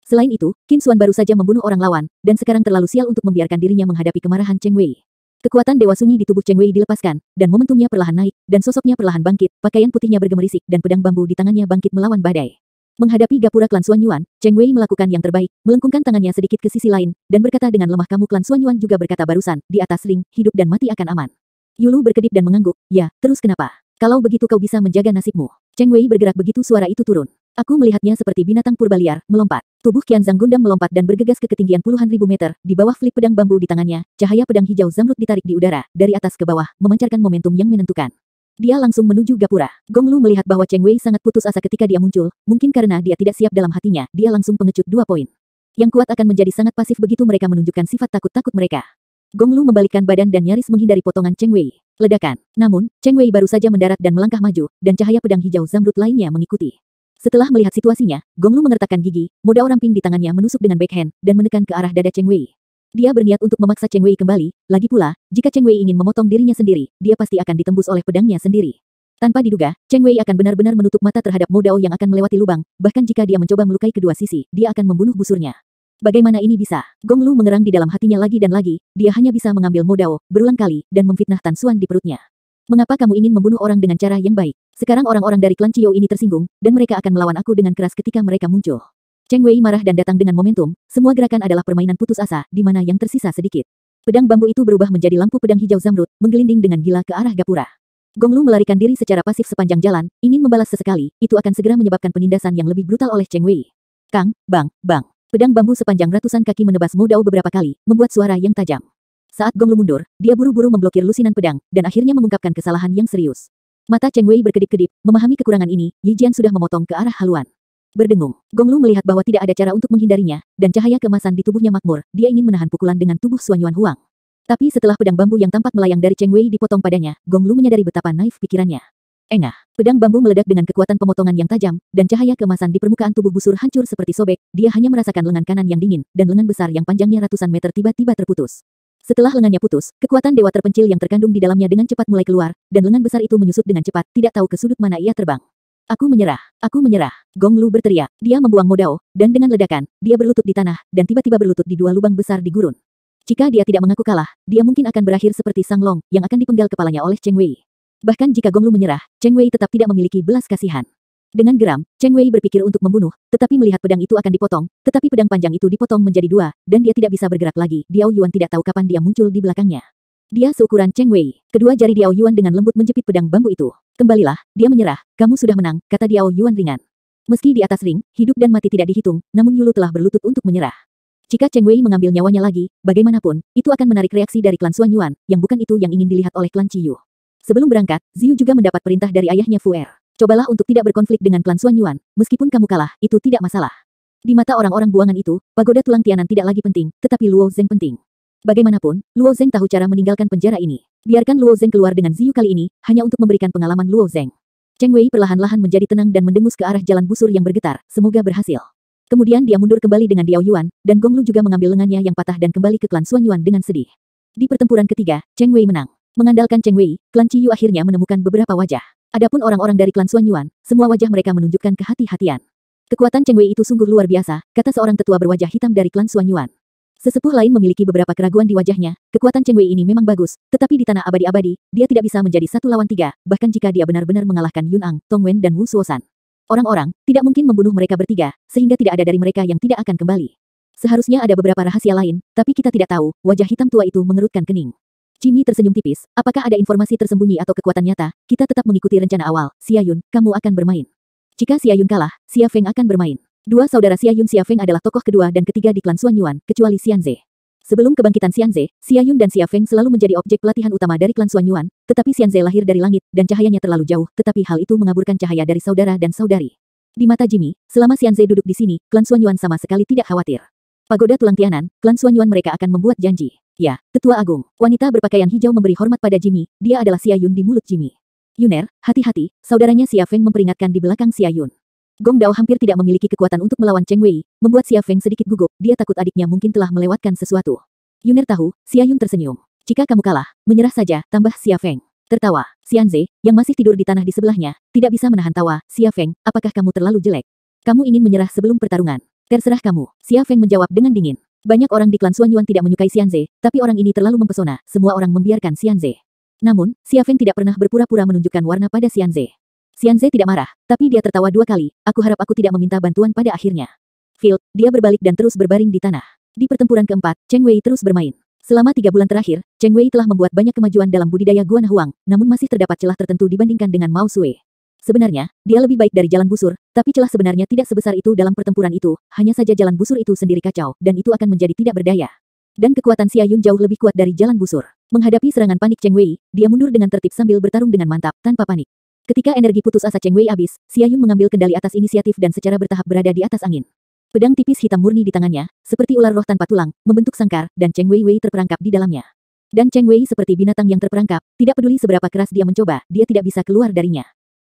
Selain itu, Qin Xuan baru saja membunuh orang lawan, dan sekarang terlalu sial untuk membiarkan dirinya menghadapi kemarahan Cheng Wei. Kekuatan Dewa Sunyi di tubuh Cheng Wei dilepaskan, dan momentumnya perlahan naik, dan sosoknya perlahan bangkit, pakaian putihnya bergemerisik dan pedang bambu di tangannya bangkit melawan badai. Menghadapi gapura klan Xuan Yuan, Cheng Wei melakukan yang terbaik, melengkungkan tangannya sedikit ke sisi lain, dan berkata dengan lemah kamu klan Xuan Yuan juga berkata barusan, di atas ring, hidup dan mati akan aman. Yulu berkedip dan mengangguk, ya, terus kenapa? Kalau begitu kau bisa menjaga nasibmu. Cheng Wei bergerak begitu suara itu turun. Aku melihatnya seperti binatang purba liar, melompat. Tubuh Qianzhang Gundam melompat dan bergegas ke ketinggian puluhan ribu meter, di bawah flip pedang bambu di tangannya, cahaya pedang hijau zamrud ditarik di udara, dari atas ke bawah, memancarkan momentum yang menentukan. Dia langsung menuju gapura. Gong Lu melihat bahwa Cheng Wei sangat putus asa ketika dia muncul, mungkin karena dia tidak siap dalam hatinya, dia langsung pengecut 2 poin. Yang kuat akan menjadi sangat pasif begitu mereka menunjukkan sifat takut-takut mereka. Gong Lu membalikkan badan dan nyaris menghindari potongan Cheng Wei. Ledakan. Namun, Cheng Wei baru saja mendarat dan melangkah maju, dan cahaya pedang hijau zamrud lainnya mengikuti. Setelah melihat situasinya, Gong Lu mengertakkan gigi, modao ramping di tangannya menusuk dengan backhand, dan menekan ke arah dada Cheng Wei. Dia berniat untuk memaksa Cheng Wei kembali, lagi pula, jika Cheng Wei ingin memotong dirinya sendiri, dia pasti akan ditembus oleh pedangnya sendiri. Tanpa diduga, Cheng Wei akan benar-benar menutup mata terhadap modao yang akan melewati lubang, bahkan jika dia mencoba melukai kedua sisi, dia akan membunuh busurnya. Bagaimana ini bisa? Gong Lu mengerang di dalam hatinya lagi dan lagi, dia hanya bisa mengambil modao, berulang kali, dan memfitnah Tan Xuan di perutnya. Mengapa kamu ingin membunuh orang dengan cara yang baik? Sekarang orang-orang dari klan Ciyo ini tersinggung, dan mereka akan melawan aku dengan keras ketika mereka muncul. Cheng Wei marah dan datang dengan momentum, semua gerakan adalah permainan putus asa, di mana yang tersisa sedikit. Pedang bambu itu berubah menjadi lampu pedang hijau zamrud, menggelinding dengan gila ke arah gapura. Gong Lu melarikan diri secara pasif sepanjang jalan, ingin membalas sesekali, itu akan segera menyebabkan penindasan yang lebih brutal oleh Cheng Wei. Kang, bang, bang. Pedang bambu sepanjang ratusan kaki menebas modao beberapa kali, membuat suara yang tajam. Saat Gong Lu mundur, dia buru-buru memblokir lusinan pedang, dan akhirnya mengungkapkan kesalahan yang serius. Mata Cheng Wei berkedip-kedip, memahami kekurangan ini, Yi Jian sudah memotong ke arah haluan. Berdengung, Gong Lu melihat bahwa tidak ada cara untuk menghindarinya, dan cahaya keemasan di tubuhnya makmur, dia ingin menahan pukulan dengan tubuh Xuan Yuan Huang. Tapi setelah pedang bambu yang tampak melayang dari Cheng Wei dipotong padanya, Gong Lu menyadari betapa naif pikirannya. Engah, pedang bambu meledak dengan kekuatan pemotongan yang tajam, dan cahaya keemasan di permukaan tubuh busur hancur seperti sobek, dia hanya merasakan lengan kanan yang dingin, dan lengan besar yang panjangnya ratusan meter tiba-tiba terputus. Setelah lengannya putus, kekuatan dewa terpencil yang terkandung di dalamnya dengan cepat mulai keluar, dan lengan besar itu menyusut dengan cepat, tidak tahu ke sudut mana ia terbang. Aku menyerah, aku menyerah. Gong Lu berteriak, dia membuang modao, dan dengan ledakan, dia berlutut di tanah, dan tiba-tiba berlutut di 2 lubang besar di gurun. Jika dia tidak mengaku kalah, dia mungkin akan berakhir seperti Sanglong, yang akan dipenggal kepalanya oleh Cheng Wei. Bahkan jika Gong Lu menyerah, Cheng Wei tetap tidak memiliki belas kasihan. Dengan geram, Cheng Wei berpikir untuk membunuh, tetapi melihat pedang itu akan dipotong, tetapi pedang panjang itu dipotong menjadi 2, dan dia tidak bisa bergerak lagi. Diao Yuan tidak tahu kapan dia muncul di belakangnya. Dia seukuran Cheng Wei. Kedua jari Diao Yuan dengan lembut menjepit pedang bambu itu. Kembalilah, dia menyerah, kamu sudah menang, kata Diao Yuan ringan. Meski di atas ring, hidup dan mati tidak dihitung, namun Yulu telah berlutut untuk menyerah. Jika Cheng Wei mengambil nyawanya lagi, bagaimanapun, itu akan menarik reaksi dari klan Xuan Yuan, yang bukan itu yang ingin dilihat oleh klan Ciyu. Sebelum berangkat, Ziyu juga mendapat perintah dari ayahnya Fu Er. Cobalah untuk tidak berkonflik dengan klan Xuan Yuan, meskipun kamu kalah, itu tidak masalah. Di mata orang-orang buangan itu, pagoda tulang Tianan tidak lagi penting, tetapi Luo Zeng penting. Bagaimanapun, Luo Zeng tahu cara meninggalkan penjara ini. Biarkan Luo Zeng keluar dengan Ziyu kali ini, hanya untuk memberikan pengalaman Luo Zeng. Cheng Wei perlahan-lahan menjadi tenang dan mendengus ke arah jalan busur yang bergetar, semoga berhasil. Kemudian dia mundur kembali dengan Diao Yuan, dan Gong Lu juga mengambil lengannya yang patah dan kembali ke klan Xuan Yuan dengan sedih. Di pertempuran ketiga, Cheng Wei menang. Mengandalkan Cheng Wei, klan Ciyu akhirnya menemukan beberapa wajah. Adapun orang-orang dari klan Xuan Yuan, semua wajah mereka menunjukkan kehati-hatian. Kekuatan Cheng Wei itu sungguh luar biasa, kata seorang tetua berwajah hitam dari klan Xuan Yuan. Sesepuh lain memiliki beberapa keraguan di wajahnya, kekuatan Cheng Wei ini memang bagus, tetapi di tanah abadi-abadi, dia tidak bisa menjadi 1 lawan 3, bahkan jika dia benar-benar mengalahkan Yun Ang, Tong Wen dan Wu Suosan. Orang-orang tidak mungkin membunuh mereka bertiga, sehingga tidak ada dari mereka yang tidak akan kembali. Seharusnya ada beberapa rahasia lain, tapi kita tidak tahu. Wajah hitam tua itu mengerutkan kening. Jimmy tersenyum tipis. Apakah ada informasi tersembunyi atau kekuatan nyata? Kita tetap mengikuti rencana awal. Xia Yun, kamu akan bermain. Jika Xia Yun kalah, Xia Feng akan bermain. Dua saudara Xia Yun Xia Feng adalah tokoh kedua dan ketiga di klan Xuan Yuan, kecuali Xianze. Sebelum kebangkitan Xianze, Xia Yun dan Xia Feng selalu menjadi objek pelatihan utama dari klan Xuan Yuan, tetapi Xianze lahir dari langit dan cahayanya terlalu jauh, tetapi hal itu mengaburkan cahaya dari saudara dan saudari. Di mata Jimmy, selama Xianze duduk di sini, klan Xuan Yuan sama sekali tidak khawatir. Pagoda tulang Tianan, klan Xuan Yuan mereka akan membuat janji. Ya, Tetua Agung. Wanita berpakaian hijau memberi hormat pada Jimmy, dia adalah Xia Yun di mulut Jimmy. Yuner, hati-hati, saudaranya Xia Feng memperingatkan di belakang Xia Yun. Gong Dao hampir tidak memiliki kekuatan untuk melawan Cheng Wei, membuat Xia Feng sedikit gugup, dia takut adiknya mungkin telah melewatkan sesuatu. Yuner tahu, Xia Yun tersenyum. Jika kamu kalah, menyerah saja, tambah Xia Feng. Tertawa, Xianze, yang masih tidur di tanah di sebelahnya, tidak bisa menahan tawa. Xia Feng, apakah kamu terlalu jelek? Kamu ingin menyerah sebelum pertarungan? Terserah kamu. Xia Feng menjawab dengan dingin. Banyak orang di klan Xuan Yuan tidak menyukai Xianze, tapi orang ini terlalu mempesona, semua orang membiarkan Xianze. Namun, Xia Feng tidak pernah berpura-pura menunjukkan warna pada Xianze. Xianze tidak marah, tapi dia tertawa 2 kali, aku harap aku tidak meminta bantuan pada akhirnya. Field, dia berbalik dan terus berbaring di tanah. Di pertempuran keempat, Cheng Wei terus bermain. Selama 3 bulan terakhir, Cheng Wei telah membuat banyak kemajuan dalam budidaya Gua Nahuang, namun masih terdapat celah tertentu dibandingkan dengan Mao Sui. Sebenarnya, dia lebih baik dari jalan busur, tapi celah sebenarnya tidak sebesar itu dalam pertempuran itu, hanya saja jalan busur itu sendiri kacau, dan itu akan menjadi tidak berdaya. Dan kekuatan Xia Yun jauh lebih kuat dari jalan busur. Menghadapi serangan panik Cheng Wei, dia mundur dengan tertib sambil bertarung dengan mantap, tanpa panik. Ketika energi putus asa Cheng Wei habis, Xia Yun mengambil kendali atas inisiatif dan secara bertahap berada di atas angin. Pedang tipis hitam murni di tangannya, seperti ular roh tanpa tulang, membentuk sangkar, dan Cheng Wei terperangkap di dalamnya. Dan Cheng Wei seperti binatang yang terperangkap, tidak peduli seberapa keras dia mencoba, dia tidak bisa keluar darinya.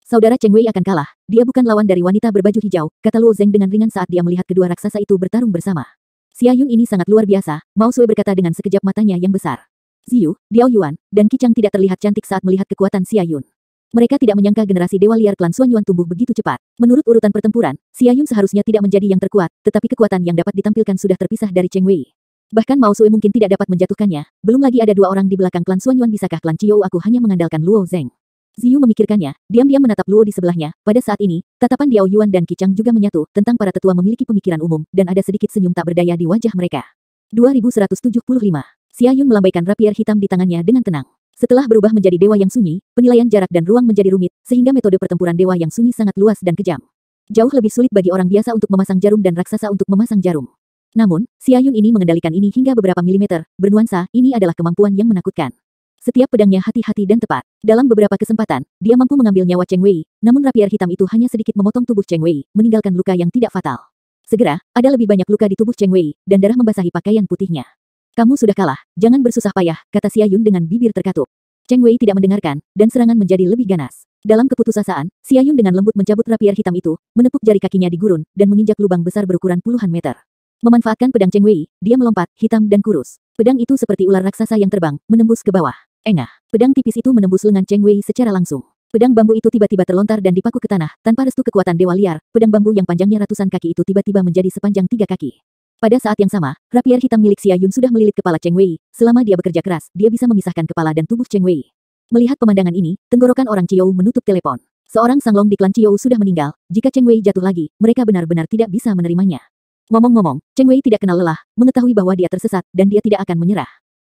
Saudara Cheng Wei akan kalah, dia bukan lawan dari wanita berbaju hijau, kata Luo Zeng dengan ringan saat dia melihat kedua raksasa itu bertarung bersama. Xia Yun ini sangat luar biasa, Mao Sui berkata dengan sekejap matanya yang besar. Ziyu, Diao Yuan, dan Qichang tidak terlihat cantik saat melihat kekuatan Xia Yun. Mereka tidak menyangka generasi dewa liar klan Xuan Yuan tumbuh begitu cepat. Menurut urutan pertempuran, Xia Yun seharusnya tidak menjadi yang terkuat, tetapi kekuatan yang dapat ditampilkan sudah terpisah dari Cheng Wei. Bahkan Mao Sui mungkin tidak dapat menjatuhkannya, belum lagi ada 2 orang di belakang klan Xuan Yuan. Bisakah klan Ciou aku hanya mengandalkan Luo Zeng? Ziyu memikirkannya, diam-diam menatap Luo di sebelahnya. Pada saat ini, tatapan Diao Yuan dan Qichang juga menyatu, tentang para tetua memiliki pemikiran umum, dan ada sedikit senyum tak berdaya di wajah mereka. 2175. Xia Yun melambaikan rapier hitam di tangannya dengan tenang. Setelah berubah menjadi dewa yang sunyi, penilaian jarak dan ruang menjadi rumit, sehingga metode pertempuran dewa yang sunyi sangat luas dan kejam. Jauh lebih sulit bagi orang biasa untuk memasang jarum dan raksasa untuk memasang jarum. Namun, Xia Yun ini mengendalikan ini hingga beberapa milimeter, bernuansa, ini adalah kemampuan yang menakutkan. Setiap pedangnya hati-hati dan tepat. Dalam beberapa kesempatan, dia mampu mengambil nyawa Cheng Wei, namun rapier hitam itu hanya sedikit memotong tubuh Cheng Wei, meninggalkan luka yang tidak fatal. Segera, ada lebih banyak luka di tubuh Cheng Wei, dan darah membasahi pakaian putihnya. Kamu sudah kalah, jangan bersusah payah, kata Xia Yun dengan bibir terkatup. Cheng Wei tidak mendengarkan, dan serangan menjadi lebih ganas. Dalam keputusasaan, Xia Yun dengan lembut mencabut rapier hitam itu, menepuk jari kakinya di gurun, dan menginjak lubang besar berukuran puluhan meter. Memanfaatkan pedang Cheng Wei, dia melompat, hitam dan kurus. Pedang itu seperti ular raksasa yang terbang, menembus ke bawah. Engah, pedang tipis itu menembus lengan Cheng Wei secara langsung. Pedang bambu itu tiba-tiba terlontar dan dipaku ke tanah, tanpa restu kekuatan dewa liar, pedang bambu yang panjangnya ratusan kaki itu tiba-tiba menjadi sepanjang 3 kaki. Pada saat yang sama, rapier hitam milik Xia Yun sudah melilit kepala Cheng Wei. Selama dia bekerja keras, dia bisa memisahkan kepala dan tubuh Cheng Wei. Melihat pemandangan ini, tenggorokan orang Ciou menutup telepon. Seorang sanglong di klan Ciou sudah meninggal. Jika Cheng Wei jatuh lagi, mereka benar-benar tidak bisa menerimanya. Ngomong-ngomong, Cheng Wei tidak kenal lelah, mengetahui bahwa dia tersesat, dan dia tidak akan menyerah.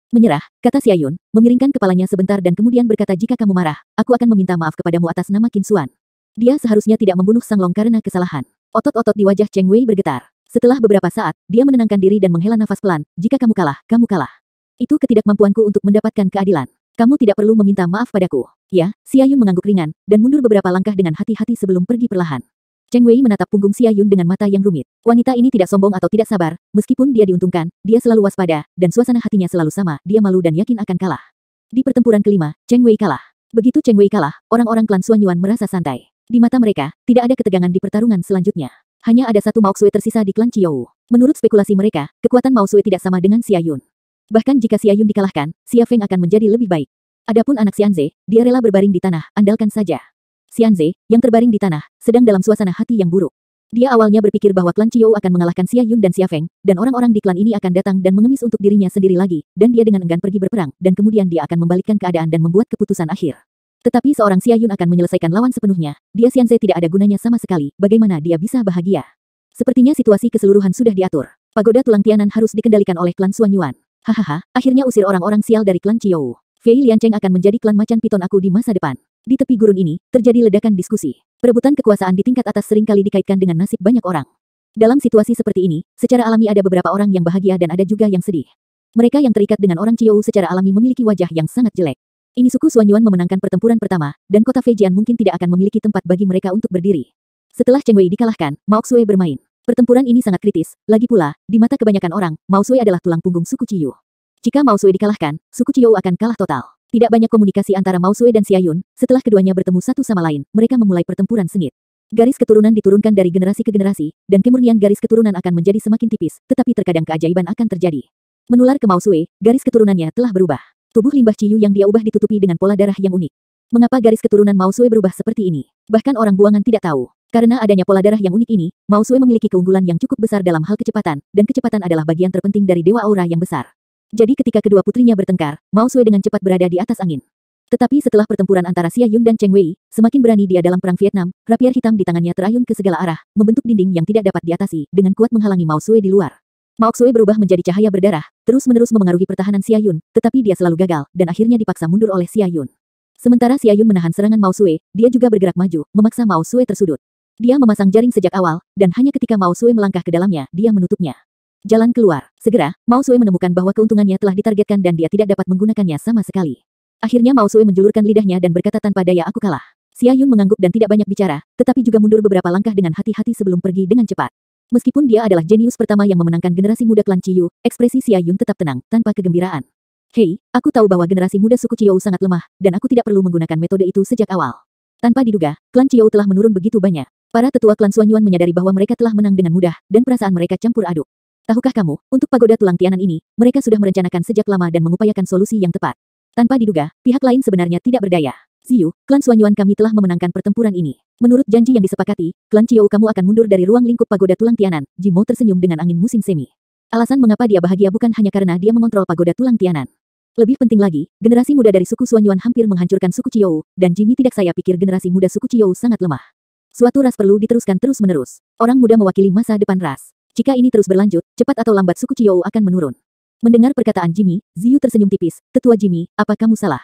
Menyerah, kata Xiayun, memiringkan kepalanya sebentar dan kemudian berkata jika kamu marah, aku akan meminta maaf kepadamu atas nama Qin Xuan. Dia seharusnya tidak membunuh Sang Long karena kesalahan. Otot-otot di wajah Cheng Wei bergetar. Setelah beberapa saat, dia menenangkan diri dan menghela nafas pelan. Jika kamu kalah, kamu kalah. Itu ketidakmampuanku untuk mendapatkan keadilan. Kamu tidak perlu meminta maaf padaku. Ya, Xiayun mengangguk ringan, dan mundur beberapa langkah dengan hati-hati sebelum pergi perlahan. Cheng Wei menatap punggung Xiayun dengan mata yang rumit. Wanita ini tidak sombong atau tidak sabar, meskipun dia diuntungkan, dia selalu waspada, dan suasana hatinya selalu sama, dia malu dan yakin akan kalah. Di pertempuran kelima, Cheng Wei kalah. Begitu Cheng Wei kalah, orang-orang klan Xuanyuan merasa santai. Di mata mereka, tidak ada ketegangan di pertarungan selanjutnya. Hanya ada satu Mao Xue tersisa di klan Qiou. Menurut spekulasi mereka, kekuatan Mao Xue tidak sama dengan Xiayun. Bahkan jika Xiayun dikalahkan, Xia Feng akan menjadi lebih baik. Adapun anak Xianze, dia rela berbaring di tanah, andalkan saja. Xianze, yang terbaring di tanah, sedang dalam suasana hati yang buruk. Dia awalnya berpikir bahwa klan Qiou akan mengalahkan Xiayun dan Xia Feng, dan orang-orang di klan ini akan datang dan mengemis untuk dirinya sendiri lagi, dan dia dengan enggan pergi berperang, dan kemudian dia akan membalikkan keadaan dan membuat keputusan akhir. Tetapi seorang Xiayun akan menyelesaikan lawan sepenuhnya, dia Xianze tidak ada gunanya sama sekali, bagaimana dia bisa bahagia? Sepertinya situasi keseluruhan sudah diatur. Pagoda tulang Tianan harus dikendalikan oleh klan Xuanyuan. Hahaha, akhirnya usir orang-orang sial dari klan Qiou. Fei Liancheng akan menjadi klan macan piton aku di masa depan. Di tepi gurun ini, terjadi ledakan diskusi. Perebutan kekuasaan di tingkat atas seringkali dikaitkan dengan nasib banyak orang. Dalam situasi seperti ini, secara alami ada beberapa orang yang bahagia dan ada juga yang sedih. Mereka yang terikat dengan orang Qiou secara alami memiliki wajah yang sangat jelek. Ini suku Xuanyuan memenangkan pertempuran pertama, dan kota Feijian mungkin tidak akan memiliki tempat bagi mereka untuk berdiri. Setelah Cheng Wei dikalahkan, Mao Xue bermain. Pertempuran ini sangat kritis, lagi pula, di mata kebanyakan orang, Mao Xue adalah tulang punggung suku Qiyu. Jika Mao Xue dikalahkan, suku Qiyu akan kalah total. Tidak banyak komunikasi antara Mao Xue dan Xiayun, setelah keduanya bertemu satu sama lain, mereka memulai pertempuran sengit. Garis keturunan diturunkan dari generasi ke generasi, dan kemurnian garis keturunan akan menjadi semakin tipis, tetapi terkadang keajaiban akan terjadi. Menular ke Mao Xue, garis keturunannya telah berubah. Tubuh limbah Ciyu yang dia ubah ditutupi dengan pola darah yang unik. Mengapa garis keturunan Mao Xue berubah seperti ini? Bahkan orang buangan tidak tahu. Karena adanya pola darah yang unik ini, Mao Xue memiliki keunggulan yang cukup besar dalam hal kecepatan, dan kecepatan adalah bagian terpenting dari Dewa Aura yang besar. Jadi ketika kedua putrinya bertengkar, Mao Xue dengan cepat berada di atas angin. Tetapi setelah pertempuran antara Xiayun dan Cheng Wei, semakin berani dia dalam perang Vietnam, rapier hitam di tangannya terayun ke segala arah, membentuk dinding yang tidak dapat diatasi, dengan kuat menghalangi Mao Xue di luar. Mao Xue berubah menjadi cahaya berdarah, terus-menerus memengaruhi pertahanan Xiayun, tetapi dia selalu gagal, dan akhirnya dipaksa mundur oleh Xiayun. Sementara Xiayun menahan serangan Mao Xue, dia juga bergerak maju, memaksa Mao Xue tersudut. Dia memasang jaring sejak awal, dan hanya ketika Mao Xue melangkah ke dalamnya, dia menutupnya. Jalan keluar. Segera, Mao Xue menemukan bahwa keuntungannya telah ditargetkan dan dia tidak dapat menggunakannya sama sekali. Akhirnya Mao Xue menjulurkan lidahnya dan berkata tanpa daya aku kalah. Xiayun mengangguk dan tidak banyak bicara, tetapi juga mundur beberapa langkah dengan hati-hati sebelum pergi dengan cepat. Meskipun dia adalah jenius pertama yang memenangkan generasi muda klan Qiyu, ekspresi Xiayun tetap tenang, tanpa kegembiraan. Hei, aku tahu bahwa generasi muda suku Qiyu sangat lemah, dan aku tidak perlu menggunakan metode itu sejak awal. Tanpa diduga, klan Qiyu telah menurun begitu banyak. Para tetua klan Xuanyuan menyadari bahwa mereka telah menang dengan mudah, dan perasaan mereka campur aduk. Tahukah kamu, untuk pagoda tulang Tianan ini, mereka sudah merencanakan sejak lama dan mengupayakan solusi yang tepat. Tanpa diduga, pihak lain sebenarnya tidak berdaya. Ziyu, klan Xuanyuan kami telah memenangkan pertempuran ini. Menurut janji yang disepakati, klan Qiyu kamu akan mundur dari ruang lingkup pagoda tulang Tianan. Jimo tersenyum dengan angin musim semi. Alasan mengapa dia bahagia bukan hanya karena dia mengontrol pagoda tulang Tianan. Lebih penting lagi, generasi muda dari suku Xuanyuan hampir menghancurkan suku Qiyu, dan Jimmy tidak saya pikir generasi muda suku Qiyu sangat lemah. Suatu ras perlu diteruskan terus-menerus. Orang muda mewakili masa depan ras. Jika ini terus berlanjut, cepat atau lambat suku Qiyu akan menurun. Mendengar perkataan Jimmy, Ziyu tersenyum tipis. Tetua Jimmy, apa kamu salah?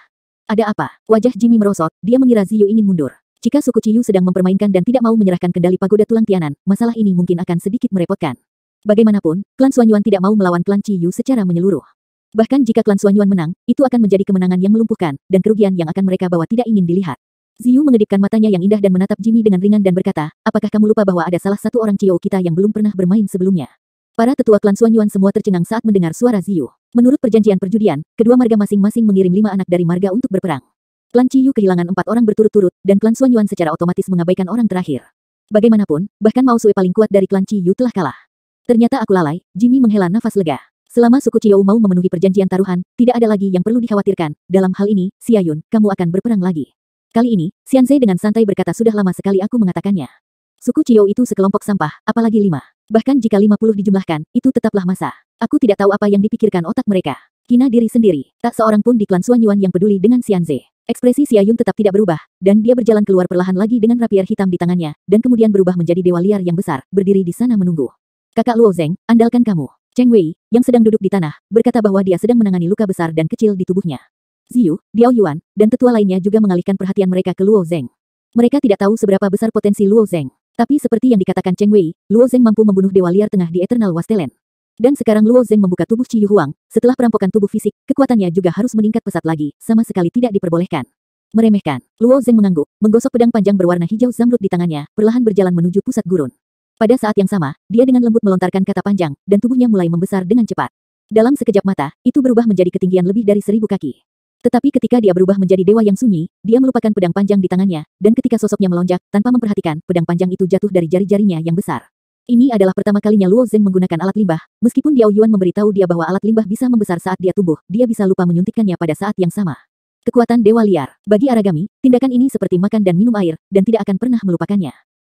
Ada apa? Wajah Jimmy merosot, dia mengira Ziyu ingin mundur. Jika suku Qiyu sedang mempermainkan dan tidak mau menyerahkan kendali pagoda tulang Tianan, masalah ini mungkin akan sedikit merepotkan. Bagaimanapun, klan Xuanyuan tidak mau melawan klan Qiyu secara menyeluruh. Bahkan jika klan Xuanyuan menang, itu akan menjadi kemenangan yang melumpuhkan, dan kerugian yang akan mereka bawa tidak ingin dilihat. Ziyu mengedipkan matanya yang indah dan menatap Jimmy dengan ringan dan berkata, apakah kamu lupa bahwa ada salah satu orang Qiyu kita yang belum pernah bermain sebelumnya? Para tetua klan Xuanyuan semua tercengang saat mendengar suara Ziyu. Menurut perjanjian perjudian, kedua marga masing-masing mengirim 5 anak dari marga untuk berperang. Klan Qiyu kehilangan 4 orang berturut-turut, dan klan Xuanyuan secara otomatis mengabaikan orang terakhir. Bagaimanapun, bahkan Mao Xue paling kuat dari klan Qiyu telah kalah. Ternyata aku lalai, Jimmy menghela nafas lega. Selama suku Qiyu mau memenuhi perjanjian taruhan, tidak ada lagi yang perlu dikhawatirkan. Dalam hal ini, Xiayun, kamu akan berperang lagi. Kali ini, Xianze dengan santai berkata sudah lama sekali aku mengatakannya. Suku Qiyu itu sekelompok sampah, apalagi 5. Bahkan jika 50 dijumlahkan, itu tetaplah massa. Aku tidak tahu apa yang dipikirkan otak mereka. Kina diri sendiri, tak seorang pun di klan Xuanyuan yang peduli dengan Xianze. Ekspresi Xiayun tetap tidak berubah, dan dia berjalan keluar perlahan lagi dengan rapier hitam di tangannya, dan kemudian berubah menjadi dewa liar yang besar, berdiri di sana menunggu. Kakak Luo Zeng, andalkan kamu. Cheng Wei, yang sedang duduk di tanah, berkata bahwa dia sedang menangani luka besar dan kecil di tubuhnya. Ziyu, Diao Yuan, dan tetua lainnya juga mengalihkan perhatian mereka ke Luo Zeng. Mereka tidak tahu seberapa besar potensi Luo Zeng. Tapi seperti yang dikatakan Cheng Wei, Luo Zeng mampu membunuh dewa liar tengah di Eternal Wasteland. Dan sekarang Luo Zeng membuka tubuh Qi Yu Huang, setelah perampokan tubuh fisik, kekuatannya juga harus meningkat pesat lagi, sama sekali tidak diperbolehkan. Meremehkan, Luo Zeng mengangguk, menggosok pedang panjang berwarna hijau zamrud di tangannya, perlahan berjalan menuju pusat gurun. Pada saat yang sama, dia dengan lembut melontarkan kata panjang, dan tubuhnya mulai membesar dengan cepat. Dalam sekejap mata, itu berubah menjadi ketinggian lebih dari 1000 kaki. Tetapi ketika dia berubah menjadi dewa yang sunyi, dia melupakan pedang panjang di tangannya, dan ketika sosoknya melonjak, tanpa memperhatikan, pedang panjang itu jatuh dari jari-jarinya yang besar. Ini adalah pertama kalinya Luo Zeng menggunakan alat limbah, meskipun Diao Yuan memberitahu dia bahwa alat limbah bisa membesar saat dia tumbuh, dia bisa lupa menyuntikkannya pada saat yang sama. Kekuatan dewa liar. Bagi Aragami, tindakan ini seperti makan dan minum air, dan tidak akan pernah melupakannya.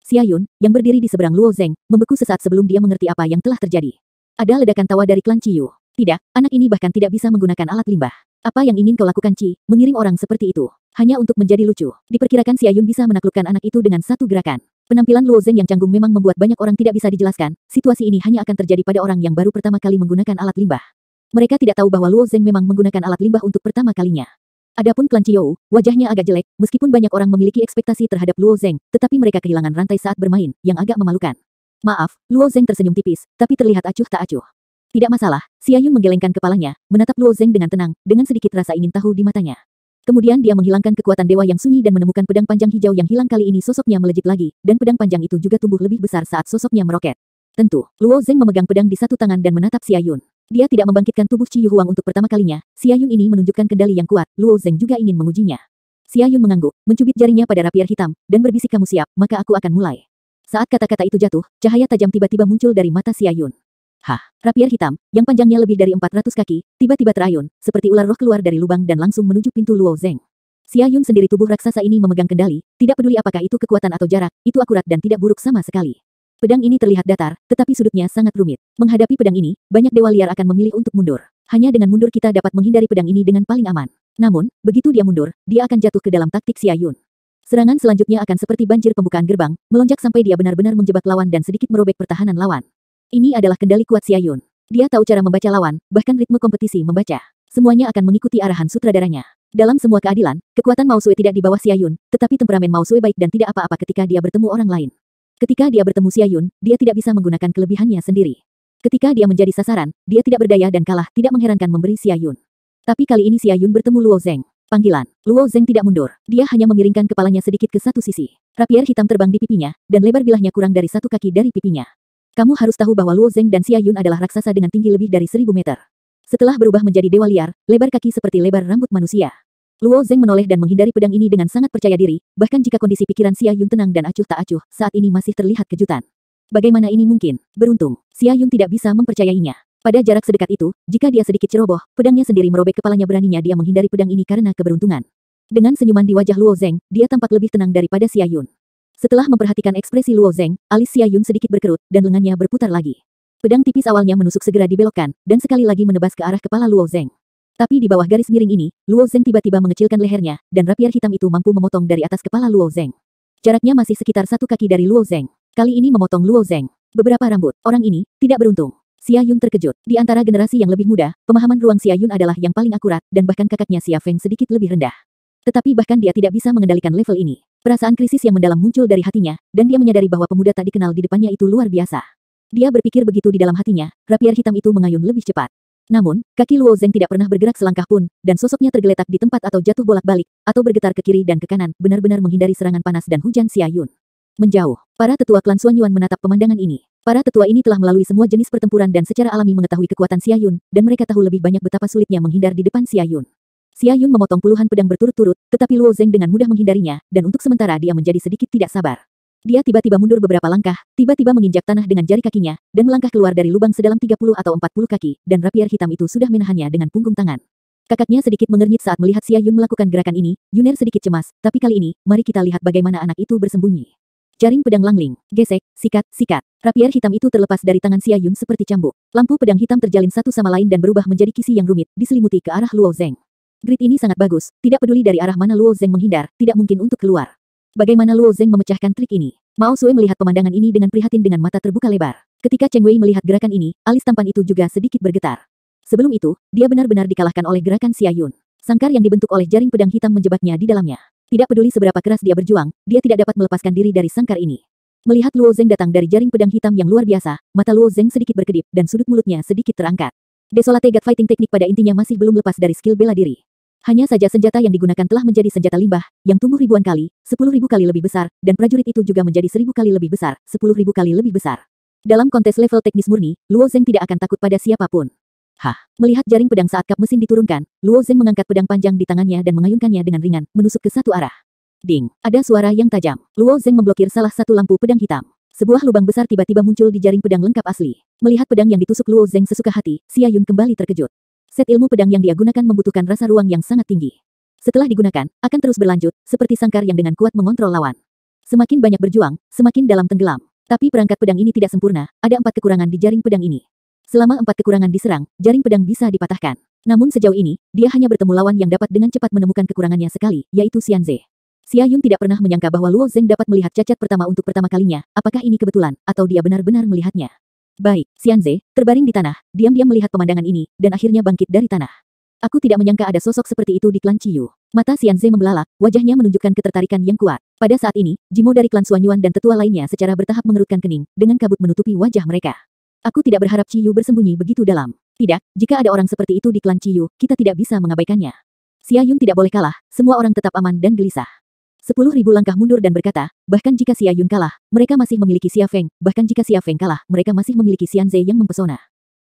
Xia Yun, yang berdiri di seberang Luo Zeng, membeku sesaat sebelum dia mengerti apa yang telah terjadi. Ada ledakan tawa dari klan Qiyu. Tidak, anak ini bahkan tidak bisa menggunakan alat limbah. Apa yang ingin kau lakukan, Qi? Mengirim orang seperti itu. Hanya untuk menjadi lucu. Diperkirakan Xia Yun bisa menaklukkan anak itu dengan satu gerakan. Penampilan Luo Zeng yang canggung memang membuat banyak orang tidak bisa dijelaskan. Situasi ini hanya akan terjadi pada orang yang baru pertama kali menggunakan alat limbah. Mereka tidak tahu bahwa Luo Zeng memang menggunakan alat limbah untuk pertama kalinya. Adapun klan Qiyu, wajahnya agak jelek, meskipun banyak orang memiliki ekspektasi terhadap Luo Zeng, tetapi mereka kehilangan rantai saat bermain, yang agak memalukan. Maaf, Luo Zeng tersenyum tipis, tapi terlihat acuh tak acuh. Tidak masalah, Xia Yun menggelengkan kepalanya, menatap Luo Zeng dengan tenang, dengan sedikit rasa ingin tahu di matanya. Kemudian dia menghilangkan kekuatan dewa yang sunyi dan menemukan pedang panjang hijau yang hilang kali ini sosoknya melejit lagi, dan pedang panjang itu juga tumbuh lebih besar saat sosoknya meroket. Tentu, Luo Zeng memegang pedang di satu tangan dan menatap Xia Yun. Dia tidak membangkitkan tubuh Qi Yu Huang untuk pertama kalinya, Xia Yun ini menunjukkan kendali yang kuat, Luo Zeng juga ingin mengujinya. Xia Yun mengangguk, mencubit jarinya pada rapier hitam, dan berbisik kamu siap, maka aku akan mulai. Saat kata-kata itu jatuh, cahaya tajam tiba-tiba muncul dari mata Xia Yun. Hah, rapier hitam, yang panjangnya lebih dari 400 kaki, tiba-tiba terayun, seperti ular roh keluar dari lubang dan langsung menuju pintu Luo Zeng. Xia Yun sendiri tubuh raksasa ini memegang kendali, tidak peduli apakah itu kekuatan atau jarak, itu akurat dan tidak buruk sama sekali. Pedang ini terlihat datar, tetapi sudutnya sangat rumit. Menghadapi pedang ini, banyak dewa liar akan memilih untuk mundur. Hanya dengan mundur kita dapat menghindari pedang ini dengan paling aman. Namun, begitu dia mundur, dia akan jatuh ke dalam taktik Xia Yun. Serangan selanjutnya akan seperti banjir pembukaan gerbang, melonjak sampai dia benar-benar menjebak lawan dan sedikit merobek pertahanan lawan. Ini adalah kendali kuat Xia Yun. Dia tahu cara membaca lawan, bahkan ritme kompetisi membaca. Semuanya akan mengikuti arahan sutradaranya. Dalam semua keadilan, kekuatan Mao Sui tidak di bawah Xia Yun, tetapi temperamen Mao Sui baik dan tidak apa-apa ketika dia bertemu orang lain. Ketika dia bertemu Xia Yun, dia tidak bisa menggunakan kelebihannya sendiri. Ketika dia menjadi sasaran, dia tidak berdaya dan kalah, tidak mengherankan memberi Xia Yun. Tapi kali ini Xia Yun bertemu Luo Zeng. Panggilan. Luo Zeng tidak mundur. Dia hanya memiringkan kepalanya sedikit ke satu sisi. Rapier hitam terbang di pipinya, dan lebar bilahnya kurang dari 1 kaki dari pipinya. Kamu harus tahu bahwa Luo Zeng dan Xia Yun adalah raksasa dengan tinggi lebih dari 1000 meter. Setelah berubah menjadi dewa liar, lebar kaki seperti lebar rambut manusia. Luo Zeng menoleh dan menghindari pedang ini dengan sangat percaya diri, bahkan jika kondisi pikiran Xia Yun tenang dan acuh tak acuh, saat ini masih terlihat kejutan. Bagaimana ini mungkin? Beruntung, Xia Yun tidak bisa mempercayainya. Pada jarak sedekat itu, jika dia sedikit ceroboh, pedangnya sendiri merobek kepalanya. Beraninya dia menghindari pedang ini karena keberuntungan. Dengan senyuman di wajah Luo Zeng, dia tampak lebih tenang daripada Xia Yun. Setelah memperhatikan ekspresi Luo Zeng, alis Xia Yun sedikit berkerut, dan lengannya berputar lagi. Pedang tipis awalnya menusuk segera dibelokkan, dan sekali lagi menebas ke arah kepala Luo Zeng. Tapi di bawah garis miring ini, Luo Zeng tiba-tiba mengecilkan lehernya, dan rapier hitam itu mampu memotong dari atas kepala Luo Zeng. Jaraknya masih sekitar 1 kaki dari Luo Zeng. Kali ini memotong Luo Zeng. Beberapa rambut. Orang ini tidak beruntung. Xia Yun terkejut. Di antara generasi yang lebih muda, pemahaman ruang Xia Yun adalah yang paling akurat, dan bahkan kakaknya Xia Feng sedikit lebih rendah. Tetapi bahkan dia tidak bisa mengendalikan level ini. Perasaan krisis yang mendalam muncul dari hatinya, dan dia menyadari bahwa pemuda tak dikenal di depannya itu luar biasa. Dia berpikir begitu di dalam hatinya, rapier hitam itu mengayun lebih cepat. Namun, kaki Luo Zeng tidak pernah bergerak selangkah pun, dan sosoknya tergeletak di tempat atau jatuh bolak-balik, atau bergetar ke kiri dan ke kanan, benar-benar menghindari serangan panas dan hujan Xia Yun. Menjauh, para tetua klan Xuanyuan menatap pemandangan ini. Para tetua ini telah melalui semua jenis pertempuran dan secara alami mengetahui kekuatan Xia Yun, dan mereka tahu lebih banyak betapa sulitnya menghindar di depan Xia Yun. Xia Yun memotong puluhan pedang berturut-turut, tetapi Luo Zeng dengan mudah menghindarinya, dan untuk sementara dia menjadi sedikit tidak sabar. Dia tiba-tiba mundur beberapa langkah, tiba-tiba menginjak tanah dengan jari kakinya, dan melangkah keluar dari lubang sedalam 30 atau 40 kaki, dan rapier hitam itu sudah menahannya dengan punggung tangan. Kakaknya sedikit mengernyit saat melihat Xia Yun melakukan gerakan ini, Yuner sedikit cemas, tapi kali ini, mari kita lihat bagaimana anak itu bersembunyi. Jaring pedang langling, gesek, sikat, sikat. Rapier hitam itu terlepas dari tangan Xia Yun seperti cambuk. Lampu pedang hitam terjalin satu sama lain dan berubah menjadi kisi yang rumit, diselimuti ke arah Luo Zeng. Grid ini sangat bagus, tidak peduli dari arah mana Luo Zeng menghindar, tidak mungkin untuk keluar. Bagaimana Luo Zeng memecahkan trik ini? Mao Sui melihat pemandangan ini dengan prihatin dengan mata terbuka lebar. Ketika Cheng Wei melihat gerakan ini, alis tampan itu juga sedikit bergetar. Sebelum itu, dia benar-benar dikalahkan oleh gerakan Xia Yun. Sangkar yang dibentuk oleh jaring pedang hitam menjebaknya di dalamnya. Tidak peduli seberapa keras dia berjuang, dia tidak dapat melepaskan diri dari sangkar ini. Melihat Luo Zeng datang dari jaring pedang hitam yang luar biasa, mata Luo Zeng sedikit berkedip dan sudut mulutnya sedikit terangkat. Desolate God Fighting teknik pada intinya masih belum lepas dari skill bela diri. Hanya saja senjata yang digunakan telah menjadi senjata limbah, yang tumbuh ribuan kali, 10.000 kali lebih besar, dan prajurit itu juga menjadi 1.000 kali lebih besar, 10.000 kali lebih besar. Dalam kontes level teknis murni, Luo Zeng tidak akan takut pada siapapun. Melihat jaring pedang saat kap mesin diturunkan, Luo Zeng mengangkat pedang panjang di tangannya dan mengayunkannya dengan ringan, menusuk ke satu arah. Ding! Ada suara yang tajam. Luo Zeng memblokir salah satu lampu pedang hitam. Sebuah lubang besar tiba-tiba muncul di jaring pedang lengkap asli. Melihat pedang yang ditusuk Luo Zeng sesuka hati, Xia Yun kembali terkejut. Set ilmu pedang yang dia gunakan membutuhkan rasa ruang yang sangat tinggi. Setelah digunakan, akan terus berlanjut, seperti sangkar yang dengan kuat mengontrol lawan. Semakin banyak berjuang, semakin dalam tenggelam. Tapi perangkat pedang ini tidak sempurna, ada 4 kekurangan di jaring pedang ini. Selama 4 kekurangan diserang, jaring pedang bisa dipatahkan. Namun sejauh ini, dia hanya bertemu lawan yang dapat dengan cepat menemukan kekurangannya sekali, yaitu Xianze. Xia Yun tidak pernah menyangka bahwa Luo Zeng dapat melihat cacat pertama untuk pertama kalinya, apakah ini kebetulan, atau dia benar-benar melihatnya. Baik, Xianze, terbaring di tanah, diam-diam melihat pemandangan ini, dan akhirnya bangkit dari tanah. Aku tidak menyangka ada sosok seperti itu di klan Ciyu. Mata Xianze membelalak, wajahnya menunjukkan ketertarikan yang kuat. Pada saat ini, Jimo dari klan Suanyuan dan tetua lainnya secara bertahap mengerutkan kening, dengan kabut menutupi wajah mereka. Aku tidak berharap Ciyu bersembunyi begitu dalam. Tidak, jika ada orang seperti itu di klan Ciyu, kita tidak bisa mengabaikannya. Xia Yun tidak boleh kalah, semua orang tetap aman dan gelisah. 10.000 langkah mundur dan berkata, bahkan jika Xia Yun kalah, mereka masih memiliki Xia Feng, bahkan jika Xia Feng kalah, mereka masih memiliki Xianze yang mempesona.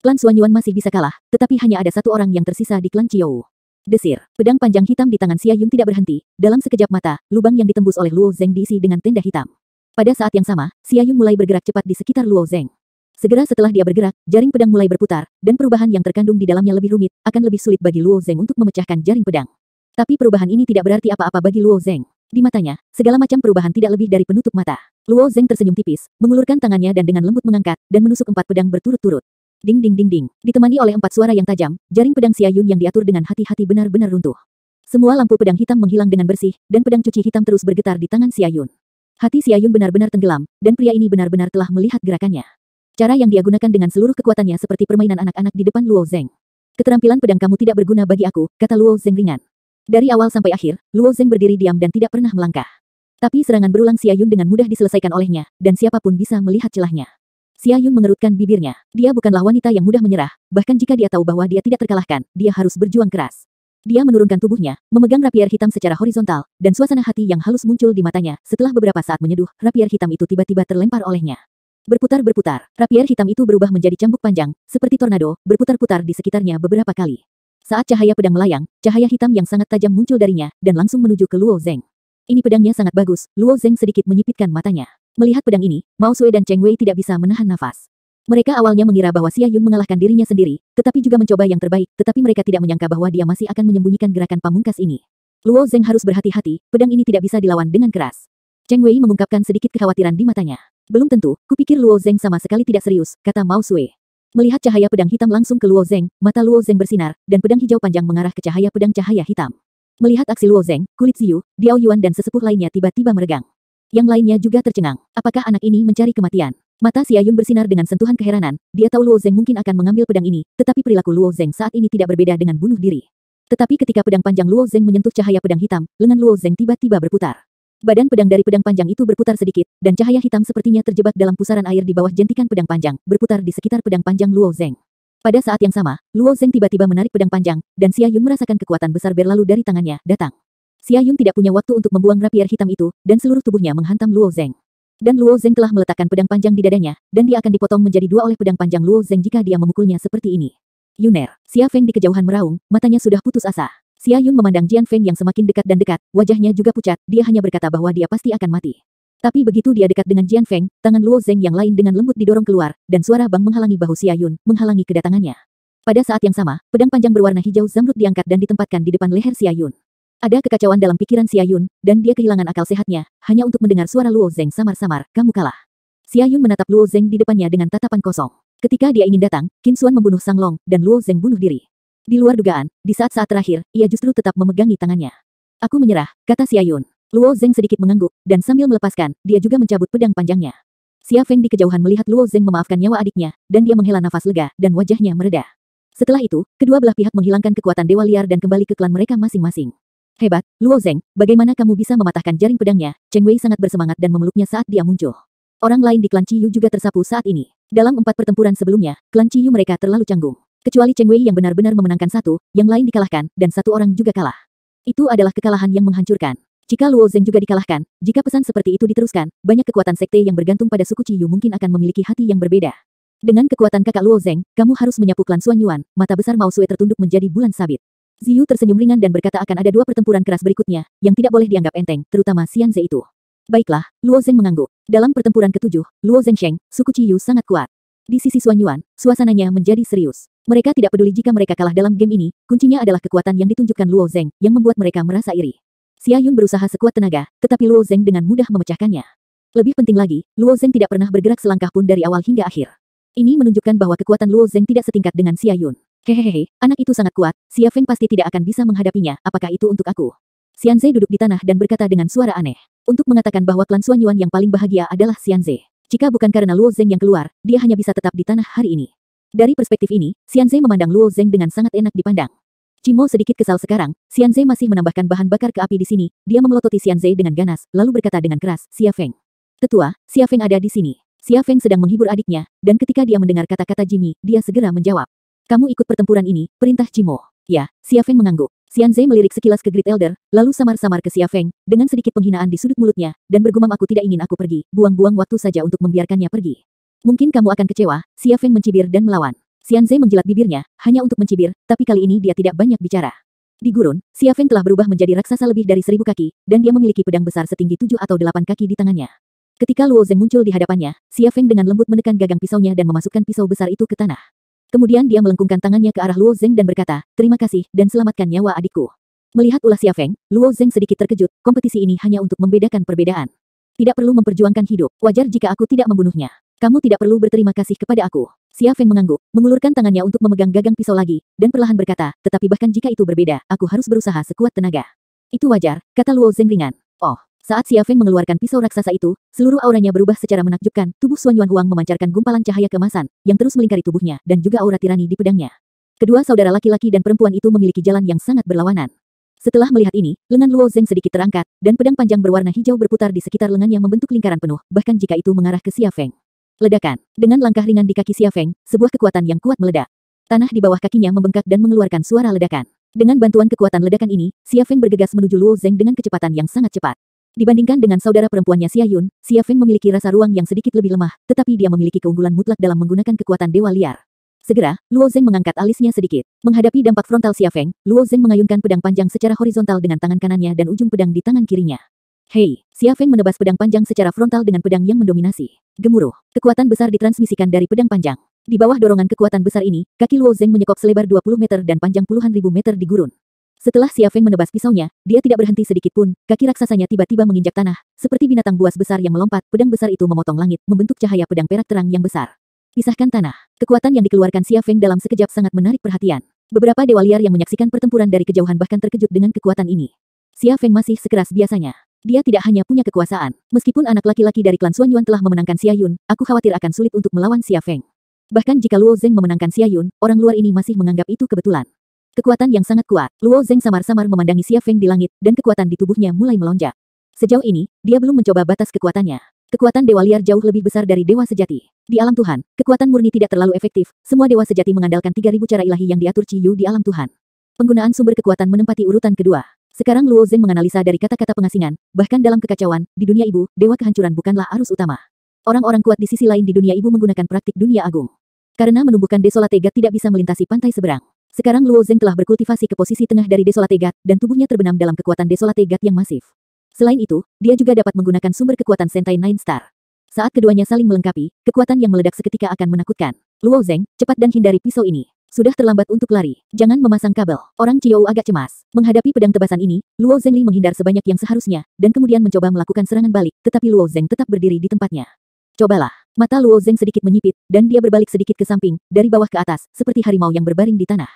Klan Suanyuan masih bisa kalah, tetapi hanya ada satu orang yang tersisa di klan Ciou. Desir, pedang panjang hitam di tangan Xia Yun tidak berhenti, dalam sekejap mata, lubang yang ditembus oleh Luo Zeng diisi dengan tenda hitam. Pada saat yang sama, Xia Yun mulai bergerak cepat di sekitar Luo Zeng. Segera setelah dia bergerak, jaring pedang mulai berputar, dan perubahan yang terkandung di dalamnya lebih rumit, akan lebih sulit bagi Luo Zeng untuk memecahkan jaring pedang. Tapi perubahan ini tidak berarti apa-apa bagi Luo Zeng. Di matanya, segala macam perubahan tidak lebih dari penutup mata. Luo Zeng tersenyum tipis, mengulurkan tangannya dan dengan lembut mengangkat, dan menusuk 4 pedang berturut-turut. Ding ding ding ding. Ditemani oleh 4 suara yang tajam, jaring pedang Xia Yun yang diatur dengan hati-hati benar-benar runtuh. Semua lampu pedang hitam menghilang dengan bersih, dan pedang cuci hitam terus bergetar di tangan Xia Yun. Hati Xia Yun benar-benar tenggelam, dan pria ini benar-benar telah melihat gerakannya. Cara yang dia gunakan dengan seluruh kekuatannya seperti permainan anak-anak di depan Luo Zeng. Keterampilan pedang kamu tidak berguna bagi aku, kata Luo Zeng ringan. Dari awal sampai akhir, Luo Zeng berdiri diam dan tidak pernah melangkah. Tapi serangan berulang Xia Yun dengan mudah diselesaikan olehnya, dan siapapun bisa melihat celahnya. Xia Yun mengerutkan bibirnya. Dia bukanlah wanita yang mudah menyerah, bahkan jika dia tahu bahwa dia tidak terkalahkan, dia harus berjuang keras. Dia menurunkan tubuhnya, memegang rapier hitam secara horizontal, dan suasana hati yang halus muncul di matanya. Setelah beberapa saat menyeduh, rapier hitam itu tiba-tiba terlempar olehnya. Berputar-berputar, rapier hitam itu berubah menjadi cambuk panjang, seperti tornado, berputar-putar di sekitarnya beberapa kali. Saat cahaya pedang melayang, cahaya hitam yang sangat tajam muncul darinya, dan langsung menuju ke Luo Zeng. Ini pedangnya sangat bagus, Luo Zeng sedikit menyipitkan matanya. Melihat pedang ini, Mao Sui dan Cheng Wei tidak bisa menahan nafas. Mereka awalnya mengira bahwa Xia Yun mengalahkan dirinya sendiri, tetapi juga mencoba yang terbaik, tetapi mereka tidak menyangka bahwa dia masih akan menyembunyikan gerakan pamungkas ini. Luo Zeng harus berhati-hati, pedang ini tidak bisa dilawan dengan keras. Cheng Wei mengungkapkan sedikit kekhawatiran di matanya. Belum tentu, kupikir Luo Zeng sama sekali tidak serius, kata Mao Sui. Melihat cahaya pedang hitam langsung ke Luo Zeng, mata Luo Zeng bersinar, dan pedang hijau panjang mengarah ke cahaya pedang cahaya hitam. Melihat aksi Luo Zeng, kulit Ziyu, Diao Yuan dan sesepuh lainnya tiba-tiba meregang. Yang lainnya juga tercengang. Apakah anak ini mencari kematian? Mata Xia Yun bersinar dengan sentuhan keheranan. Dia tahu Luo Zeng mungkin akan mengambil pedang ini, tetapi perilaku Luo Zeng saat ini tidak berbeda dengan bunuh diri. Tetapi ketika pedang panjang Luo Zeng menyentuh cahaya pedang hitam, lengan Luo Zeng tiba-tiba berputar. Badan pedang dari pedang panjang itu berputar sedikit, dan cahaya hitam sepertinya terjebak dalam pusaran air di bawah jentikan pedang panjang, berputar di sekitar pedang panjang Luo Zeng. Pada saat yang sama, Luo Zeng tiba-tiba menarik pedang panjang, dan Xia Yun merasakan kekuatan besar berlalu dari tangannya, datang. Xia Yun tidak punya waktu untuk membuang rapier hitam itu, dan seluruh tubuhnya menghantam Luo Zeng. Dan Luo Zeng telah meletakkan pedang panjang di dadanya, dan dia akan dipotong menjadi 2 oleh pedang panjang Luo Zeng jika dia memukulnya seperti ini. Yuner, Xia Feng di kejauhan meraung, matanya sudah putus asa. Xia Yun memandang Jian Feng yang semakin dekat dan dekat, wajahnya juga pucat, dia hanya berkata bahwa dia pasti akan mati. Tapi begitu dia dekat dengan Jian Feng, tangan Luo Zeng yang lain dengan lembut didorong keluar, dan suara bang menghalangi bahu Xia Yun, menghalangi kedatangannya. Pada saat yang sama, pedang panjang berwarna hijau zamrud diangkat dan ditempatkan di depan leher Xia Yun. Ada kekacauan dalam pikiran Xia Yun, dan dia kehilangan akal sehatnya, hanya untuk mendengar suara Luo Zeng samar-samar, kamu kalah. Xia Yun menatap Luo Zeng di depannya dengan tatapan kosong. Ketika dia ingin datang, Qin Xuan membunuh Sang Long, dan Luo Zeng bunuh diri. Di luar dugaan, di saat-saat terakhir, ia justru tetap memegangi tangannya. Aku menyerah, kata Xia Yun. Luo Zeng sedikit mengangguk, dan sambil melepaskan, dia juga mencabut pedang panjangnya. Xia Feng di kejauhan melihat Luo Zeng memaafkan nyawa adiknya, dan dia menghela nafas lega, dan wajahnya mereda. Setelah itu, kedua belah pihak menghilangkan kekuatan dewa liar dan kembali ke klan mereka masing-masing. Hebat, Luo Zeng, bagaimana kamu bisa mematahkan jaring pedangnya? Cheng Wei sangat bersemangat dan memeluknya saat dia muncul. Orang lain di klan Ciyu juga tersapu saat ini. Dalam 4 pertempuran sebelumnya, klan Ciyu mereka terlalu canggung. Kecuali Cheng Wei yang benar-benar memenangkan satu, yang lain dikalahkan, dan satu orang juga kalah. Itu adalah kekalahan yang menghancurkan. Jika Luo Zeng juga dikalahkan, jika pesan seperti itu diteruskan, banyak kekuatan sekte yang bergantung pada suku Ciyu mungkin akan memiliki hati yang berbeda. Dengan kekuatan kakak Luo Zeng, kamu harus menyapu klan Xuan Yuan. Mata besar Mao Sue tertunduk menjadi bulan sabit. Ziyu tersenyum ringan dan berkata akan ada 2 pertempuran keras berikutnya, yang tidak boleh dianggap enteng, terutama Xian Ze itu. Baiklah, Luo Zeng mengangguk. Dalam pertempuran ke-7, Luo Zengsheng, suku Ciyu sangat kuat. Di sisi Xuan Yuan, suasananya menjadi serius. Mereka tidak peduli jika mereka kalah dalam game ini, kuncinya adalah kekuatan yang ditunjukkan Luo Zeng, yang membuat mereka merasa iri. Xia Yun berusaha sekuat tenaga, tetapi Luo Zeng dengan mudah memecahkannya. Lebih penting lagi, Luo Zeng tidak pernah bergerak selangkah pun dari awal hingga akhir. Ini menunjukkan bahwa kekuatan Luo Zeng tidak setingkat dengan Xia Yun. Hehehe, anak itu sangat kuat, Xia Feng pasti tidak akan bisa menghadapinya, apakah itu untuk aku? Xian Ze duduk di tanah dan berkata dengan suara aneh. Untuk mengatakan bahwa klan Xuan Yuan yang paling bahagia adalah Xian Ze. Jika bukan karena Luo Zeng yang keluar, dia hanya bisa tetap di tanah hari ini. Dari perspektif ini, Xian Ze memandang Luo Zeng dengan sangat enak dipandang. Cimo sedikit kesal sekarang, Xian Ze masih menambahkan bahan bakar ke api di sini, dia memelototi Xian Ze dengan ganas, lalu berkata dengan keras, Xia Feng. Tetua, Xia Feng ada di sini. Xia Feng sedang menghibur adiknya, dan ketika dia mendengar kata-kata Jimmy, dia segera menjawab. Kamu ikut pertempuran ini, perintah Cimo. Ya, Xia Feng mengangguk. Xian Ze melirik sekilas ke Great Elder, lalu samar-samar ke Xia Feng, dengan sedikit penghinaan di sudut mulutnya, dan bergumam aku tidak ingin aku pergi, buang-buang waktu saja untuk membiarkannya pergi. Mungkin kamu akan kecewa, Xia Feng mencibir dan melawan. Xian Ze menjilat bibirnya, hanya untuk mencibir, tapi kali ini dia tidak banyak bicara. Di gurun, Xia Feng telah berubah menjadi raksasa lebih dari 1000 kaki, dan dia memiliki pedang besar setinggi 7 atau 8 kaki di tangannya. Ketika Luo Zeng muncul di hadapannya, Xia Feng dengan lembut menekan gagang pisaunya dan memasukkan pisau besar itu ke tanah. Kemudian dia melengkungkan tangannya ke arah Luo Zeng dan berkata, terima kasih, dan selamatkan nyawa adikku. Melihat ulah Xia Feng, Luo Zeng sedikit terkejut, kompetisi ini hanya untuk membedakan perbedaan. Tidak perlu memperjuangkan hidup, wajar jika aku tidak membunuhnya. Kamu tidak perlu berterima kasih kepada aku. Xia Feng mengangguk, mengulurkan tangannya untuk memegang gagang pisau lagi, dan perlahan berkata, tetapi bahkan jika itu berbeda, aku harus berusaha sekuat tenaga. Itu wajar, kata Luo Zeng ringan. Oh, saat Xia Feng mengeluarkan pisau raksasa itu, seluruh auranya berubah secara menakjubkan, tubuh Xuan Yuan Huang memancarkan gumpalan cahaya keemasan, yang terus melingkari tubuhnya, dan juga aura tirani di pedangnya. Kedua saudara laki-laki dan perempuan itu memiliki jalan yang sangat berlawanan. Setelah melihat ini, lengan Luo Zeng sedikit terangkat, dan pedang panjang berwarna hijau berputar di sekitar lengannya membentuk lingkaran penuh, bahkan jika itu mengarah ke Xia Feng. Ledakan. Dengan langkah ringan di kaki Xia Feng, sebuah kekuatan yang kuat meledak. Tanah di bawah kakinya membengkak dan mengeluarkan suara ledakan. Dengan bantuan kekuatan ledakan ini, Xia Feng bergegas menuju Luo Zeng dengan kecepatan yang sangat cepat. Dibandingkan dengan saudara perempuannya Xia Yun, Xia Feng memiliki rasa ruang yang sedikit lebih lemah, tetapi dia memiliki keunggulan mutlak dalam menggunakan kekuatan dewa liar. Segera, Luo Zeng mengangkat alisnya sedikit. Menghadapi dampak frontal Xia Feng, Luo Zeng mengayunkan pedang panjang secara horizontal dengan tangan kanannya dan ujung pedang di tangan kirinya. Hei, Xia Feng menebas pedang panjang secara frontal dengan pedang yang mendominasi. Gemuruh. Kekuatan besar ditransmisikan dari pedang panjang. Di bawah dorongan kekuatan besar ini, kaki Luo Zeng menyekop selebar 20 meter dan panjang puluhan ribu meter di gurun. Setelah Xia Feng menebas pisaunya, dia tidak berhenti sedikit pun, kaki raksasanya tiba-tiba menginjak tanah, seperti binatang buas besar yang melompat, pedang besar itu memotong langit, membentuk cahaya pedang perak terang yang besar. Pisahkan tanah. Kekuatan yang dikeluarkan Xia Feng dalam sekejap sangat menarik perhatian. Beberapa dewa liar yang menyaksikan pertempuran dari kejauhan bahkan terkejut dengan kekuatan ini. Xia Feng masih sekeras biasanya. Dia tidak hanya punya kekuasaan. Meskipun anak laki-laki dari klan Xuan Yuan telah memenangkan Xia Yun, aku khawatir akan sulit untuk melawan Xia Feng. Bahkan jika Luo Zeng memenangkan Xia Yun, orang luar ini masih menganggap itu kebetulan. Kekuatan yang sangat kuat. Luo Zeng samar-samar memandangi Xia Feng di langit, dan kekuatan di tubuhnya mulai melonjak. Sejauh ini, dia belum mencoba batas kekuatannya. Kekuatan dewa liar jauh lebih besar dari dewa sejati. Di alam Tuhan, kekuatan murni tidak terlalu efektif. Semua dewa sejati mengandalkan 3000 cara ilahi yang diatur Chi Yu di alam Tuhan. Penggunaan sumber kekuatan menempati urutan kedua. Sekarang Luo Zeng menganalisa dari kata-kata pengasingan, bahkan dalam kekacauan, di dunia ibu, dewa kehancuran bukanlah arus utama. Orang-orang kuat di sisi lain di dunia ibu menggunakan praktik dunia agung. Karena menumbuhkan Desolate God tidak bisa melintasi pantai seberang. Sekarang Luo Zeng telah berkultivasi ke posisi tengah dari Desolate God, dan tubuhnya terbenam dalam kekuatan Desolate God yang masif. Selain itu, dia juga dapat menggunakan sumber kekuatan Sentai Nine Star. Saat keduanya saling melengkapi, kekuatan yang meledak seketika akan menakutkan. Luo Zeng, cepat dan hindari pisau ini. Sudah terlambat untuk lari. Jangan memasang kabel. Orang Ciou agak cemas. Menghadapi pedang tebasan ini, Luo Zengli menghindar sebanyak yang seharusnya, dan kemudian mencoba melakukan serangan balik, tetapi Luo Zeng tetap berdiri di tempatnya. Cobalah. Mata Luo Zeng sedikit menyipit, dan dia berbalik sedikit ke samping, dari bawah ke atas, seperti harimau yang berbaring di tanah.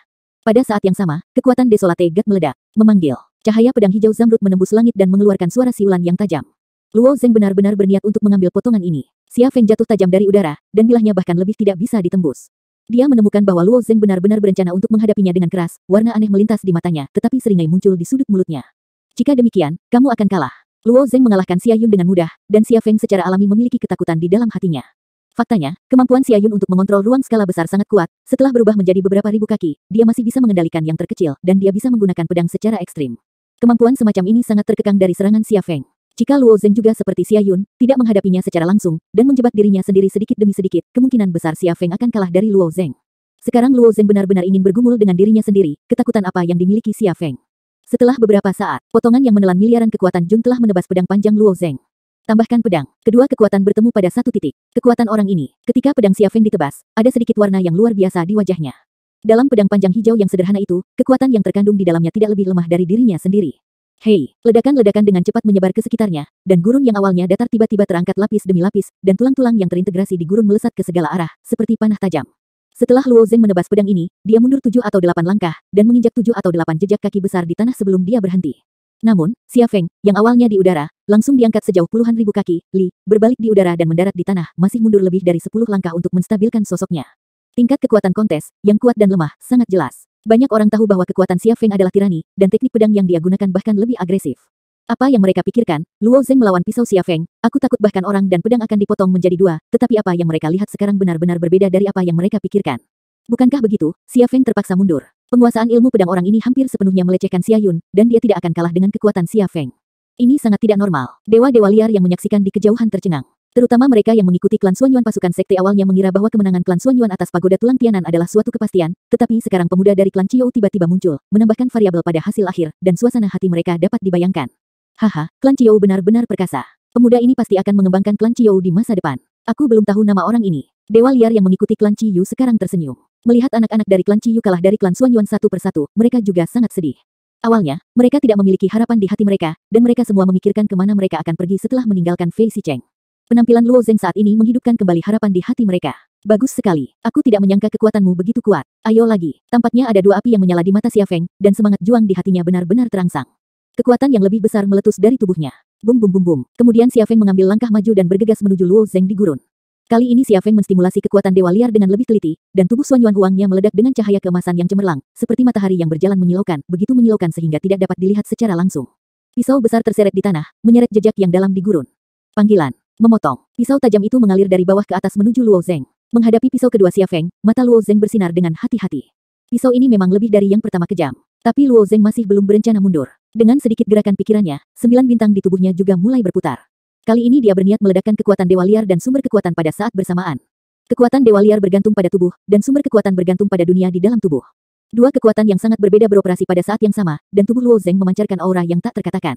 Pada saat yang sama, kekuatan Desolate God meledak, memanggil. Cahaya pedang hijau zamrud menembus langit dan mengeluarkan suara siulan yang tajam. Luo Zeng benar-benar berniat untuk mengambil potongan ini. Xia Feng jatuh tajam dari udara, dan bilahnya bahkan lebih tidak bisa ditembus. Dia menemukan bahwa Luo Zeng benar-benar berencana untuk menghadapinya dengan keras, warna aneh melintas di matanya, tetapi seringai muncul di sudut mulutnya. Jika demikian, kamu akan kalah. Luo Zeng mengalahkan Xia Yun dengan mudah, dan Xia Feng secara alami memiliki ketakutan di dalam hatinya. Faktanya, kemampuan Xia Yun untuk mengontrol ruang skala besar sangat kuat, setelah berubah menjadi beberapa ribu kaki, dia masih bisa mengendalikan yang terkecil, dan dia bisa menggunakan pedang secara ekstrim. Kemampuan semacam ini sangat terkekang dari serangan Xia Feng. Jika Luo Zeng juga seperti Xia Yun, tidak menghadapinya secara langsung, dan menjebak dirinya sendiri sedikit demi sedikit, kemungkinan besar Xia Feng akan kalah dari Luo Zeng. Sekarang Luo Zeng benar-benar ingin bergumul dengan dirinya sendiri, ketakutan apa yang dimiliki Xia Feng. Setelah beberapa saat, potongan yang menelan miliaran kekuatan Jun telah menebas pedang panjang Luo Zeng. Tambahkan pedang, kedua kekuatan bertemu pada satu titik. Kekuatan orang ini, ketika pedang Xia Feng ditebas, ada sedikit warna yang luar biasa di wajahnya. Dalam pedang panjang hijau yang sederhana itu, kekuatan yang terkandung di dalamnya tidak lebih lemah dari dirinya sendiri. Hei, ledakan-ledakan dengan cepat menyebar ke sekitarnya, dan gurun yang awalnya datar tiba-tiba terangkat lapis demi lapis, dan tulang-tulang yang terintegrasi di gurun melesat ke segala arah, seperti panah tajam. Setelah Luo Zeng menebas pedang ini, dia mundur 7 atau 8 langkah, dan menginjak 7 atau 8 jejak kaki besar di tanah sebelum dia berhenti. Namun, Xia Feng, yang awalnya di udara, langsung diangkat sejauh puluhan ribu kaki, berbalik di udara dan mendarat di tanah, masih mundur lebih dari 10 langkah untuk menstabilkan sosoknya. Tingkat kekuatan kontes, yang kuat dan lemah, sangat jelas. Banyak orang tahu bahwa kekuatan Xia Feng adalah tirani, dan teknik pedang yang dia gunakan bahkan lebih agresif. Apa yang mereka pikirkan, Luo Zeng melawan pisau Xia Feng, aku takut bahkan orang dan pedang akan dipotong menjadi dua, tetapi apa yang mereka lihat sekarang benar-benar berbeda dari apa yang mereka pikirkan. Bukankah begitu, Xia Feng terpaksa mundur. Penguasaan ilmu pedang orang ini hampir sepenuhnya melecehkan Xia Yun, dan dia tidak akan kalah dengan kekuatan Xia Feng. Ini sangat tidak normal. Dewa-dewa liar yang menyaksikan di kejauhan tercengang. Terutama mereka yang mengikuti klan Xuanyuan. Pasukan sekte awalnya mengira bahwa kemenangan klan Xuanyuan atas pagoda tulang Tianan adalah suatu kepastian, tetapi sekarang pemuda dari klan Qiu tiba-tiba muncul, menambahkan variabel pada hasil akhir, dan suasana hati mereka dapat dibayangkan. Haha, klan Qiu benar-benar perkasa. Pemuda ini pasti akan mengembangkan klan Qiu di masa depan. Aku belum tahu nama orang ini. Dewa liar yang mengikuti klan Qiu sekarang tersenyum. Melihat anak-anak dari klan Qiu kalah dari klan Xuanyuan satu persatu, mereka juga sangat sedih. Awalnya, mereka tidak memiliki harapan di hati mereka, dan mereka semua memikirkan kemana mereka akan pergi setelah meninggalkan Fei Sicheng. Penampilan Luo Zeng saat ini menghidupkan kembali harapan di hati mereka. Bagus sekali. Aku tidak menyangka kekuatanmu begitu kuat. Ayo lagi. Tampaknya ada dua api yang menyala di mata Xia Feng, dan semangat juang di hatinya benar-benar terangsang. Kekuatan yang lebih besar meletus dari tubuhnya. Bum bum bum bum. Kemudian Xia Feng mengambil langkah maju dan bergegas menuju Luo Zeng di gurun. Kali ini Xia Feng menstimulasi kekuatan dewa liar dengan lebih teliti, dan tubuh Xuanyuan Huangnya meledak dengan cahaya keemasan yang cemerlang, seperti matahari yang berjalan menyilaukan, begitu menyilaukan sehingga tidak dapat dilihat secara langsung. Pisau besar terseret di tanah, menyeret jejak yang dalam di gurun. Panggilan. Memotong. Pisau tajam itu mengalir dari bawah ke atas menuju Luo Zeng. Menghadapi pisau kedua Xia Feng, mata Luo Zeng bersinar dengan hati-hati. Pisau ini memang lebih dari yang pertama kejam. Tapi Luo Zeng masih belum berencana mundur. Dengan sedikit gerakan pikirannya, 9 bintang di tubuhnya juga mulai berputar. Kali ini dia berniat meledakkan kekuatan dewa liar dan sumber kekuatan pada saat bersamaan. Kekuatan dewa liar bergantung pada tubuh, dan sumber kekuatan bergantung pada dunia di dalam tubuh. Dua kekuatan yang sangat berbeda beroperasi pada saat yang sama, dan tubuh Luo Zeng memancarkan aura yang tak terkatakan.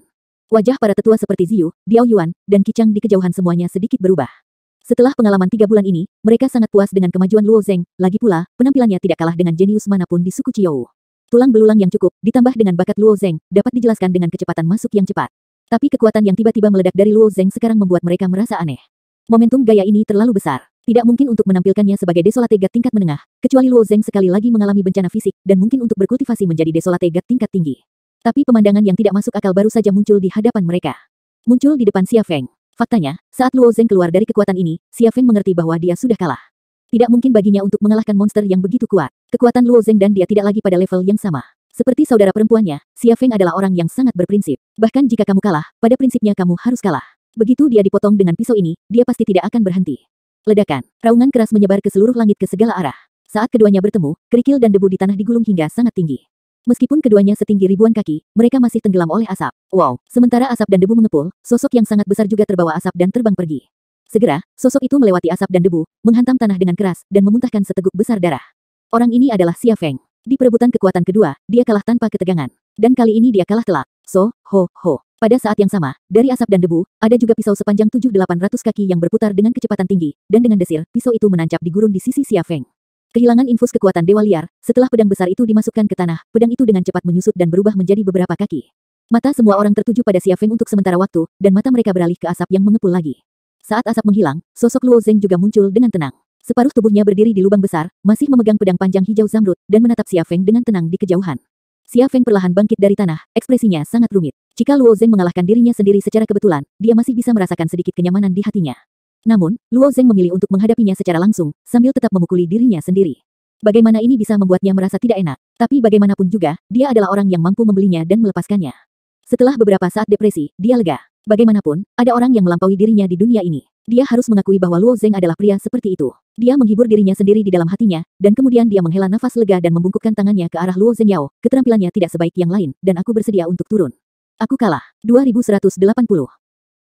Wajah para tetua seperti Ziyu, Diao Yuan, dan Qichang di kejauhan semuanya sedikit berubah. Setelah pengalaman 3 bulan ini, mereka sangat puas dengan kemajuan Luo Zeng, lagi pula, penampilannya tidak kalah dengan jenius manapun di suku Qiu. Tulang belulang yang cukup, ditambah dengan bakat Luo Zeng, dapat dijelaskan dengan kecepatan masuk yang cepat. Tapi kekuatan yang tiba-tiba meledak dari Luo Zeng sekarang membuat mereka merasa aneh. Momentum gaya ini terlalu besar. Tidak mungkin untuk menampilkannya sebagai desolate God tingkat menengah, kecuali Luo Zeng sekali lagi mengalami bencana fisik, dan mungkin untuk berkultivasi menjadi desolate God tingkat tinggi. Tapi pemandangan yang tidak masuk akal baru saja muncul di hadapan mereka. Muncul di depan Xia Feng. Faktanya, saat Luo Zeng keluar dari kekuatan ini, Xia Feng mengerti bahwa dia sudah kalah. Tidak mungkin baginya untuk mengalahkan monster yang begitu kuat. Kekuatan Luo Zeng dan dia tidak lagi pada level yang sama. Seperti saudara perempuannya, Xia Feng adalah orang yang sangat berprinsip. Bahkan jika kamu kalah, pada prinsipnya kamu harus kalah. Begitu dia dipotong dengan pisau ini, dia pasti tidak akan berhenti. Ledakan, raungan keras menyebar ke seluruh langit ke segala arah. Saat keduanya bertemu, kerikil dan debu di tanah digulung hingga sangat tinggi. Meskipun keduanya setinggi ribuan kaki, mereka masih tenggelam oleh asap. Wow, sementara asap dan debu mengepul, sosok yang sangat besar juga terbawa asap dan terbang pergi. Segera, sosok itu melewati asap dan debu, menghantam tanah dengan keras, dan memuntahkan seteguk besar darah. Orang ini adalah Xia Feng. Di perebutan kekuatan kedua, dia kalah tanpa ketegangan. Dan kali ini dia kalah telak. Ho. Pada saat yang sama, dari asap dan debu, ada juga pisau sepanjang 7.800 kaki yang berputar dengan kecepatan tinggi, dan dengan desir, pisau itu menancap di gurun di sisi Xia Feng. Kehilangan infus kekuatan dewa liar, setelah pedang besar itu dimasukkan ke tanah, pedang itu dengan cepat menyusut dan berubah menjadi beberapa kaki. Mata semua orang tertuju pada Xia Feng untuk sementara waktu, dan mata mereka beralih ke asap yang mengepul lagi. Saat asap menghilang, sosok Luo Zeng juga muncul dengan tenang. Separuh tubuhnya berdiri di lubang besar, masih memegang pedang panjang hijau zamrud, dan menatap Xia Feng dengan tenang di kejauhan. Xia Feng perlahan bangkit dari tanah, ekspresinya sangat rumit. Jika Luo Zeng mengalahkan dirinya sendiri secara kebetulan, dia masih bisa merasakan sedikit kenyamanan di hatinya. Namun, Luo Zeng memilih untuk menghadapinya secara langsung, sambil tetap memukuli dirinya sendiri. Bagaimana ini bisa membuatnya merasa tidak enak? Tapi bagaimanapun juga, dia adalah orang yang mampu membelinya dan melepaskannya. Setelah beberapa saat depresi, dia lega. Bagaimanapun, ada orang yang melampaui dirinya di dunia ini. Dia harus mengakui bahwa Luo Zeng adalah pria seperti itu. Dia menghibur dirinya sendiri di dalam hatinya, dan kemudian dia menghela nafas lega dan membungkukkan tangannya ke arah Luo Zeng Yao. Keterampilannya tidak sebaik yang lain, dan aku bersedia untuk turun. Aku kalah. 2180.